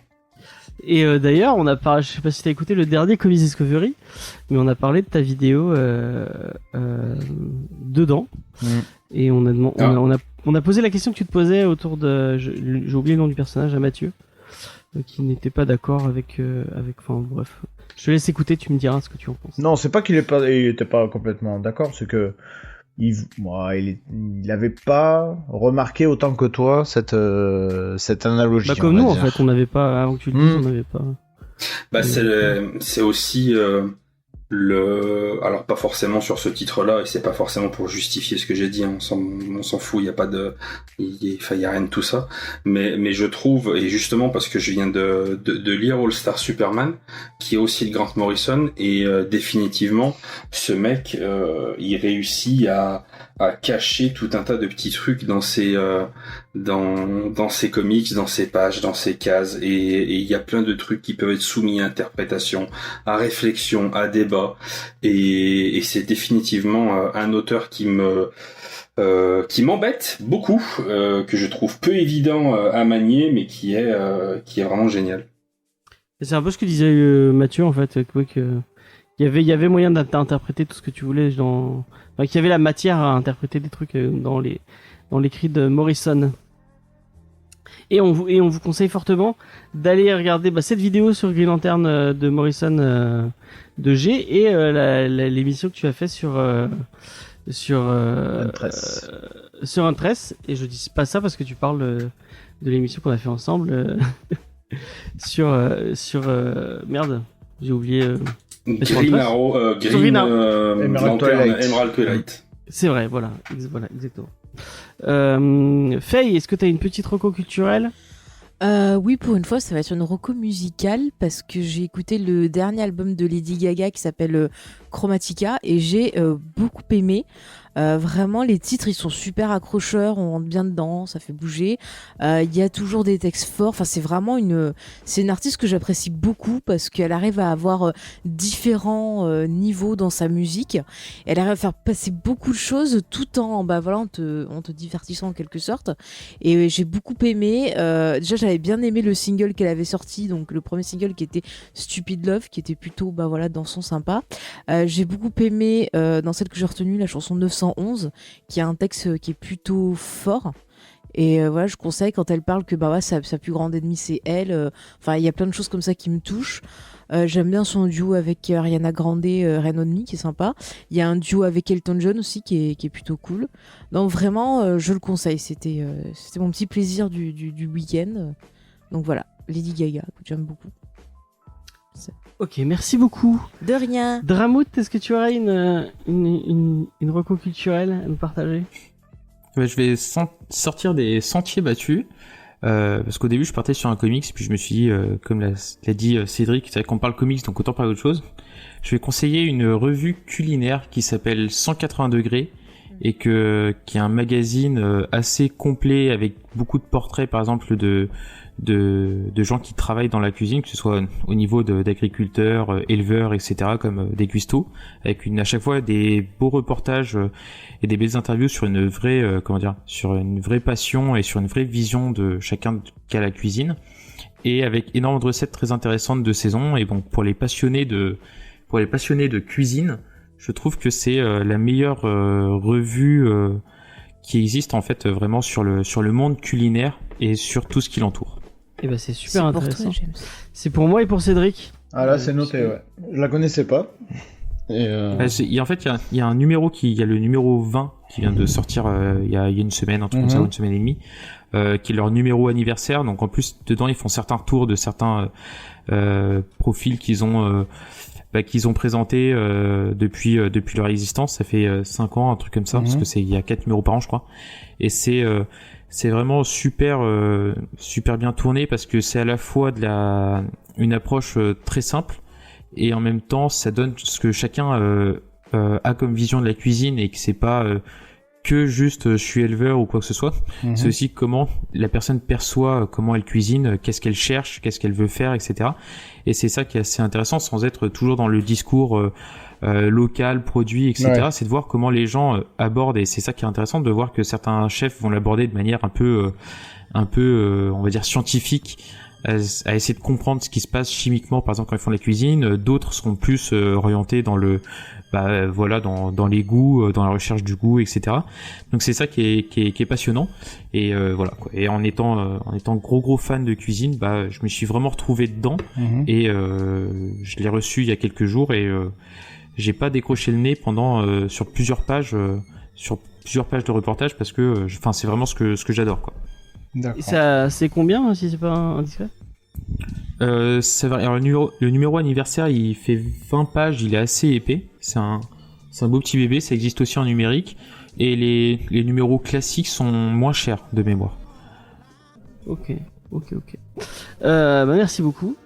Et d'ailleurs, on a parlé, je sais pas si t'as écouté le dernier Comics Discovery, mais on a parlé de ta vidéo dedans. Et on a posé la question que tu te posais autour de, j'ai oublié le nom du personnage, à Mathieu, qui n'était pas d'accord avec, enfin bref. Je te laisse écouter, tu me diras ce que tu en penses. Non, c'est pas qu'il était pas complètement d'accord, c'est que il avait pas remarqué autant que toi cette analogie. Bah comme nous en fait, on n'avait pas, avant que tu le dises, on n'avait pas. Bah c'est aussi alors pas forcément sur ce titre-là, et c'est pas forcément pour justifier ce que j'ai dit, on s'en fout, il y a pas de, il y a rien de tout ça, mais je trouve, et justement parce que je viens de lire All Star Superman, qui est aussi de Grant Morrison, et définitivement ce mec il réussit à cacher tout un tas de petits trucs dans ses dans ses comics, dans ses pages, dans ses cases, et il y a plein de trucs qui peuvent être soumis à interprétation, à réflexion, à débat, et c'est définitivement un auteur qui m'embête beaucoup, que je trouve peu évident à manier, mais qui est vraiment génial. C'est un peu ce que disait Mathieu en fait, qu'il y avait moyen d'interpréter tout ce que tu voulais qu'il y avait la matière à interpréter des trucs dans l'écrit de Morrison. Et on vous conseille fortement d'aller regarder cette vidéo sur Green Lantern de Morrison de G, et l'émission que tu as fait sur Huntress. Et je dis pas ça parce que tu parles de l'émission qu'on a fait ensemble sur merde, j'ai oublié. Green Arrow, Emerald Twilight. C'est vrai, voilà, exactement. Faye, est-ce que t'as une petite reco culturelle? Oui, pour une fois, ça va être une reco musicale parce que j'ai écouté le dernier album de Lady Gaga qui s'appelle Chromatica et j'ai beaucoup aimé. Vraiment, les titres, ils sont super accrocheurs, on rentre bien dedans, ça fait bouger. Il y a toujours des textes forts. Enfin, c'est vraiment c'est une artiste que j'apprécie beaucoup parce qu'elle arrive à avoir différents niveaux dans sa musique. Elle arrive à faire passer beaucoup de choses tout en te divertissant en quelque sorte. Et j'ai beaucoup aimé. Déjà, j'avais bien aimé le single qu'elle avait sorti, donc le premier single qui était Stupid Love, qui était plutôt dansant sympa. J'ai beaucoup aimé dans celle que j'ai retenue, la chanson 911, qui a un texte qui est plutôt fort. Et voilà, je conseille quand elle parle que sa plus grande ennemie c'est elle. Enfin, il y a plein de choses comme ça qui me touchent. J'aime bien son duo avec Ariana Grande, Rain on Me, qui est sympa. Il y a un duo avec Elton John aussi qui est plutôt cool. Donc vraiment, je le conseille. C'était mon petit plaisir du week-end. Donc voilà, Lady Gaga, que j'aime beaucoup. Ok, merci beaucoup. De rien. Dramout, est-ce que tu aurais une reco culturelle à nous partager? Je vais sortir des sentiers battus, parce qu'au début je partais sur un comics, puis je me suis dit, comme l'a dit Cédric, c'est vrai qu'on parle comics, donc autant parler d'autre chose. Je vais conseiller une revue culinaire qui s'appelle 180 degrés, et qui est un magazine assez complet avec beaucoup de portraits, par exemple de gens qui travaillent dans la cuisine, que ce soit au niveau d'agriculteurs, éleveurs, etc., comme des cuistots, avec à chaque fois des beaux reportages et des belles interviews sur une vraie sur une vraie passion et sur une vraie vision de chacun qui a la cuisine, et avec énormément de recettes très intéressantes de saison. Et bon, pour les passionnés de cuisine, je trouve que c'est la meilleure revue qui existe en fait vraiment sur le monde culinaire et sur tout ce qui l'entoure. Et c'est super intéressant. Toi, c'est pour moi et pour Cédric. Ah là, c'est noté, ouais. Je la connaissais pas. Et il y a un numéro il y a le numéro 20 qui vient de sortir il y a une semaine, un truc comme ça, une semaine et demie, qui est leur numéro anniversaire. Donc en plus dedans ils font certains retours de certains profils qu'ils ont présentés depuis leur existence. Ça fait 5 ans, un truc comme ça, parce que il y a 4 numéros par an, je crois. Et c'est vraiment super bien tourné, parce que c'est à la fois une approche très simple, et en même temps ça donne ce que chacun a comme vision de la cuisine et que c'est pas que juste je suis éleveur ou quoi que ce soit. C'est aussi comment la personne perçoit comment elle cuisine, qu'est-ce qu'elle cherche, qu'est-ce qu'elle veut faire, etc. Et c'est ça qui est assez intéressant, sans être toujours dans le discours local, produit, etc. Ouais. C'est de voir comment les gens abordent, et c'est ça qui est intéressant, de voir que certains chefs vont l'aborder de manière un peu, on va dire scientifique, à essayer de comprendre ce qui se passe chimiquement, par exemple quand ils font la cuisine. D'autres seront plus orientés dans le voilà, dans les goûts, dans la recherche du goût, etc. Donc c'est ça qui est passionnant. Et voilà quoi. Et en étant gros fan de cuisine, je me suis vraiment retrouvé dedans. Et je l'ai reçu il y a quelques jours, et j'ai pas décroché le nez pendant sur plusieurs pages de reportage, parce que c'est vraiment ce que j'adore quoi. D'accord. Ça, c'est combien si c'est pas indiscret? Ça va. Alors, le numéro anniversaire, il fait 20 pages, il est assez épais. C'est un beau petit bébé, ça existe aussi en numérique. Et les numéros classiques sont moins chers de mémoire. Ok. Merci beaucoup.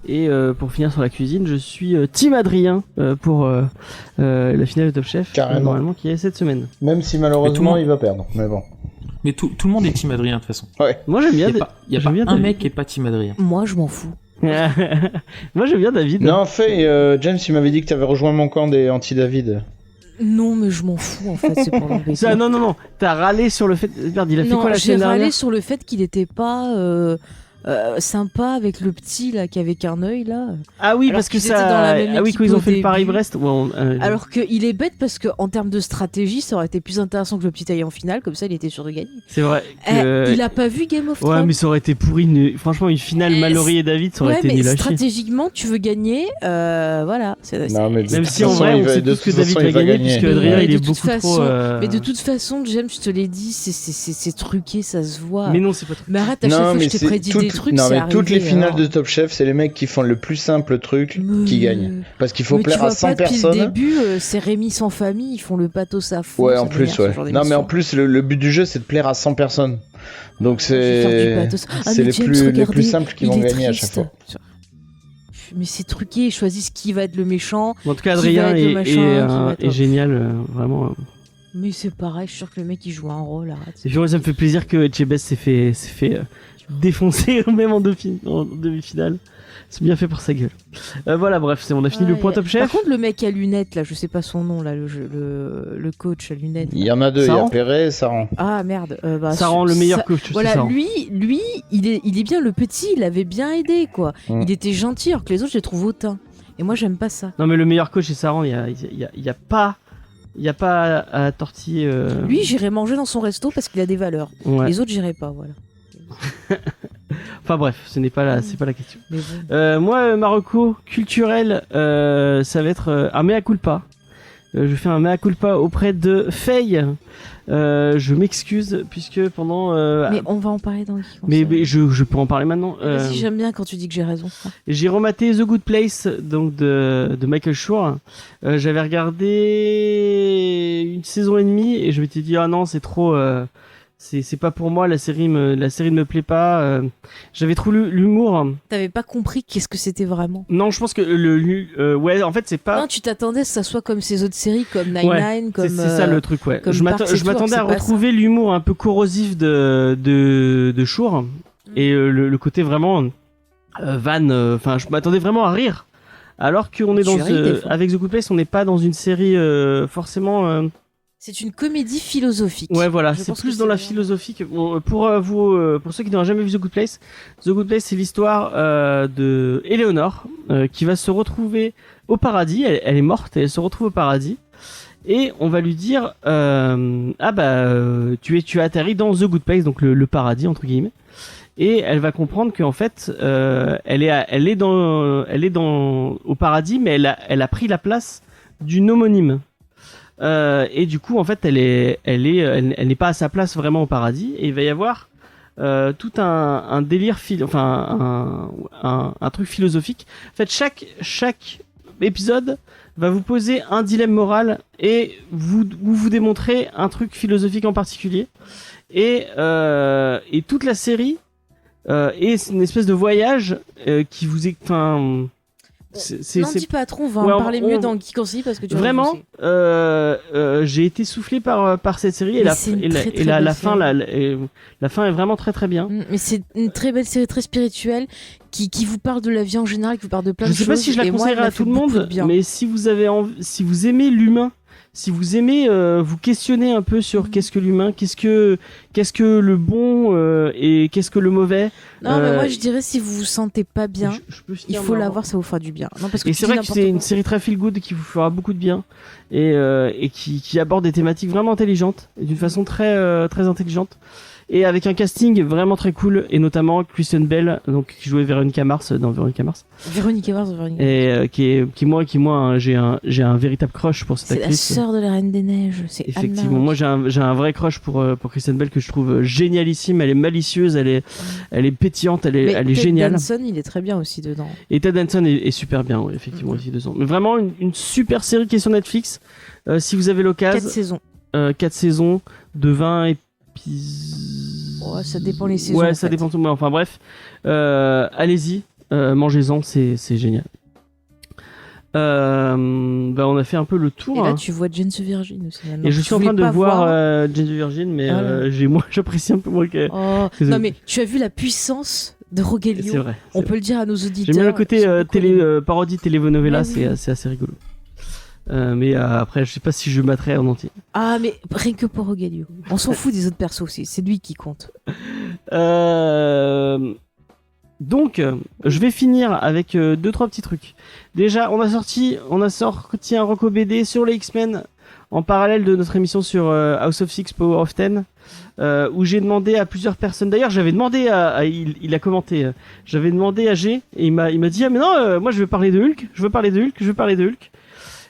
Et pour finir sur la cuisine, je suis Team Adrien pour la finale de Top Chef, normalement qui est cette semaine. Même si malheureusement il va perdre, mais bon. Mais tout le monde est Team Adrien de toute façon. Ouais. Moi j'aime bien. Il y a pas un mec qui est pas Team Adrien. Moi, je m'en fous. Moi j'aime bien David. Non, en fait, James, il m'avait dit que t'avais rejoint mon camp des anti-David. Non, mais je m'en fous en fait, c'est pour l'embêter. Ça, non. T'as râlé sur le fait. Merde, il a fait quoi la semaine j'ai râlé dernière? sur le fait qu'il était pas sympa avec le petit là qui avait qu'un œil là. Ah oui, Alors parce que qu'ils étaient dans la même ah oui, équipe quand ils ont au fait le début. Paris-Brest. Alors qu'il est bête parce que en termes de stratégie, ça aurait été plus intéressant que le petit œil en finale, comme ça il était sûr de gagner. C'est vrai. Que... Il a pas vu Game of Thrones. Ouais, mais ça aurait été pourri. Franchement, une finale Mallory et David, ça aurait été mais nul à chier. stratégiquement, tu veux gagner, voilà. Non, mais Même si en vrai, on sait tous que David va gagner, puisque Adrien il est beaucoup trop. Mais de toute façon, James, je te l'ai dit, c'est truqué, ça se voit. Mais non, c'est pas truqué. Mais arrête, à chaque fois que je t'ai prédit des trucs, non, c'est mais arrivé. toutes les finales de Top Chef, c'est les mecs qui font le plus simple truc qui gagnent. Parce qu'il faut mais plaire à 100 personnes. Depuis le début, c'est Rémi sans famille, ils font le pathos à fond. Ouais, en plus, ouais. Non, mais en plus, le but du jeu, c'est de plaire à 100 personnes. Donc c'est les plus simples qui vont gagner à chaque fois. Mais c'est truqué, ils choisissent qui va être le méchant. En tout cas, Adrien est génial, vraiment. Mais c'est pareil, je suis sûr que le mec il joue un rôle, arrête. Et puis moi, ça me fait plaisir que Chebes s'est fait défoncer même en demi-finale. C'est bien fait pour sa gueule. Voilà, bref, on a fini le point Top Chef. Par contre, le mec à lunettes, là, je sais pas son nom, là, le coach à lunettes. Il y en a deux, il y a Perret et Saran. Ah merde. Saran, le meilleur coach. Voilà, lui, il est bien le petit, il avait bien aidé, quoi. Il était gentil, alors que les autres, je les trouve hautains. Et moi, j'aime pas ça. Non, mais le meilleur coach, c'est Saran. Il y a pas à tortiller. Lui, j'irai manger dans son resto parce qu'il a des valeurs. Ouais. Les autres, j'irai pas, voilà. Enfin bref, c'est pas la question. Bon. Moi, Marocco culturel, ça va être un mea culpa. Je fais un mea culpa auprès de Faye. Je m'excuse puisque pendant. Mais on va en parler dans le. Mais je peux en parler maintenant. Vas-y, j'aime bien quand tu dis que j'ai raison. J'ai rematé The Good Place donc de Michael Schur. J'avais regardé une saison et demie et je m'étais dit ah non c'est trop. C'est pas pour moi, la série ne me plaît pas. J'avais trop l'humour. T'avais pas compris qu'est-ce que c'était vraiment? Non, je pense que ouais, en fait, c'est pas. Non, tu t'attendais que ça soit comme ces autres séries, comme Nine-Nine, comme. C'est ça le truc, ouais. Je m'attendais à retrouver ça. l'humour un peu corrosif de Schur et le côté vraiment van. Enfin, je m'attendais vraiment à rire. Alors qu'on est avec The Good Place, on n'est pas dans une série forcément. C'est une comédie philosophique. Ouais, voilà, c'est plus dans la philosophie que pour ceux qui n'auraient jamais vu The Good Place. The Good Place, c'est l'histoire de Eleanor qui va se retrouver au paradis. Elle est morte et elle se retrouve au paradis. Et on va lui dire tu as atterri dans The Good Place, donc le paradis entre guillemets. Et elle va comprendre qu'en fait, elle est au paradis, mais elle a pris la place d'une homonyme. Et du coup en fait elle n'est pas à sa place vraiment au paradis et il va y avoir tout un délire un truc philosophique. En fait chaque épisode va vous poser un dilemme moral et vous démontrer un truc philosophique en particulier et toute la série est une espèce de voyage qui vous est N'en dis pas trop, on va en parler mieux dans Geek Conseil parce que tu vraiment, j'ai été soufflé par cette série et la fin est vraiment très très bien. Mais c'est une très belle série, très spirituelle, qui vous parle de la vie en général, qui vous parle de plein de choses. Je sais pas si je la conseillerais à tout le monde, mais si vous aimez l'humain, si vous aimez vous questionner un peu sur qu'est-ce que l'humain, qu'est-ce que le bon et qu'est-ce que le mauvais. Non, mais moi je dirais si vous vous sentez pas bien, il faut la voir, ça vous fera du bien. Non, parce que et c'est vrai que c'est une série très feel good qui vous fera beaucoup de bien et qui aborde des thématiques vraiment intelligentes et d'une façon très très intelligente. Et avec un casting vraiment très cool, et notamment Kristen Bell, donc qui jouait Véronica Mars dans Véronica Mars. Et qui moi, hein, j'ai un véritable crush pour cette actrice. C'est la sœur de la Reine des Neiges. C'est effectivement. Moi, j'ai un vrai crush pour Kristen Bell que je trouve génialissime. Elle est malicieuse, elle est pétillante, elle est géniale. Ted Danson, il est très bien aussi dedans. Et Ted Danson est super bien, ouais, effectivement aussi dedans. Mais vraiment une super série qui est sur Netflix. Si vous avez l'occasion. 4 saisons. 4 saisons de 20 épisodes. Ouais, ça dépend les saisons. Ouais, ça dépend tout. Enfin bref, allez-y, mangez-en, c'est génial. On a fait un peu le tour. Et là, tu vois Jane the Virgin aussi. Et je suis en train de voir Jane the Virgin, mais j'apprécie un peu moins que. Non, mais tu as vu la puissance de Rogelio. C'est vrai. On peut le dire à nos auditeurs. J'aime bien le côté parodie télénovela, c'est assez rigolo. Mais après, je sais pas si je materai en entier. Ah, mais rien que pour Rogelio. On s'en fout des autres persos aussi, c'est lui qui compte. Donc, je vais finir avec 2-3 petits trucs. Déjà, on a sorti un Rocco BD sur les X-Men en parallèle de notre émission sur House of Six, Power of Ten, où j'ai demandé à plusieurs personnes. D'ailleurs, j'avais demandé il a commenté. J'avais demandé à G et il m'a dit ah mais non, moi je veux parler de Hulk.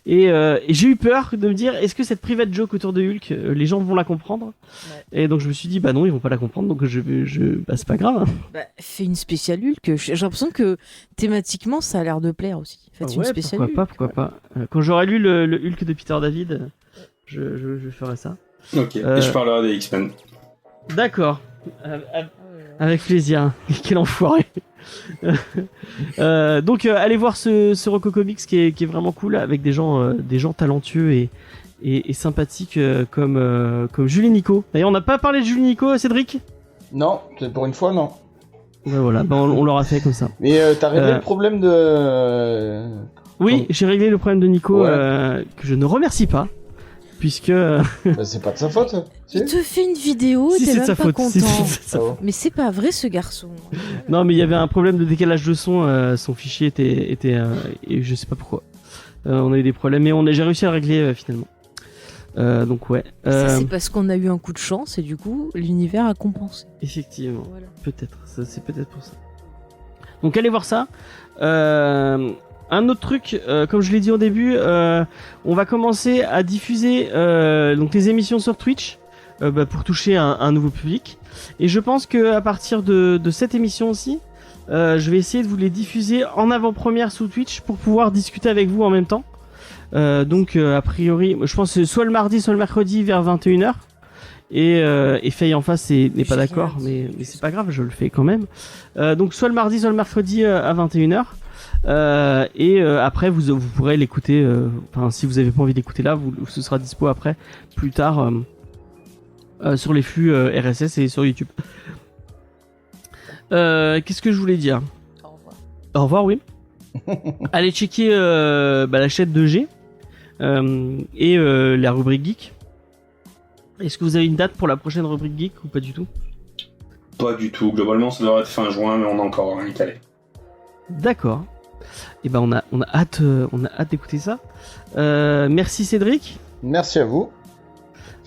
Et j'ai eu peur de me dire, est-ce que cette private joke autour de Hulk, les gens vont la comprendre ? Et donc je me suis dit, bah non, ils vont pas la comprendre, donc c'est pas grave. Hein. Fais une spéciale Hulk. J'ai l'impression que thématiquement, ça a l'air de plaire aussi. Faites une spéciale Hulk. Pourquoi pas. Quand j'aurai lu le Hulk de Peter David, je ferai ça. Ok, et je parlerai des X-Men. D'accord. Avec plaisir. Quel enfoiré. Donc allez voir ce Rocco Comics qui est vraiment cool avec des gens talentueux et sympathiques comme Julie Nico. D'ailleurs on n'a pas parlé de Julie Nico, Cédric ? Non, pour une fois non. Ouais, voilà, on l'aura fait comme ça. Mais t'as réglé le problème de... Oui, j'ai réglé le problème de Nico que je ne remercie pas. Puisque c'est pas de sa faute. Il te fait une vidéo, t'es même pas content. Mais c'est pas vrai ce garçon. Non, mais il y avait un problème de décalage de son. Son fichier était et je sais pas pourquoi. On a eu des problèmes, mais j'ai réussi à le régler finalement. Donc ouais. Ça, c'est parce qu'on a eu un coup de chance et du coup l'univers a compensé. Effectivement. Voilà. Peut-être. C'est peut-être pour ça. Donc allez voir ça. Un autre truc, comme je l'ai dit au début, on va commencer à diffuser donc les émissions sur Twitch pour toucher un nouveau public. Et je pense que à partir de cette émission aussi, je vais essayer de vous les diffuser en avant-première sous Twitch pour pouvoir discuter avec vous en même temps. Donc a priori, je pense que soit le mardi, soit le mercredi vers 21h. Et Faye en face n'est pas d'accord, mais c'est pas grave, je le fais quand même. Donc soit le mardi, soit le mercredi à 21h. Après vous pourrez l'écouter si vous avez pas envie d'écouter là, ce sera dispo après plus tard sur les flux RSS et sur YouTube. Qu'est-ce que je voulais dire ? Au revoir, oui. Allez checker la chaîne de G et la rubrique geek. Est-ce que vous avez une date pour la prochaine rubrique geek ou pas du tout ? Pas du tout, globalement ça devrait être fin juin, mais on a encore rien calé. D'accord. Et on a hâte d'écouter ça. Merci Cédric. Merci à vous.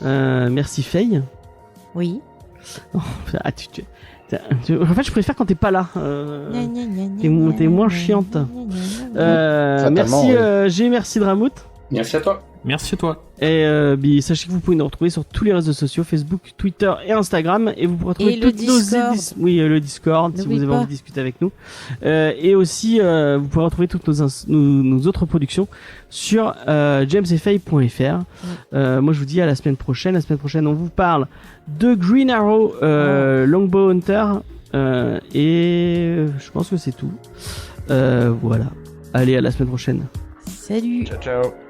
Merci Faye. Oui. Oh, en fait, je préfère quand t'es pas là. T'es moins chiante. Merci G, merci Dramout. Merci à toi. Merci à toi. Et sachez que vous pouvez nous retrouver sur tous les réseaux sociaux, Facebook, Twitter et Instagram, et vous pourrez retrouver toutes le Discord si vous avez envie de discuter avec nous. Et aussi vous pourrez retrouver toutes nos autres productions sur jamesfay.fr. Moi je vous dis à la semaine prochaine. La semaine prochaine on vous parle de Green Arrow, Longbow Hunter, et je pense que c'est tout. Voilà. Allez, à la semaine prochaine. Salut. Ciao, ciao.